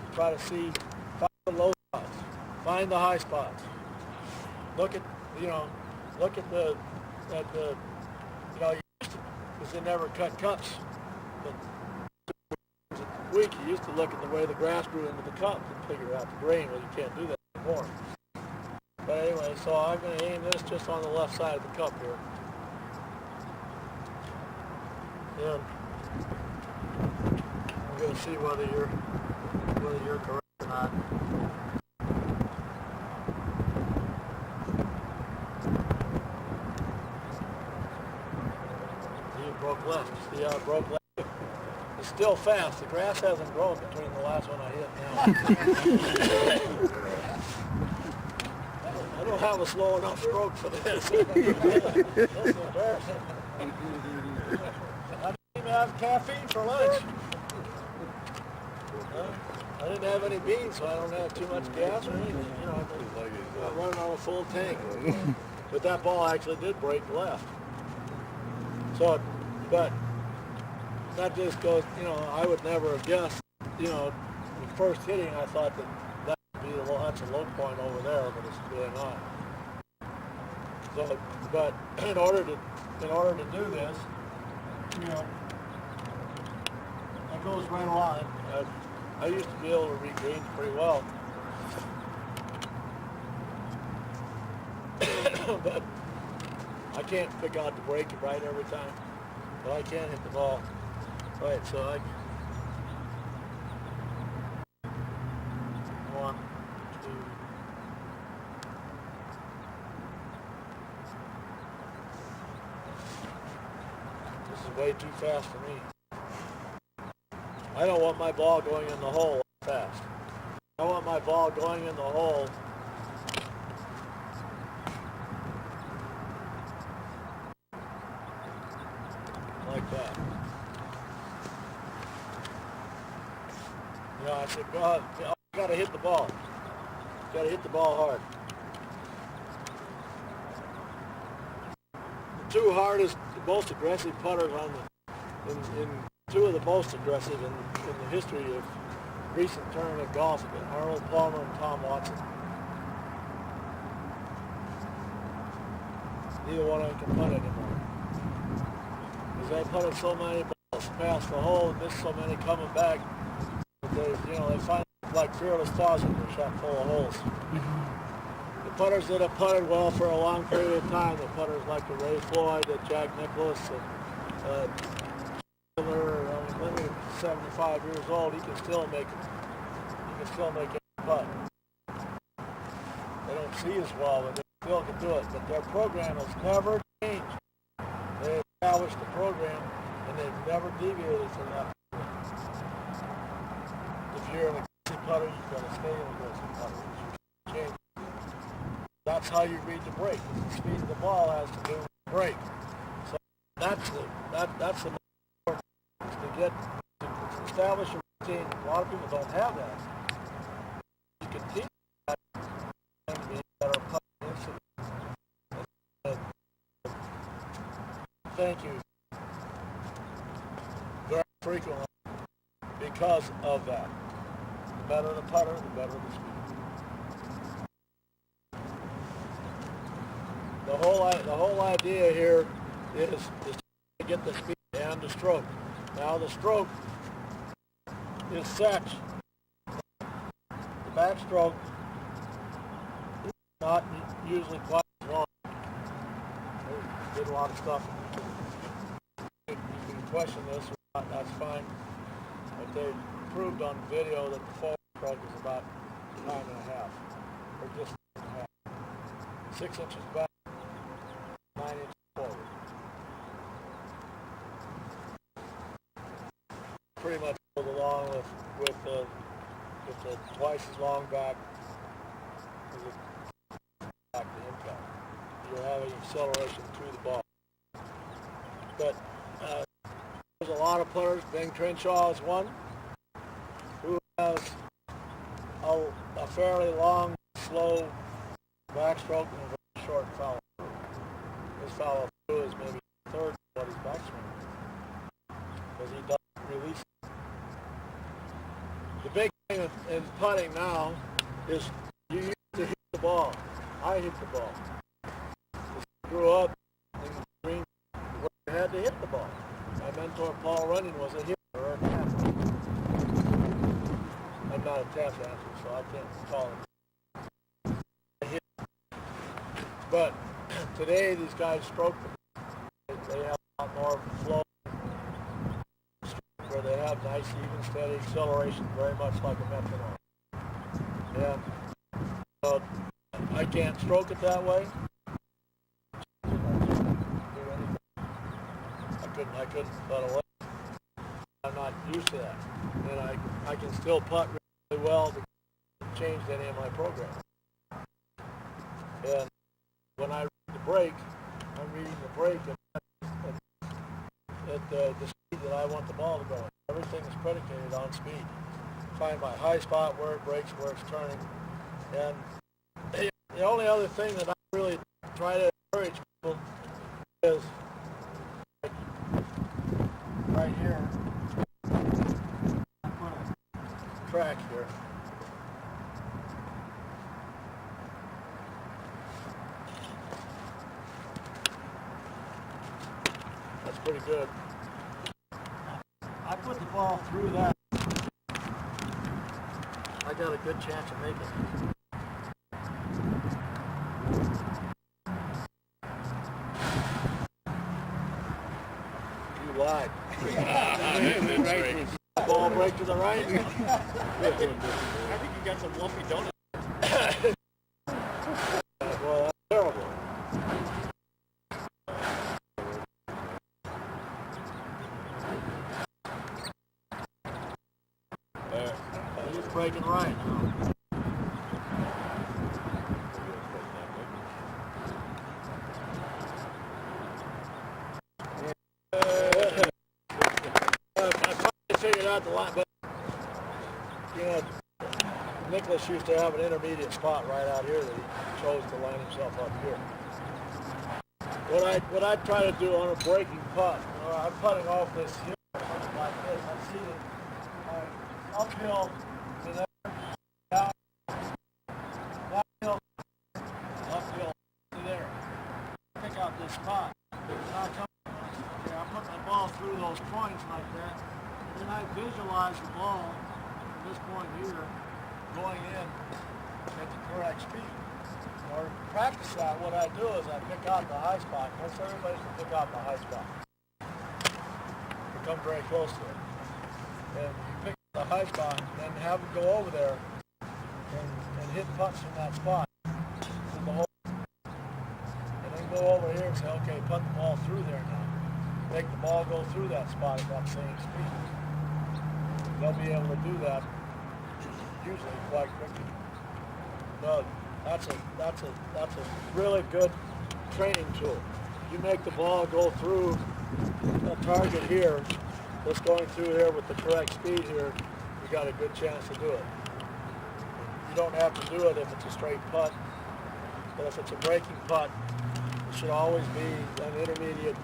You try to see, find the low spots, find the high spots. Look at the, you used to, because they never cut cups. But week, you used to look at the way the grass grew into the cup and figure out the grain. Well, you can't do that anymore. But anyway, so I'm going to aim this just on the left side of the cup here. And I'm going to see whether you're correct or not. See, it broke left. See how it broke left? It's still fast. The grass hasn't grown between the last one I hit now. I don't have a slow enough stroke for this. This is embarrassing. I didn't even have caffeine for lunch. I didn't have any beans, so I don't have too much gas or anything. You know, I'm running on a full tank. But that ball actually did break left. So, but that just goes, you know, I would never have guessed, you know, the first hitting, I thought that would be that's a low point over there, but it's really not. So, but in order to do this, you know, that goes right along. I used to be able to read greens pretty well. But I can't pick out the break it right every time. But I can hit the ball right, so I... 1, 2... This is way too fast for me. I don't want my ball going in the hole fast. I want my ball going in the hole You know, I said, God, you got to hit the ball. Got to hit the ball hard. The two hardest, the most aggressive putters on in two of the most aggressive in the history of recent tournament golf have been Arnold Palmer and Tom Watson. Neither one of them can putt anymore. Because they putted so many balls past the hole and missed so many coming back. They find like Fearless Fawcett were shot full of holes. The putters that have putted well for a long period of time, the putters like the Ray Floyd, the Jack Nicklaus, and Leonard, 75 years old, he can still make it putt. They don't see as well, but they still can do it. But their program has never changed. They established the program, and they've never deviated from that. If you're an aggressive putter, you've got to stay an aggressive putter. You change. That's how you read the break. The speed of the ball has to do with the break. So that's the most important is to establish a routine. A lot of people don't have that. You can teach that and be better putting instantly. Thank you very frequently because of that. The better the putter, the better the speed. The whole idea here is to get the speed and the stroke. Now the stroke is such. The backstroke is not usually quite as long. They did a lot of stuff. You can question this or not, that's fine. But they proved on video that the forward stroke is about 9.5, or just 9.5. 6 inches back. 9 inches forward. Pretty much goes along with the twice as long back as the back to impact. You're having acceleration through the ball. But there's a lot of players. Ben Crenshaw is one who has a fairly long, slow backstroke and a very short follow. His follow through is maybe a third of what his backswing is. Because he doesn't release it. The big thing in putting now is you used to hit the ball. I hit the ball. I grew up in the green where you had to hit the ball. My mentor Paul Runyon was a hitter or a tap dancer. I'm not a tap dancer, so I can't call him a hit. But today, these guys stroke them. They have a lot more flow, where they have nice, even, steady acceleration, very much like a metronome. And so I can't stroke it that way. I couldn't putt away. I'm not used to that. And I can still putt really well to change any of my program. And when I the break, I'm reading the break at the speed that I want the ball to go. Everything is predicated on speed. Find my high spot where it breaks, where it's turning. And the only other thing that I really try to encourage people is right here, put a track here. That's pretty good. I put the ball through that. I got a good chance of making it. You lied. Ball break to the right? I think you got some lumpy donuts. Well, that's terrible. He's breaking right now. I finally figured out the line, but you know, Nicholas used to have an intermediate spot right out here that he chose to line himself up here. What I try to do on a breaking putt, you know, I'm putting off this hill like this. I see that uphill to there, down, downhill, uphill to there. Pick out this spot. I'm putting the ball through those points like that. And then I visualize the ball from this point here going in at the correct speed. In order to practice that, what I do is I pick out the high spot. Most everybody can pick out the high spot. You come very close to it. And you pick the high spot and then have them go over there and hit putts from that spot to the hole. And then go over here and say, okay, put the ball through there now. Make the ball go through that spot at that same speed. They'll be able to do that usually quite quickly. But that's a really good training tool. You make the ball go through a target here, that's going through here with the correct speed here, you got a good chance to do it. You don't have to do it if it's a straight putt, but if it's a breaking putt, it should always be an intermediate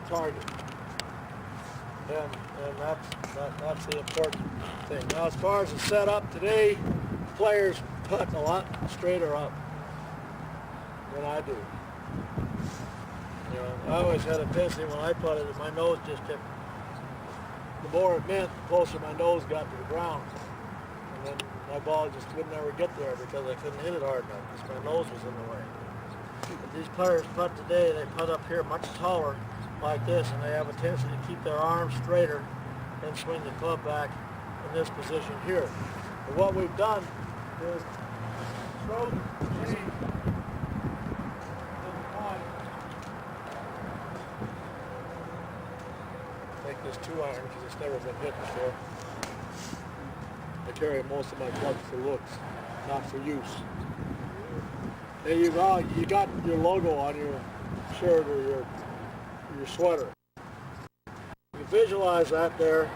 target. And that's the important thing. Now, as far as the setup today, players putt a lot straighter up than I do. You know, I always had a tendency when I putted that my nose just kept, the more it meant, the closer my nose got to the ground. And then my ball just would never get there because I couldn't hit it hard enough because my nose was in the way. But these players putt today, they putt up here much taller like this, and they have a tendency to keep their arms straighter and swing the club back in this position here. But what we've done is throw the green to the point. Take this 2-iron because it's never been hit before. I carry most of my clubs for looks, not for use. And you got your logo on your shirt or your sweater. You visualize that there,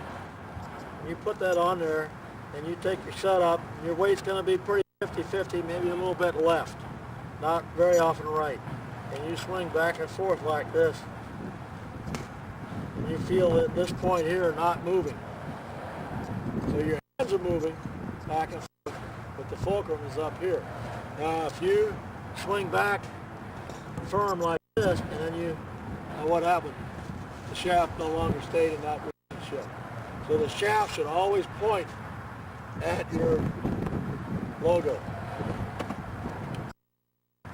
and you put that on there, and you take your setup, and your weight's going to be pretty 50-50, maybe a little bit left, not very often right. And you swing back and forth like this, and you feel that this point here not moving. So your hands are moving back and forth, but the fulcrum is up here. Now if you swing back firm like this, and then you, now what happened? The shaft no longer stayed in that relationship. So the shaft should always point at your logo.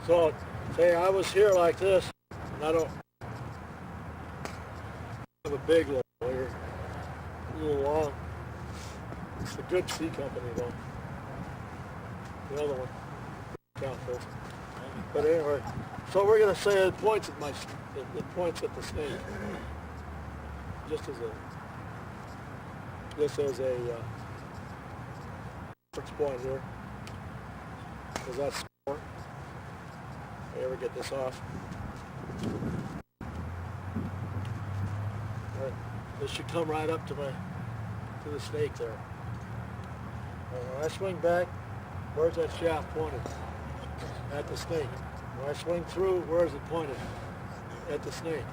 So say I was here like this, and I don't have a big logo here, a little long. It's the good C company though. The other one, count first. But anyway, so we're going to say it points at it points at the snake. Just as a reference point here. Because that's score. If I ever get this off. Right. This should come right up to the snake there. And when I swing back, where's that shaft pointed? At the snake. When I swing through, where is it pointed? At the snake.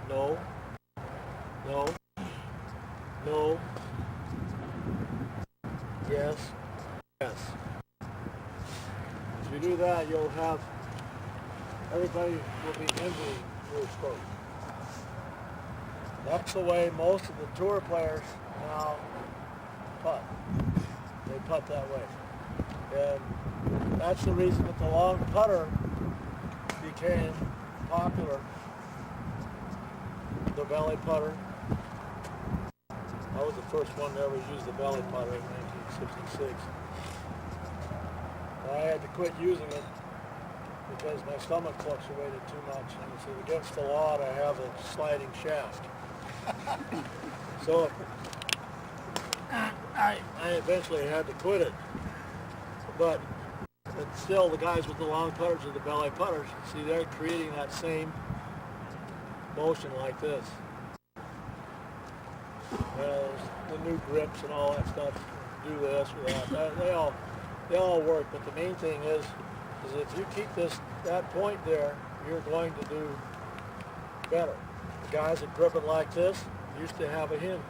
No. No. No. Yes. Yes. If you do that, you'll have, everybody will be envying your stroke. That's the way most of the tour players now putt. They putt that way. And that's the reason that the long putter became popular. The belly putter. I was the first one to ever use the belly putter in 1966. I had to quit using it because my stomach fluctuated too much, and it's against the law to have a sliding shaft. So I eventually had to quit it. But still, the guys with the long putters are the belly putters. See, they're creating that same motion like this. the new grips and all that stuff. Do this or that. They all work. But the main thing is if you keep that point there, you're going to do better. The guys that grip it like this used to have a hinge.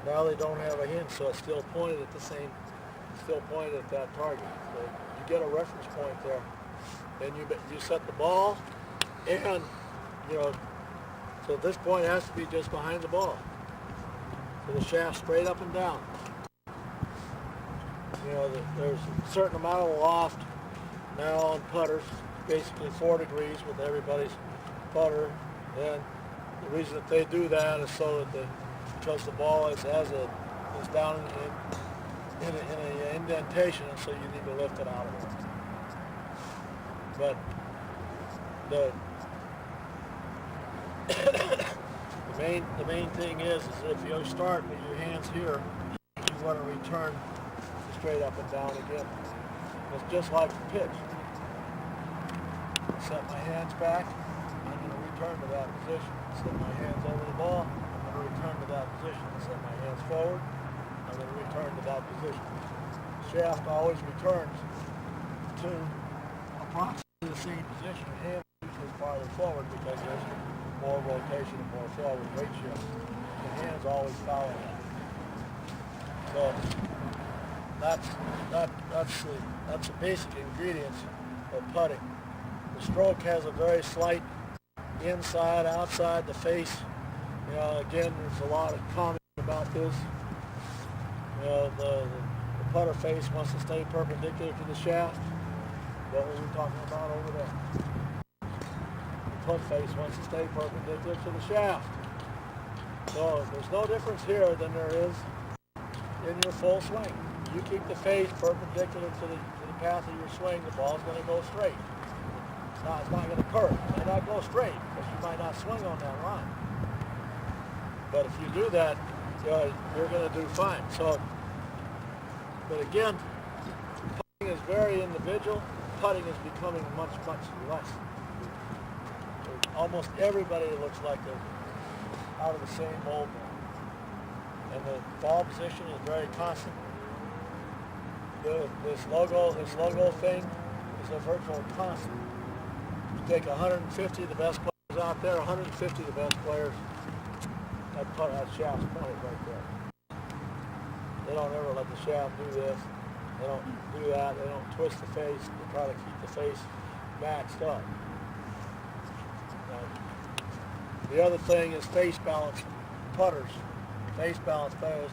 Now they don't have a hinge, so it's still pointed at that target. So you get a reference point there. Then you set the ball, and so this point has to be just behind the ball. So the shaft straight up and down. There's a certain amount of loft now on putters, basically 4 degrees with everybody's putter. And the reason that they do that is so that because the ball is down in an indentation, and so you need to lift it out of there. But the main thing is if you start with your hands here, you want to return straight up and down again. It's just like the pitch. Set my hands back. I'm going to return to that position. Set my hands over the ball. I'm going to return to that position. Set my hands forward. I'm going to return to that position. The shaft always returns to approximately the same position. Hand usually farther forward because there's more rotation and more forward weight shift. The hands always follow that. So that's the basic ingredients of putting. The stroke has a very slight inside, outside the face. Again, there's a lot of comment about this. The putter face wants to stay perpendicular to the shaft. What were we talking about over there? The putt face wants to stay perpendicular to the shaft. So there's no difference here than there is in your full swing. You keep the face perpendicular to the path of your swing, the ball's going to go straight. It's not going to curve. It may not go straight because you might not swing on that line. But if you do that, you're going to do fine. So, but again, putting is very individual. Putting is becoming much, much less. Almost everybody looks like they're out of the same mold now. And the ball position is very constant. This logo thing is a virtual constant. You take 150 of the best players out there, 150 of the best players, that shaft's pointed right there. They don't ever let the shaft do this. They don't do that. They don't twist the face. They try to keep the face maxed up. The other thing is face balance putters. Face balance players,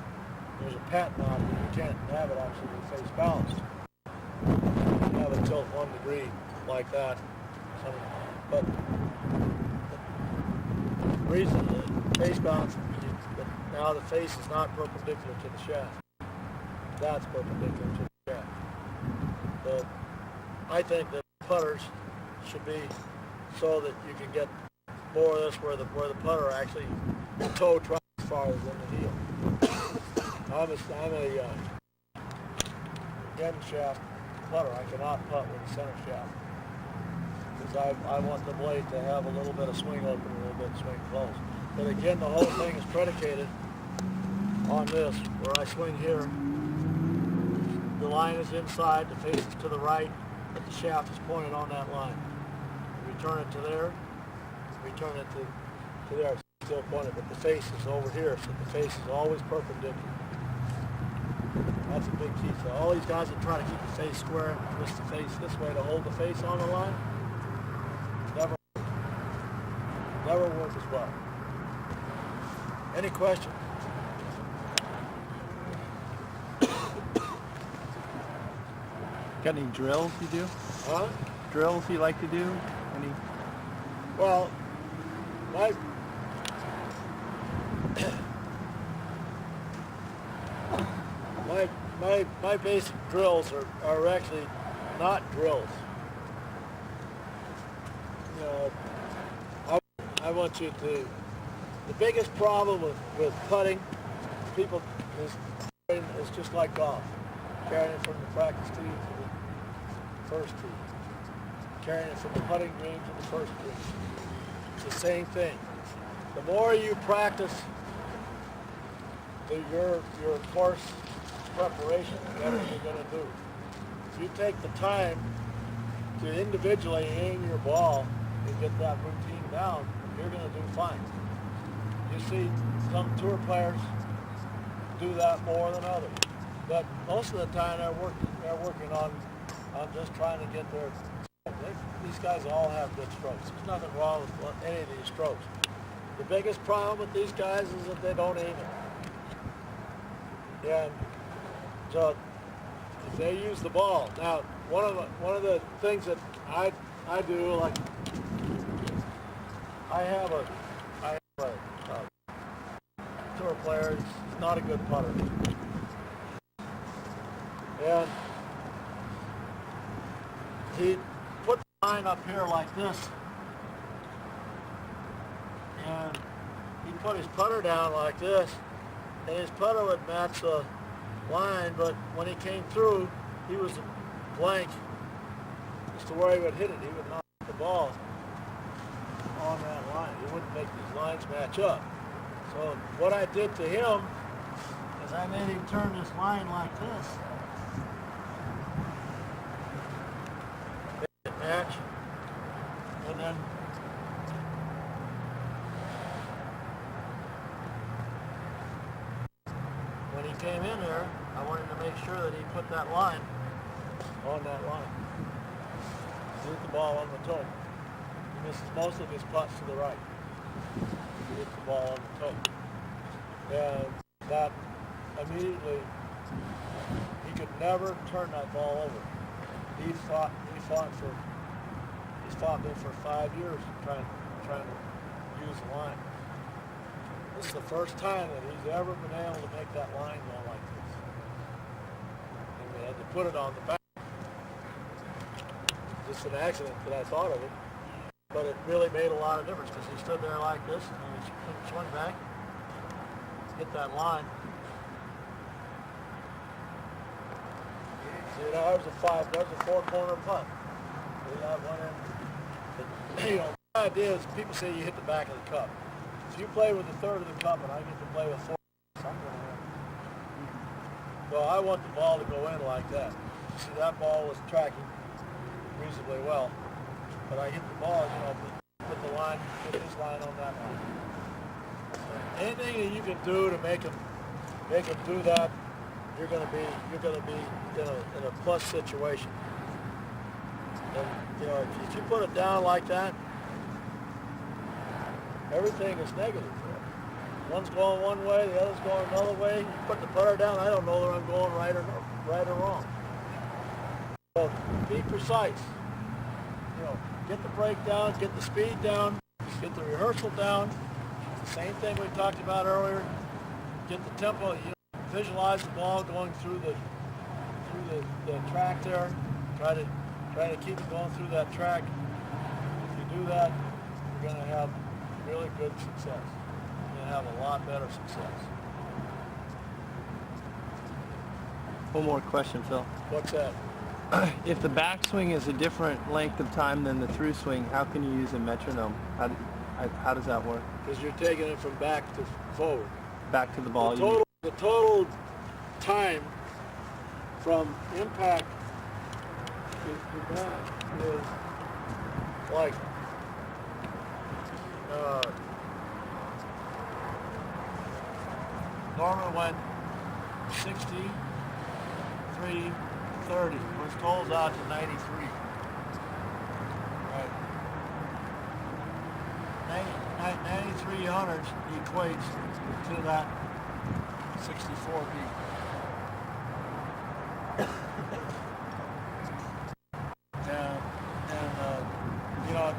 there's a patent on it. You can't have it actually face balanced. You have it tilt 1 degree like that. But the reason the face balance, now the face is not perpendicular to the shaft. That's perpendicular to the shaft. I think that putters should be so that you can get more of this where the putter actually, the toe travels farther than the heel. I'm a end shaft putter. I cannot putt with the center shaft because I want the blade to have a little bit of swing open, a little bit of swing close. But again, the whole thing is predicated on this, where I swing here. The line is inside, the face is to the right, but the shaft is pointed on that line. Return it to there, return it to there. It's still pointed, but the face is over here, so the face is always perpendicular. That's a big key. So all these guys that try to keep the face square and twist the face this way to hold the face on the line, never work as well. Any questions? Got any drills you do? Huh? Drills you like to do? Any? Well, my basic drills are actually not drills. I want you to. The biggest problem with putting people is just like golf. Carrying it from the practice tee to the first tee. Carrying it from the putting green to the first green. It's the same thing. The more you practice your course preparation, whatever you're going to do. If you take the time to individually aim your ball and get that routine down, you're going to do fine. You see some tour players do that more than others, but most of the time they're working on just trying to get their. These guys all have good strokes. There's nothing wrong with any of these strokes. The biggest problem with these guys is that they don't aim it. And so if they use the ball. Now, one of the things that I do, like I have a tour player. He's not a good putter, and he put the line up here like this, and he put his putter down like this, and his putter would match the line, but when he came through, he was blank as to where he would hit it. He would knock the ball on that line. He wouldn't make these lines match up. So what I did to him is I made him turn this line like this. Make it match. And then when he came in there, I wanted to make sure that he put that line on that line. Hit the ball on the toe. He misses most of his putts to the right. He hits the ball on the toe. And that immediately, he could never turn that ball over. He's fought me for 5 years trying to use the line. This is the first time that he's ever been able to make that line go like this. And we had to put it on the back. Just an accident that I thought of it. But it really made a lot of difference because he stood there like this and he swung back, hit that line. See, that was a four-corner putt. We have one in. But, you know, the idea is people say you hit the back of the cup. If you play with a third of the cup and I get to play with four, I'm going to win. So I want the ball to go in like that. See, that ball was tracking reasonably well. But I hit the ball, you know, put the line, put this line on that line. So anything that you can do to make them do that, you're going to be in a plus situation. And you know, if you put it down like that, everything is negative for it. One's going one way, the other's going another way. You put the putter down, I don't know whether I'm going right or wrong. So be precise. You know, get the break down, get the speed down, get the rehearsal down. Same thing we talked about earlier. Get the tempo. You know, visualize the ball going through the track there. Try to keep it going through that track. If you do that, you're going to have really good success. You're going to have a lot better success. One more question, Phil. What's that? If the backswing is a different length of time than the through swing, how can you use a metronome? How does that work? Because you're taking it from back to forward. Back to the ball. The total time from impact to back is like Norman went 63, 30, which totals out to 93. Right. 9300 equates to that 64 beat. You know,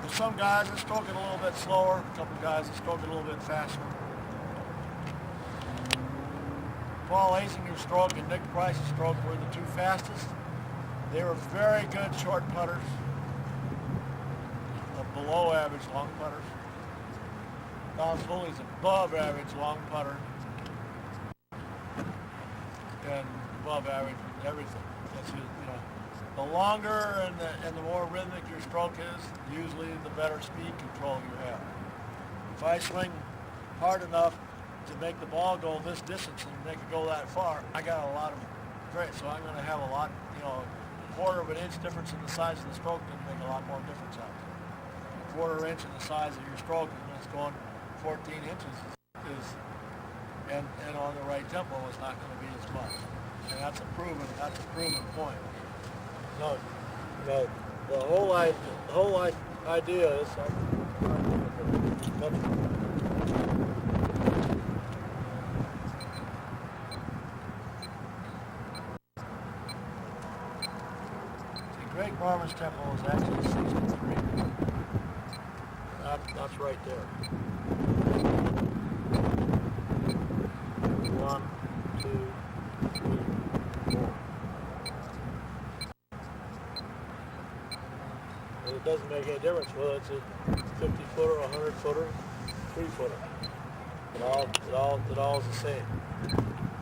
there's some guys that stroke it a little bit slower, a couple guys that stroke it a little bit faster. Paul Asinger's stroke and Nick Price's stroke were the two fastest. They were very good short putters, below average long putters. Don Foley's above average long putter and above average everything. That's you know, the longer and the more rhythmic your stroke is, usually the better speed control you have. If I swing hard enough to make the ball go this distance and make it go that far, I got a lot of grit, so I'm going to have a lot, a quarter of an inch difference in the size of the stroke can make a lot more difference out there. A quarter inch in the size of your stroke when it's going 14 inches and on the right tempo is not going to be as much. And that's a proven point. No, the whole idea is Greg Barber's tempo is actually 63. That's right there. 1, 2, 3, 4. And it doesn't make any difference whether it's a 50-footer, 100-footer, 3-footer. It all is the same.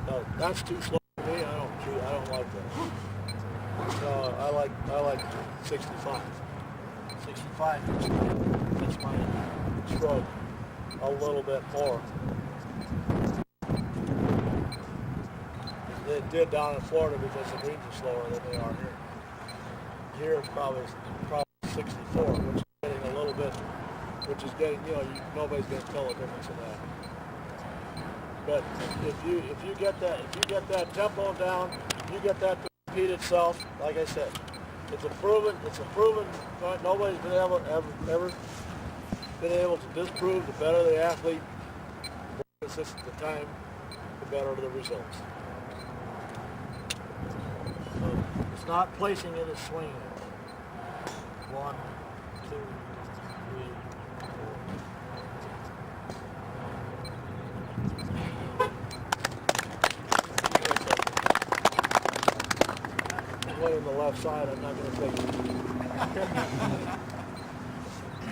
No, that's too slow for me. I don't like that. So I like 65. 65 fits my stroke a little bit more. It did down in Florida because the greens are slower than they are here. Here it's probably 64, which is getting a little bit, nobody's going to tell the difference in that. But if you get that tempo down, you get that to repeat itself. Like I said, it's a proven. Nobody's been ever been able to disprove. The better the athlete, the more consistent the time, the better the results. So it's not placing it, it's swinging it. 1, 2, 3, 4. One on the left side, I'm not going to take it.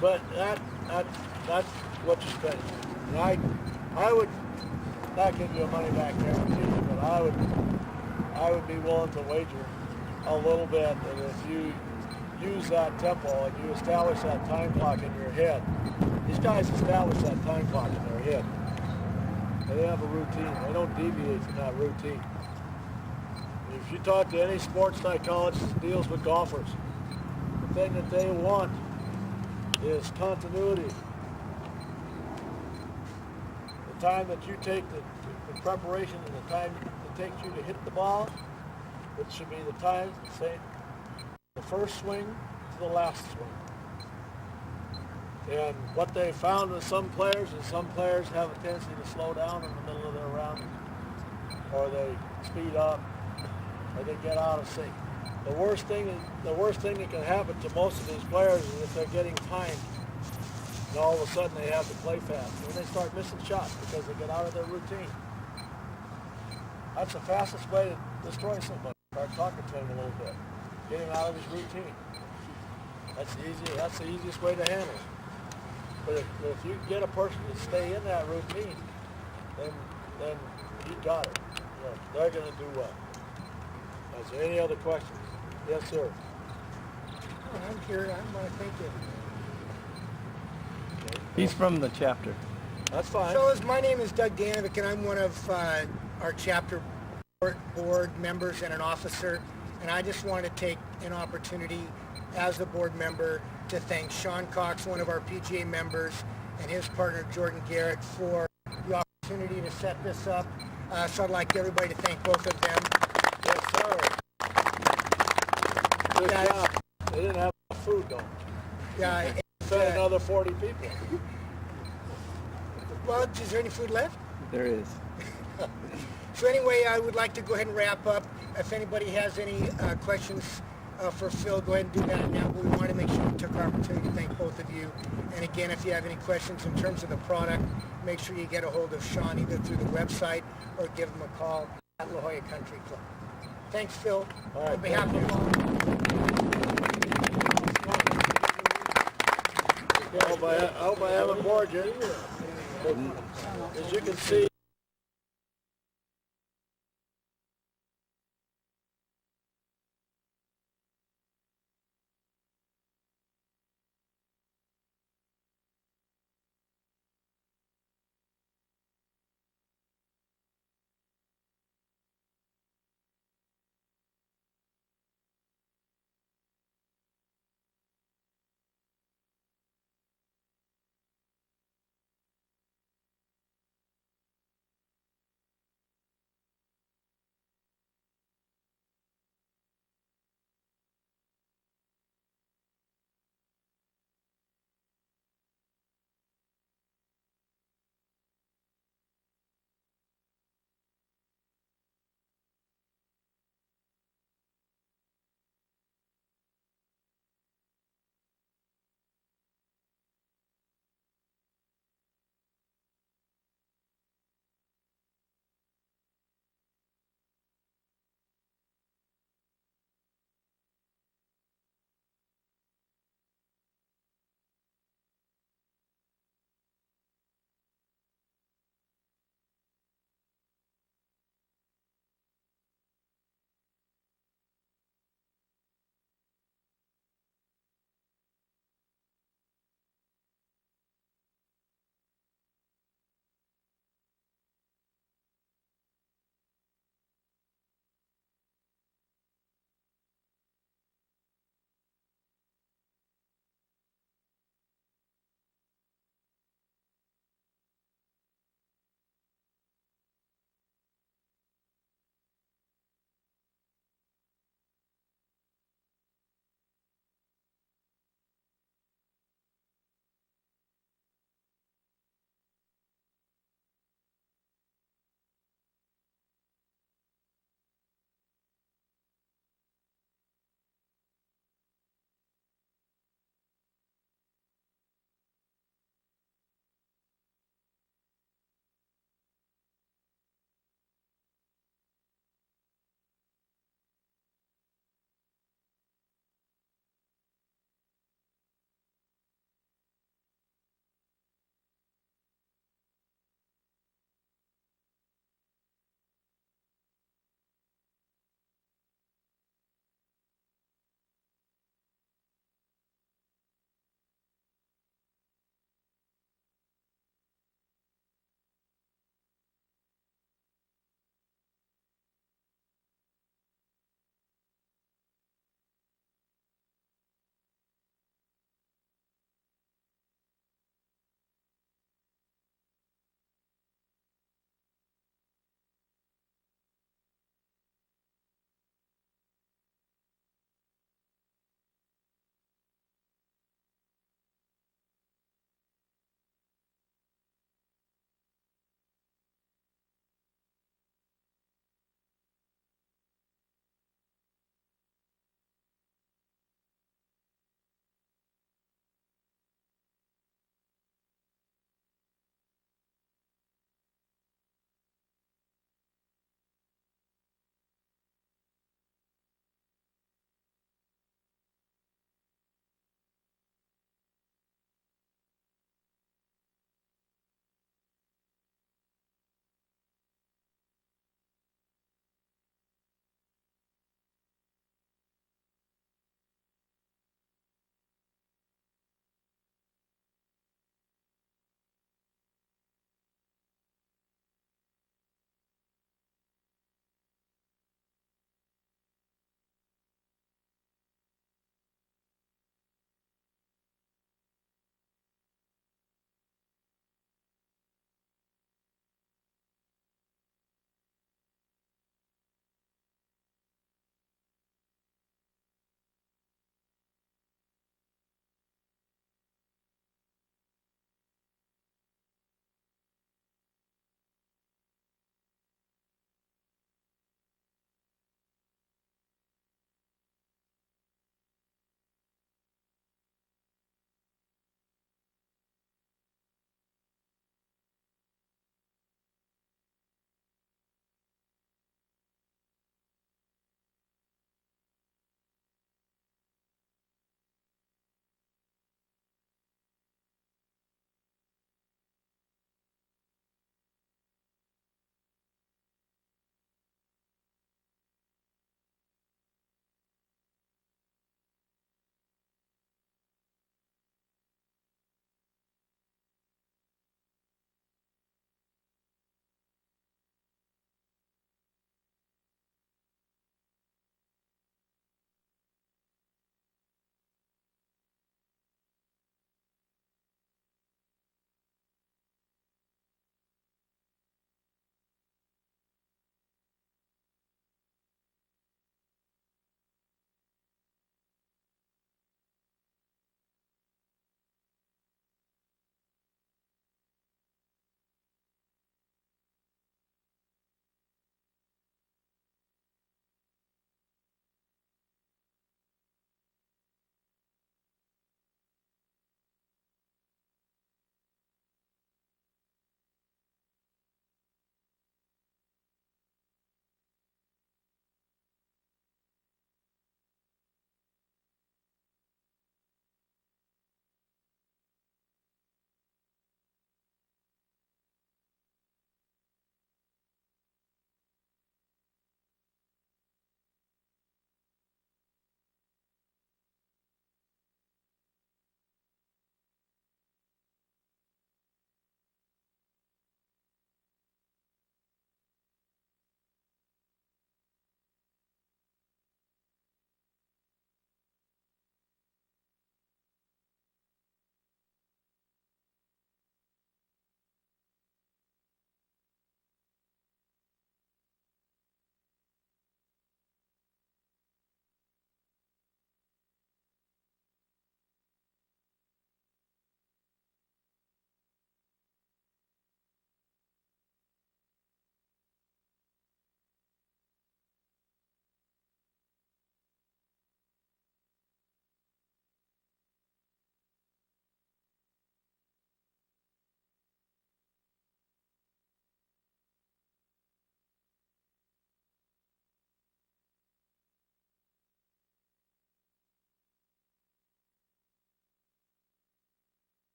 But that's what you spend. And I would not give you a money back guarantee, but I would be willing to wager a little bit that if you use that tempo and you establish that time clock in your head, these guys establish that time clock in their head. They have a routine. They don't deviate from that routine. If you talk to any sports psychologist that deals with golfers, the thing that they want is continuity. The time that you take the preparation and the time it takes you to hit the ball, it should be the time, say, the first swing to the last swing. And what they found with some players is some players have a tendency to slow down in the middle of their round, or they speed up, or they get out of sync. The worst thing that can happen to most of these players is if they're getting timed, and all of a sudden they have to play fast, and they start missing shots because they get out of their routine. That's the fastest way to destroy somebody. Start talking to him a little bit, get him out of his routine. That's the easiest way to handle it. But if you get a person to stay in that routine, then you got it. They're going to do well. Is there any other questions? Yes, sir. I'm here. I want to thank you. Okay. He's from the chapter. That's fine. Fellas, my name is Doug Danovic, and I'm one of our chapter board members and an officer. And I just want to take an opportunity as a board member to thank Sean Cox, one of our PGA members, and his partner Jordan Garrett for the opportunity to set this up. So I'd like everybody to thank both of them. Yes, sir. Good job. They didn't have food, though. Yeah. Fed another 40 people. Well, is there any food left? There is. So anyway, I would like to go ahead and wrap up. If anybody has any questions for Phil, go ahead and do that now. But we want to make sure we took our opportunity to thank both of you. And again, if you have any questions in terms of the product, make sure you get a hold of Sean either through the website or give him a call at La Jolla Country Club. Thanks, Phil. All right, On behalf of all. I hope I haven't bored you. As you can see,